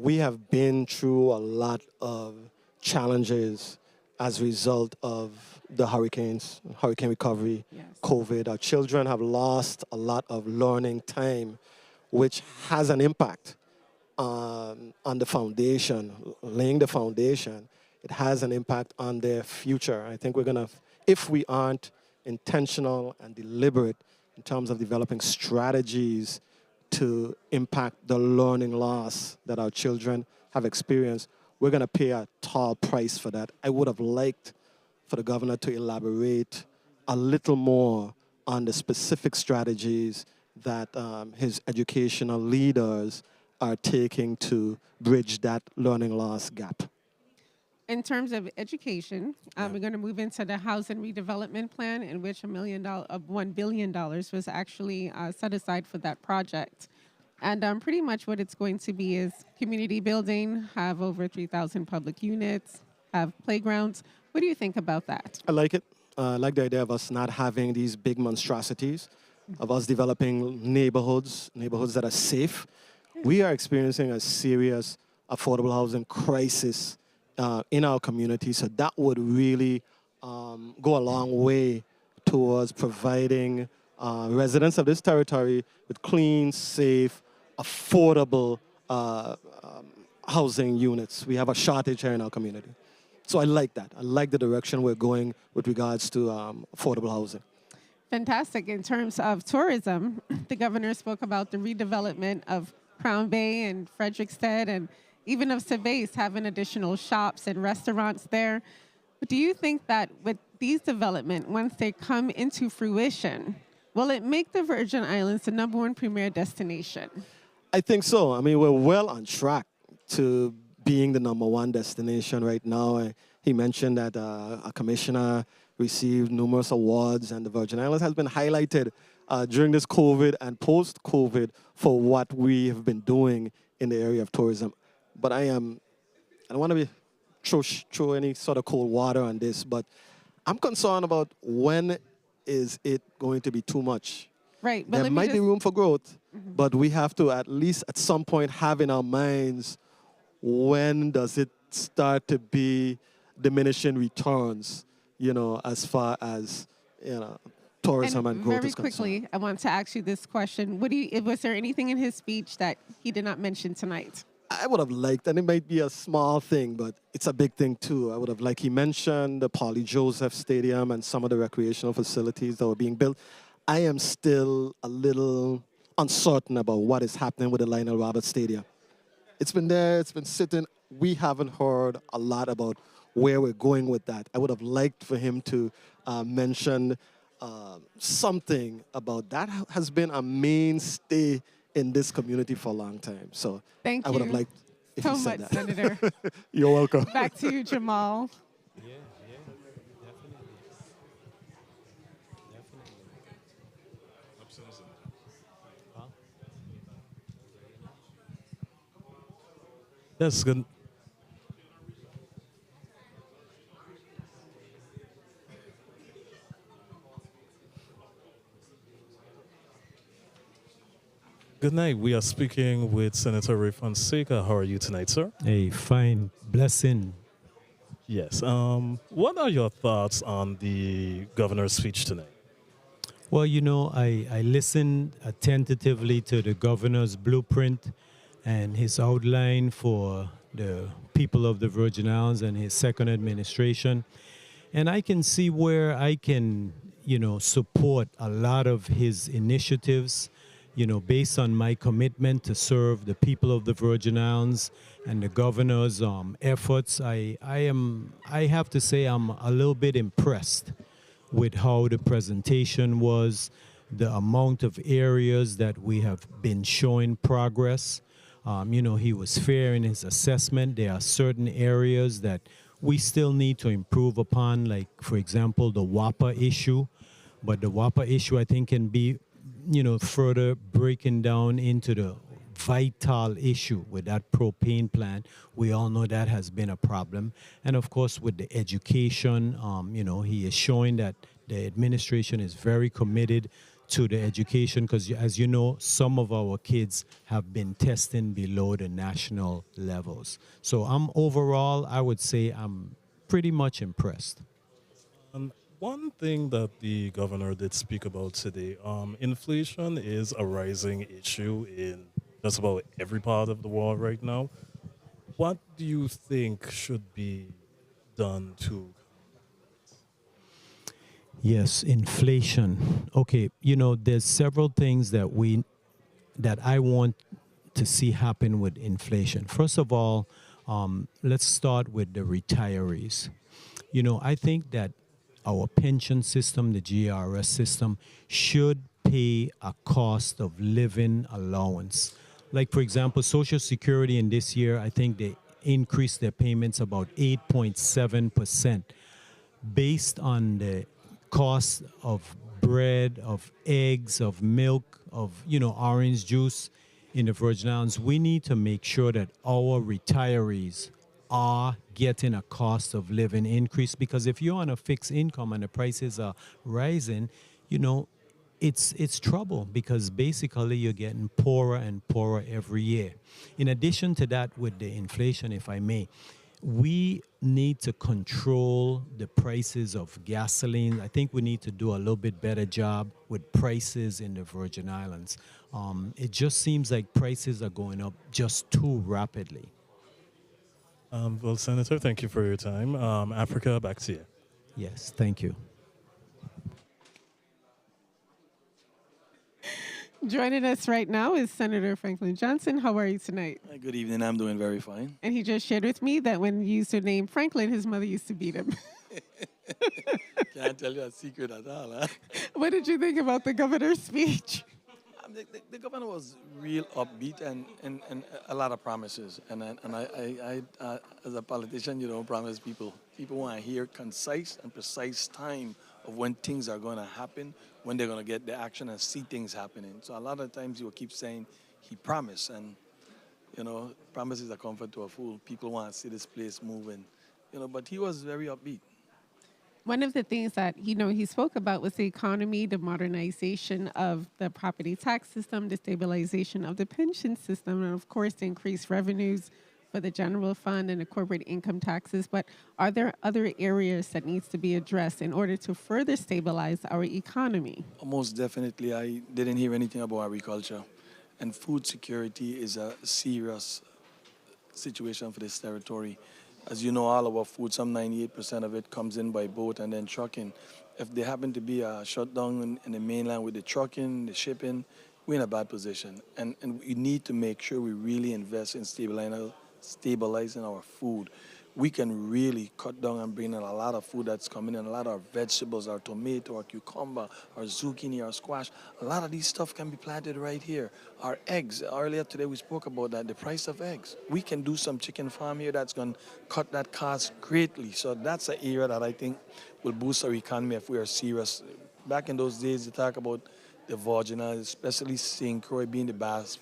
We have been through a lot of challenges as a result of the hurricanes, hurricane recovery, COVID. Our children have lost a lot of learning time, which has an impact on the foundation, laying the foundation. It has an impact on their future. I think if we aren't intentional and deliberate in terms of developing strategies to impact the learning loss that our children have experienced, we're going to pay a tall price for that. I would have liked for the governor to elaborate a little more on the specific strategies that his educational leaders are taking to bridge that learning loss gap. In terms of education, we're going to move into the housing redevelopment plan, in which $1 billion was actually set aside for that project. And pretty much what it's going to be is community building, have over 3,000 public units, have playgrounds. What do you think about that? I like it. I like the idea of us not having these big monstrosities, of us developing neighborhoods that are safe. We are experiencing a serious affordable housing crisis in our community, so that would really go a long way towards providing residents of this territory with clean, safe, affordable housing units. We have a shortage here in our community. So I like that. I like the direction we're going with regards to affordable housing. Fantastic. In terms of tourism, the governor spoke about the redevelopment of Crown Bay and Frederickstead and even of Cervais, having additional shops and restaurants there. But do you think that with these developments, once they come into fruition, will it make the Virgin Islands the #1 premier destination? I think so. I mean, we're well on track to being the #1 destination right now. He mentioned that a commissioner received numerous awards, and the Virgin Islands has been highlighted during this COVID and post-COVID for what we have been doing in the area of tourism. But I don't want to throw any sort of cold water on this, but I'm concerned about when is it going to be too much. Right. But there might be room for growth, but we have to at least at some point have in our minds when does it start to be diminishing returns, as far as, tourism and growth is concerned. Very quickly, I want to ask you this question. Was there anything in his speech that he did not mention tonight? I would have liked, and it might be a small thing, but it's a big thing too. I would have liked, he mentioned the Polly Joseph Stadium and some of the recreational facilities that were being built. I am still a little uncertain about what is happening with the Lionel Roberts Stadium. It's been there, it's been sitting. We haven't heard a lot about where we're going with that. I would have liked for him to mention something about that. Has been a mainstay in this community for a long time. So Thank I would have you liked if so he said much, that. Senator. You're welcome. Back to you, Jamal. That's good. Good night. We are speaking with Senator Ray Fonseca. How are you tonight, sir? Hey, fine. Blessing. Yes. What are your thoughts on the governor's speech tonight? Well, you know, I listened attentively to the governor's blueprint and his outline for the people of the Virgin Islands and his second administration. And I can see where I can, you know, support a lot of his initiatives, you know, based on my commitment to serve the people of the Virgin Islands and the governor's efforts. I have to say I'm a little bit impressed with how the presentation was, the amount of areas that we have been showing progress. You know, he was fair in his assessment. There are certain areas that we still need to improve upon, like, for example, the WAPA issue. But the WAPA issue, I think, can be, you know, further breaking down into the vital issue with that propane plant. We all know that has been a problem. And of course, with the education, you know, he is showing that the administration is very committed to the education because, as you know, some of our kids have been testing below the national levels. So overall, I would say I'm pretty much impressed. One thing that the governor did speak about today, inflation is a rising issue in just about every part of the world right now. What do you think should be done to? Yes, inflation. Okay, you know, there's several things that I want to see happen with inflation. First of all, let's start with the retirees. You know, I think that our pension system, the GRS system, should pay a cost of living allowance. Like, for example, Social Security in this year, I think they increased their payments about 8.7% based on the cost of bread, of eggs, of milk, of, you know, orange juice in the Virgin Islands. We need to make sure that our retirees are getting a cost of living increase, because if you're on a fixed income and the prices are rising, you know, it's trouble, because basically you're getting poorer and poorer every year. In addition to that, with the inflation, if I may, we need to control the prices of gasoline. I think we need to do a little bit better job with prices in the Virgin Islands. It just seems like prices are going up just too rapidly. Well, Senator, thank you for your time. Africa, back to you. Yes, thank you. Joining us right now is Senator Franklin Johnson. How are you tonight? Good evening. I'm doing very fine. And he just shared with me that when he used the name Franklin, his mother used to beat him. Can't tell you a secret at all, huh? What did you think about the governor's speech? The governor was real upbeat and a lot of promises. And I as a politician, you don't promise people. People want to hear concise and precise time of when things are going to happen, when they're going to get the action and see things happening. So a lot of times you will keep saying he promised, and, you know, promise is a comfort to a fool. People want to see this place moving, you know, but he was very upbeat. One of the things that, you know, he spoke about was the economy, the modernization of the property tax system, the stabilization of the pension system, and of course, the increased revenues for the general fund and the corporate income taxes. But are there other areas that needs to be addressed in order to further stabilize our economy? Most definitely. I didn't hear anything about agriculture. And food security is a serious situation for this territory. As you know, all of our food, some 98% of it comes in by boat and then trucking. If there happen to be a shutdown in the mainland with the trucking, the shipping, we're in a bad position. And we need to make sure we really invest in stabilizing our food. We can really cut down and bring in a lot of food that's coming in, a lot of vegetables, our tomato, our cucumber, our zucchini, our squash. A lot of these stuff can be planted right here. Our eggs, earlier today we spoke about that, the price of eggs. We can do some chicken farm here that's going to cut that cost greatly. So that's an area that I think will boost our economy if we are serious. Back in those days, they talk about the Virginia, especially St. Croix being the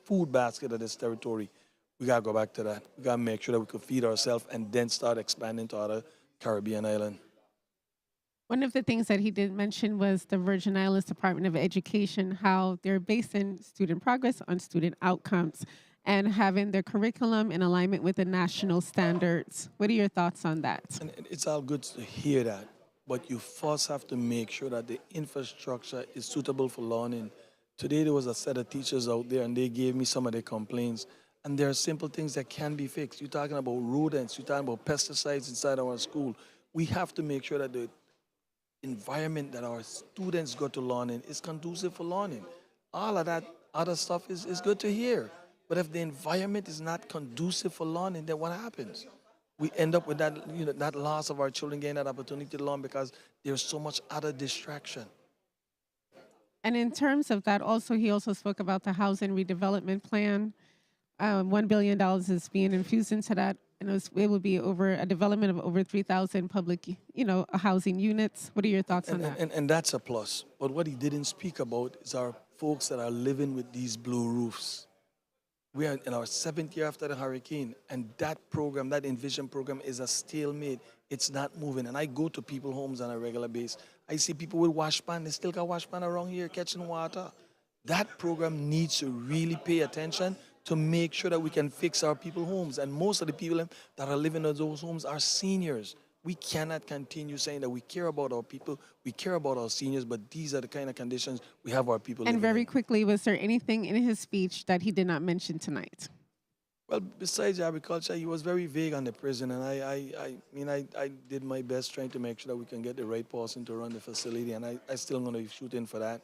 food basket of this territory. We got to go back to that. We got to make sure that we can feed ourselves and then start expanding to other Caribbean islands. One of the things that he did mention was the Virgin Islands Department of Education, how they're basing student progress on student outcomes and having their curriculum in alignment with the national standards. What are your thoughts on that? And it's all good to hear that, but you first have to make sure that the infrastructure is suitable for learning. Today there was a set of teachers out there and they gave me some of their complaints. And there are simple things that can be fixed. You're talking about rodents, you're talking about pesticides inside our school. We have to make sure that the environment that our students go to learn in is conducive for learning. All of that other stuff is good to hear. But if the environment is not conducive for learning, then what happens? We end up with that, that loss of our children getting that opportunity to learn because there's so much other distraction. And in terms of that, he also spoke about the housing redevelopment plan. $1 billion is being infused into that, and it will be over a development of over 3,000 public, housing units. What are your thoughts on that? And that's a plus. But what he didn't speak about is our folks that are living with these blue roofs. We are in our 7th year after the hurricane, and that program, that Envision program, is a stalemate. It's not moving. And I go to people's homes on a regular basis. I see people with wash pan. They still got wash pan around here catching water. That program needs to really pay attention to make sure that we can fix our people's homes. And most of the people that are living in those homes are seniors. We cannot continue saying that we care about our people, we care about our seniors, but these are the kind of conditions we have our people living in. And very quickly, was there anything in his speech that he did not mention tonight? Well, besides agriculture, he was very vague on the prison, and I did my best trying to make sure that we can get the right person to run the facility, and I still going to be shooting for that.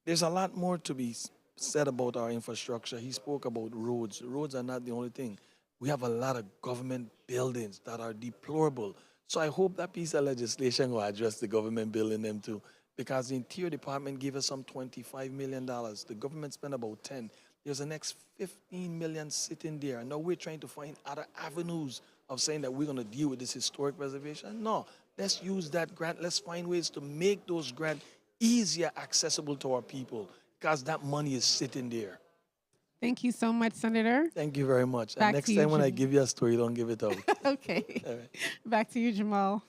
There's a lot more to be said about our infrastructure. He spoke about roads. Roads are not the only thing. We have a lot of government buildings that are deplorable. So I hope that piece of legislation will address the government building them too, because the Interior Department gave us some $25 million. The government spent about 10. There's the next 15 million sitting there. Now we're trying to find other avenues of saying that we're going to deal with this historic preservation. No, let's use that grant. Let's find ways to make those grants easier accessible to our people, because that money is sitting there. Thank you so much, Senator. Thank you very much. Back And next to you, time when I Jim. give you a story, don't give it out. Okay. All right. Back to you, Jamal.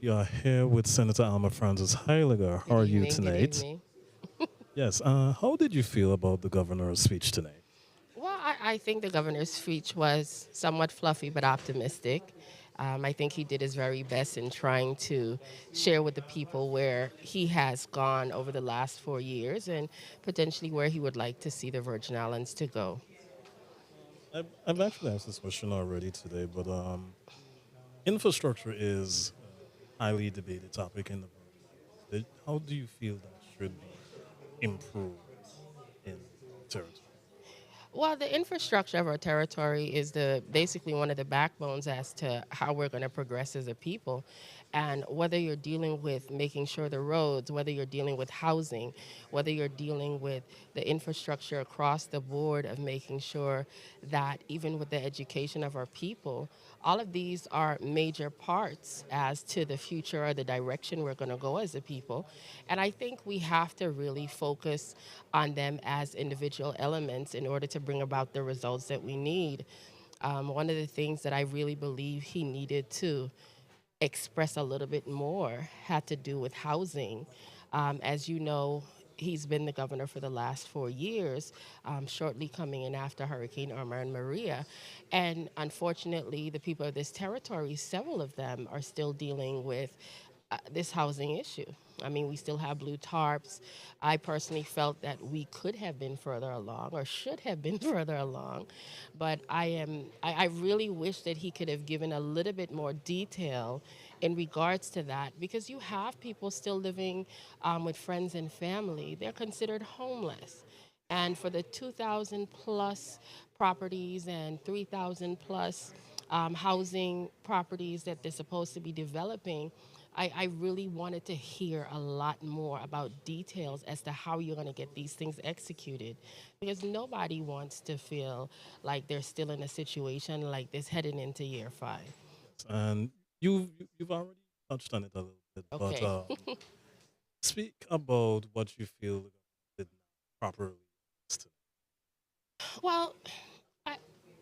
You are here with Senator Alma Francis Heiliger. How are you tonight? Good evening. Yes. How did you feel about the governor's speech tonight? Well, I think the governor's speech was somewhat fluffy but optimistic. I think he did his very best in trying to share with the people where he has gone over the last 4 years and potentially where he would like to see the Virgin Islands to go. I've actually asked this question already today, but infrastructure is a highly debated topic in the Virgin Islands. How do you feel that should be improved in territory? Well, the infrastructure of our territory is basically one of the backbones as to how we're going to progress as a people. And whether you're dealing with making sure the roads, whether you're dealing with housing, whether you're dealing with the infrastructure across the board of making sure that even with the education of our people, all of these are major parts as to the future or the direction we're going to go as a people. And I think we have to really focus on them as individual elements in order to bring about the results that we need. One of the things that I really believe he needed to express a little bit more had to do with housing. As you know, he's been the governor for the last 4 years, shortly coming in after Hurricane Irma and Maria. And unfortunately, the people of this territory, several of them are still dealing with this housing issue. I mean, we still have blue tarps. I personally felt that we could have been further along or should have been further along. But I really wish that he could have given a little bit more detail in regards to that, because you have people still living with friends and family. They're considered homeless. And for the 2,000 plus properties and 3,000 plus housing properties that they're supposed to be developing, I really wanted to hear a lot more about details as to how you're going to get these things executed, because nobody wants to feel like they're still in a situation like this heading into year 5. And you've already touched on it a little bit, Okay. but speak about what you feel the government did properly. Well,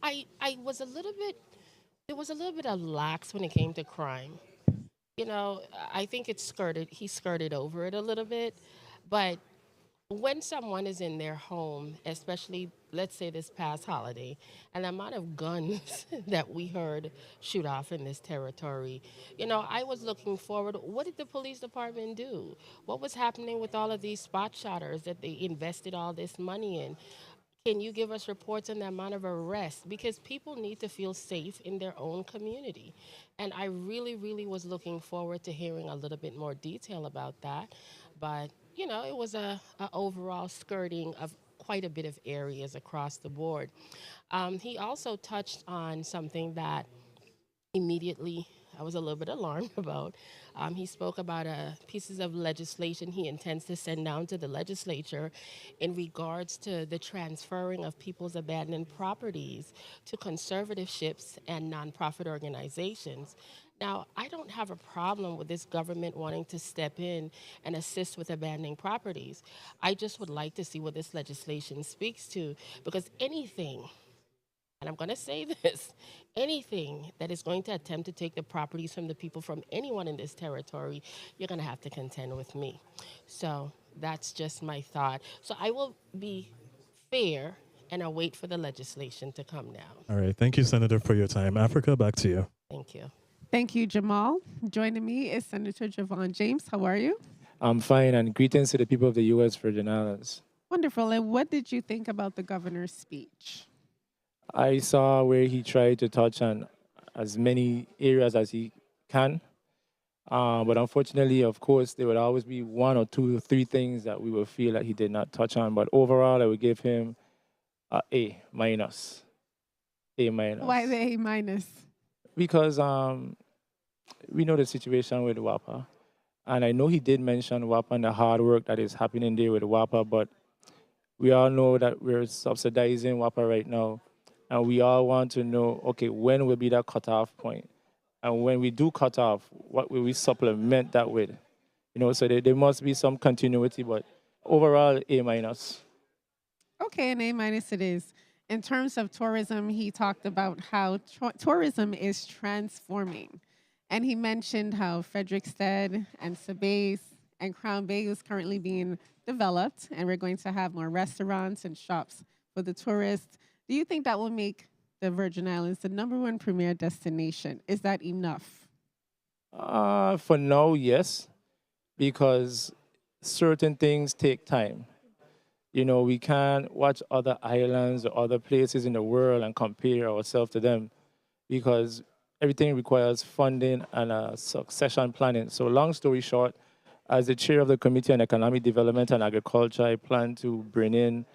I was a little bit, there was a little bit of lax when it came to crime. You know, I think he skirted over it a little bit. But when someone is in their home, especially, let's say this past holiday, and the amount of guns that we heard shoot off in this territory, you know, I was looking forward. What did the police department do? What was happening with all of these spot shotters that they invested all this money in? Can you give us reports on the amount of arrests? Because people need to feel safe in their own community. And I really, really was looking forward to hearing a little bit more detail about that. But, you know, it was a overall skirting of quite a bit of areas across the board. He also touched on something that immediately I was a little bit alarmed about. He spoke about pieces of legislation he intends to send down to the legislature in regards to the transferring of people's abandoned properties to conservatorships and nonprofit organizations. Now, I don't have a problem with this government wanting to step in and assist with abandoning properties. I just would like to see what this legislation speaks to, because anything, and I'm going to say this, anything that is going to attempt to take the properties from the people, from anyone in this territory, you're going to have to contend with me. So that's just my thought. So I will be fair and I'll wait for the legislation to come down. All right. Thank you, Senator, for your time. Africa, back to you. Thank you. Thank you, Jamal. Joining me is Senator Javon James. How are you? I'm fine, and greetings to the people of the U.S. Virgin Islands. Wonderful. And what did you think about the governor's speech? I saw where he tried to touch on as many areas as he can. But unfortunately, of course, there would always be 1 or 2 or 3 things that we would feel that he did not touch on. But overall, I would give him A minus. A minus. Why the A minus? Because we know the situation with WAPA. And I know he did mention WAPA and the hard work that is happening there with WAPA, but we all know that we're subsidizing WAPA right now. And we all want to know, okay, when will be that cutoff point? And when we do cut off, what will we supplement that with? You know, so there must be some continuity, but overall, A minus. Okay, an A minus it is. In terms of tourism, he talked about how tourism is transforming. And he mentioned how Frederiksted and Sabais and Crown Bay is currently being developed, and we're going to have more restaurants and shops for the tourists. Do you think that will make the Virgin Islands the #1 premier destination? Is that enough? For now, yes, because certain things take time. You know, we can't watch other islands or other places in the world and compare ourselves to them, because everything requires funding and succession planning. So long story short, as the chair of the Committee on Economic Development and Agriculture, I plan to bring in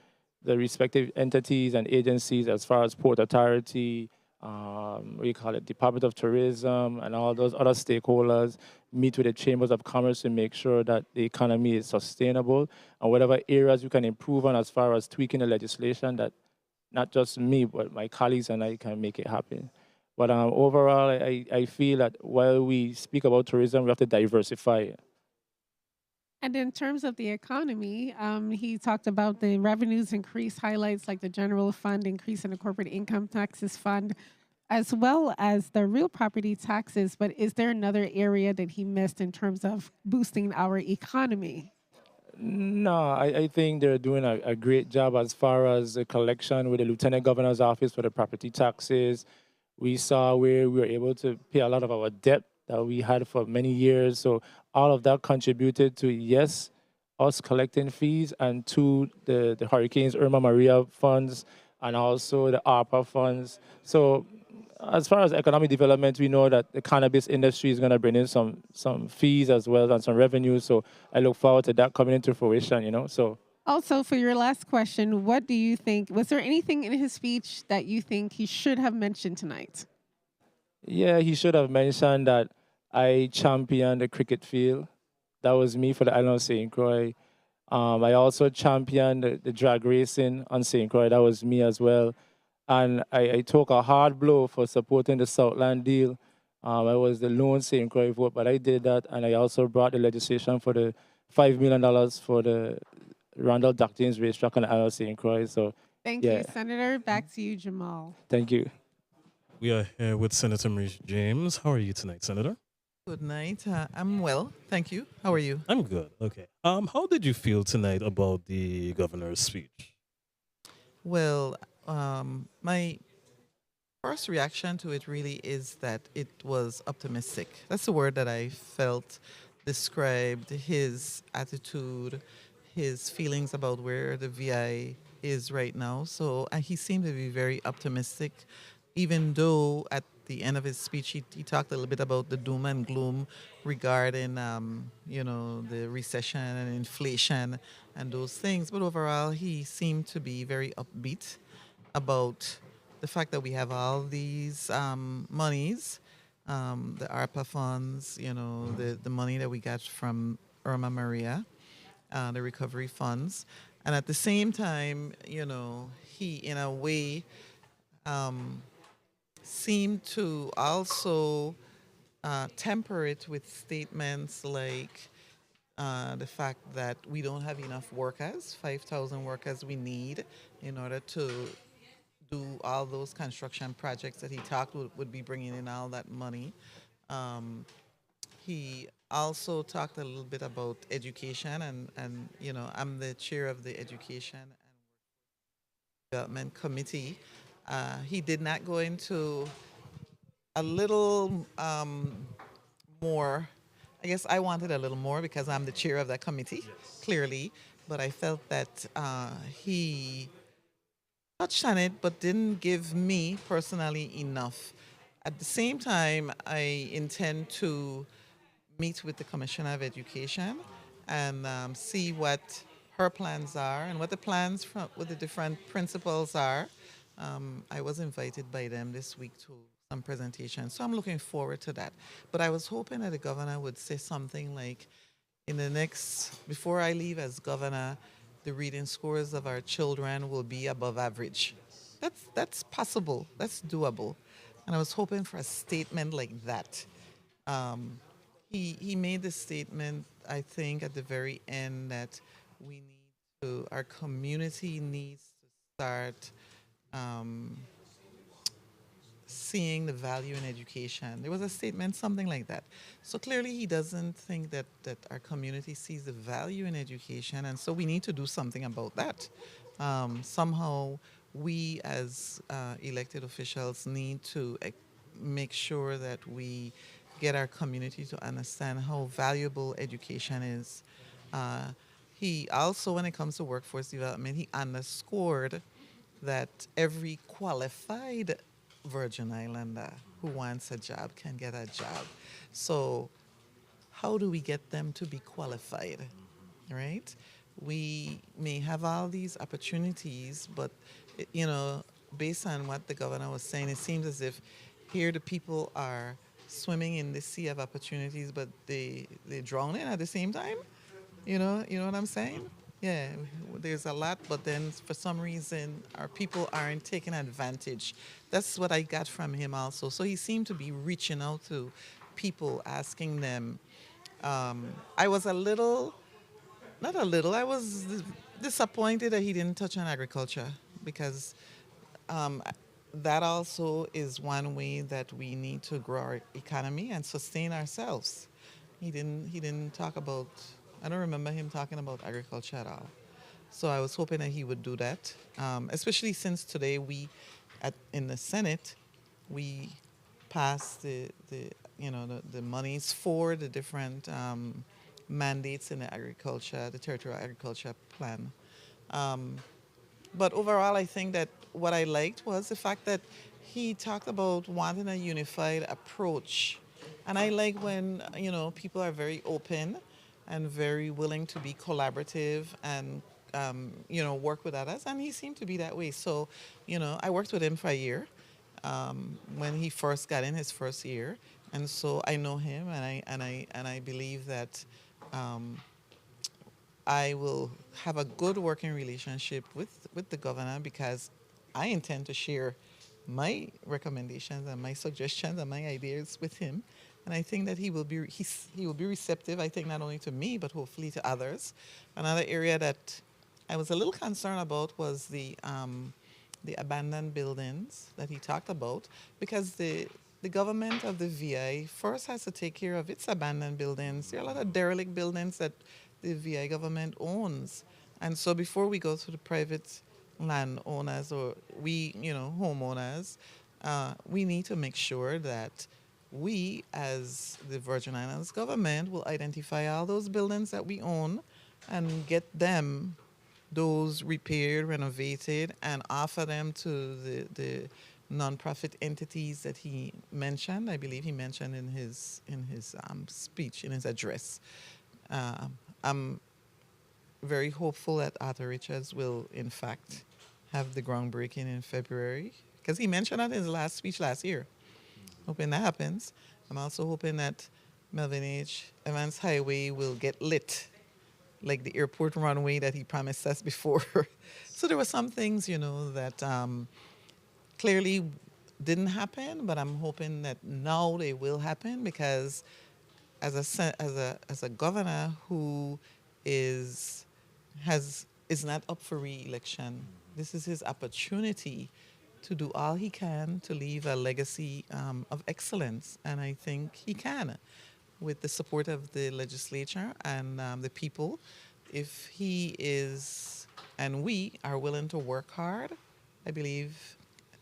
the respective entities and agencies as far as Port Authority, Department of Tourism, and all those other stakeholders, meet with the chambers of commerce to make sure that the economy is sustainable, and whatever areas we can improve on as far as tweaking the legislation, that not just me, but my colleagues and I can make it happen. But overall, I feel that while we speak about tourism, we have to diversify it. And in terms of the economy, he talked about the revenues increase highlights like the general fund increase in the corporate income taxes fund, as well as the real property taxes. But is there another area that he missed in terms of boosting our economy? No, I think they're doing a great job as far as the collection with the Lieutenant Governor's Office for the property taxes. We saw where we were able to pay a lot of our debt that we had for many years. So all of that contributed to, yes, us collecting fees, and to the Hurricanes Irma Maria funds and also the ARPA funds. So as far as economic development, we know that the cannabis industry is going to bring in some fees as well and some revenue. So I look forward to that coming into fruition, So Also, for your last question, what do you think? Was there anything in his speech that you think he should have mentioned tonight? yeah, he should have mentioned that I championed the cricket field. That was me for the island of St. Croix. I also championed the drag racing on St. Croix. That was me as well. And I took a hard blow for supporting the Southland deal. I was the lone St. Croix vote, but I did that. And I also brought the legislation for the $5 million for the Randall Ductines racetrack on the island of St. Croix. So, Thank yeah. you, Senator. Back to you, Jamal. Thank you. We are here with Senator Maurice James. How are you tonight, Senator? Good night. I'm well, thank you. How are you? I'm good. Okay. How did you feel tonight about the governor's speech? Well, my first reaction to it really is that it was optimistic. That's the word that I felt described his attitude, his feelings about where the VI is right now. So he seemed to be very optimistic, even though at the end of his speech he talked a little bit about the doom and gloom regarding the recession and inflation and those things. But overall, he seemed to be very upbeat about the fact that we have all these monies, the ARPA funds, the money that we got from Irma Maria, the recovery funds. And at the same time, he, in a way, seemed to also temper it with statements like the fact that we don't have enough workers, 5,000 workers we need in order to do all those construction projects that he talked would be bringing in all that money. He also talked a little bit about education, and I'm the chair of the Education and Development Committee. He did not go into a little more. I guess I wanted a little more because I'm the chair of that committee, clearly. But I felt that he touched on it, but didn't give me personally enough. At the same time, I intend to meet with the Commissioner of Education and see what her plans are and what the plans with the different principals are. I was invited by them this week to some presentation, so I'm looking forward to that. But I was hoping that the governor would say something like, before I leave as governor, the reading scores of our children will be above average. That's possible. That's doable. And I was hoping for a statement like that. He made the statement, I think, at the very end that our community needs to start seeing the value in education. There was a statement, something like that. So clearly he doesn't think that our community sees the value in education, and so we need to do something about that. Somehow we as elected officials need to make sure that we get our community to understand how valuable education is. He also, when it comes to workforce development, he underscored that every qualified Virgin Islander who wants a job can get a job. So how do we get them to be qualified, right? We may have all these opportunities, but, based on what the governor was saying, it seems as if here the people are swimming in the sea of opportunities, but they're drowning at the same time. You know what I'm saying? Yeah, there's a lot, but then for some reason our people aren't taking advantage. That's what I got from him also. So he seemed to be reaching out to people, asking them. I was I was disappointed that he didn't touch on agriculture, because that also is one way that we need to grow our economy and sustain ourselves. He didn't talk about. I don't remember him talking about agriculture at all. So I was hoping that he would do that, especially since today in the Senate, we passed the the monies for the different mandates in the agriculture, the territorial agriculture plan. But overall, I think that what I liked was the fact that he talked about wanting a unified approach. And I like when, people are very open and very willing to be collaborative and, work with others. And he seemed to be that way. So, I worked with him for a year when he first got in his first year. And so I know him, and I believe that I will have a good working relationship with the governor, because I intend to share my recommendations and my suggestions and my ideas with him. And I think that he will be receptive, I think, not only to me, but hopefully to others. Another area that I was a little concerned about was the abandoned buildings that he talked about, because the government of the VI first has to take care of its abandoned buildings. There are a lot of derelict buildings that the VI government owns. And so before we go to the private landowners or we, homeowners, we need to make sure that we, as the Virgin Islands government, will identify all those buildings that we own and get them, those repaired, renovated, and offer them to the nonprofit entities that he mentioned. I believe he mentioned in his speech, in his address. I'm very hopeful that Arthur Richards will, in fact, have the groundbreaking in February, because he mentioned that in his last speech last year. Hoping that happens. I'm also hoping that Melvin H. Evans Highway will get lit, like the airport runway that he promised us before. So there were some things, that clearly didn't happen, but I'm hoping that now they will happen, because as a governor who is not up for re-election, this is his opportunity to do all he can to leave a legacy of excellence. And I think he can, with the support of the legislature and the people. If he is, and we are willing to work hard, I believe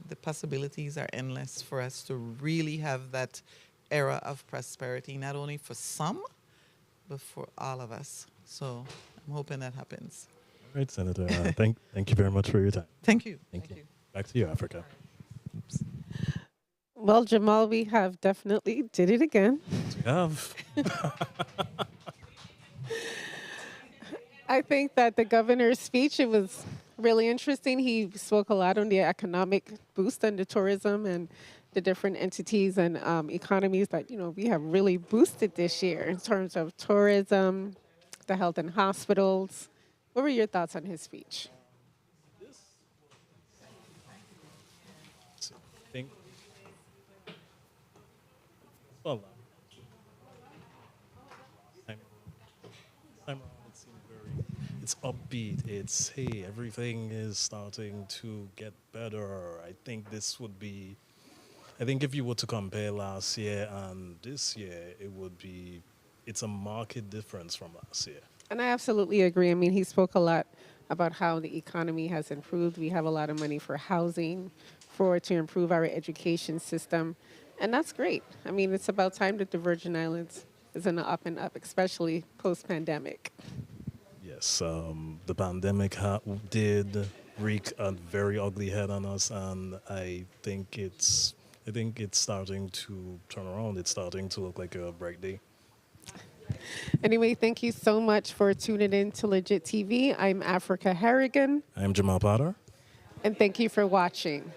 the possibilities are endless for us to really have that era of prosperity, not only for some, but for all of us. So I'm hoping that happens. All right, Senator. Thank you very much for your time. Thank you. Thank you. Back to you, Africa. Oops. Well, Jamal, we have definitely did it again. We have. I think that the governor's speech, it was really interesting. He spoke a lot on the economic boost and the tourism and the different entities and economies that, we have really boosted this year in terms of tourism, the health and hospitals. What were your thoughts on his speech? Well, it's upbeat. It's, hey, everything is starting to get better. I think if you were to compare last year and this year, it's a marked difference from last year. And I absolutely agree. I mean, he spoke a lot about how the economy has improved. We have a lot of money for housing, to improve our education system. And that's great. I mean, it's about time that the Virgin Islands is in the up and up, especially post-pandemic. Yes, the pandemic did wreak a very ugly head on us, and I think it's starting to turn around. It's starting to look like a bright day. Anyway, thank you so much for tuning in to Legit TV. I'm Africa Harrigan. I'm Jamal Potter. And thank you for watching.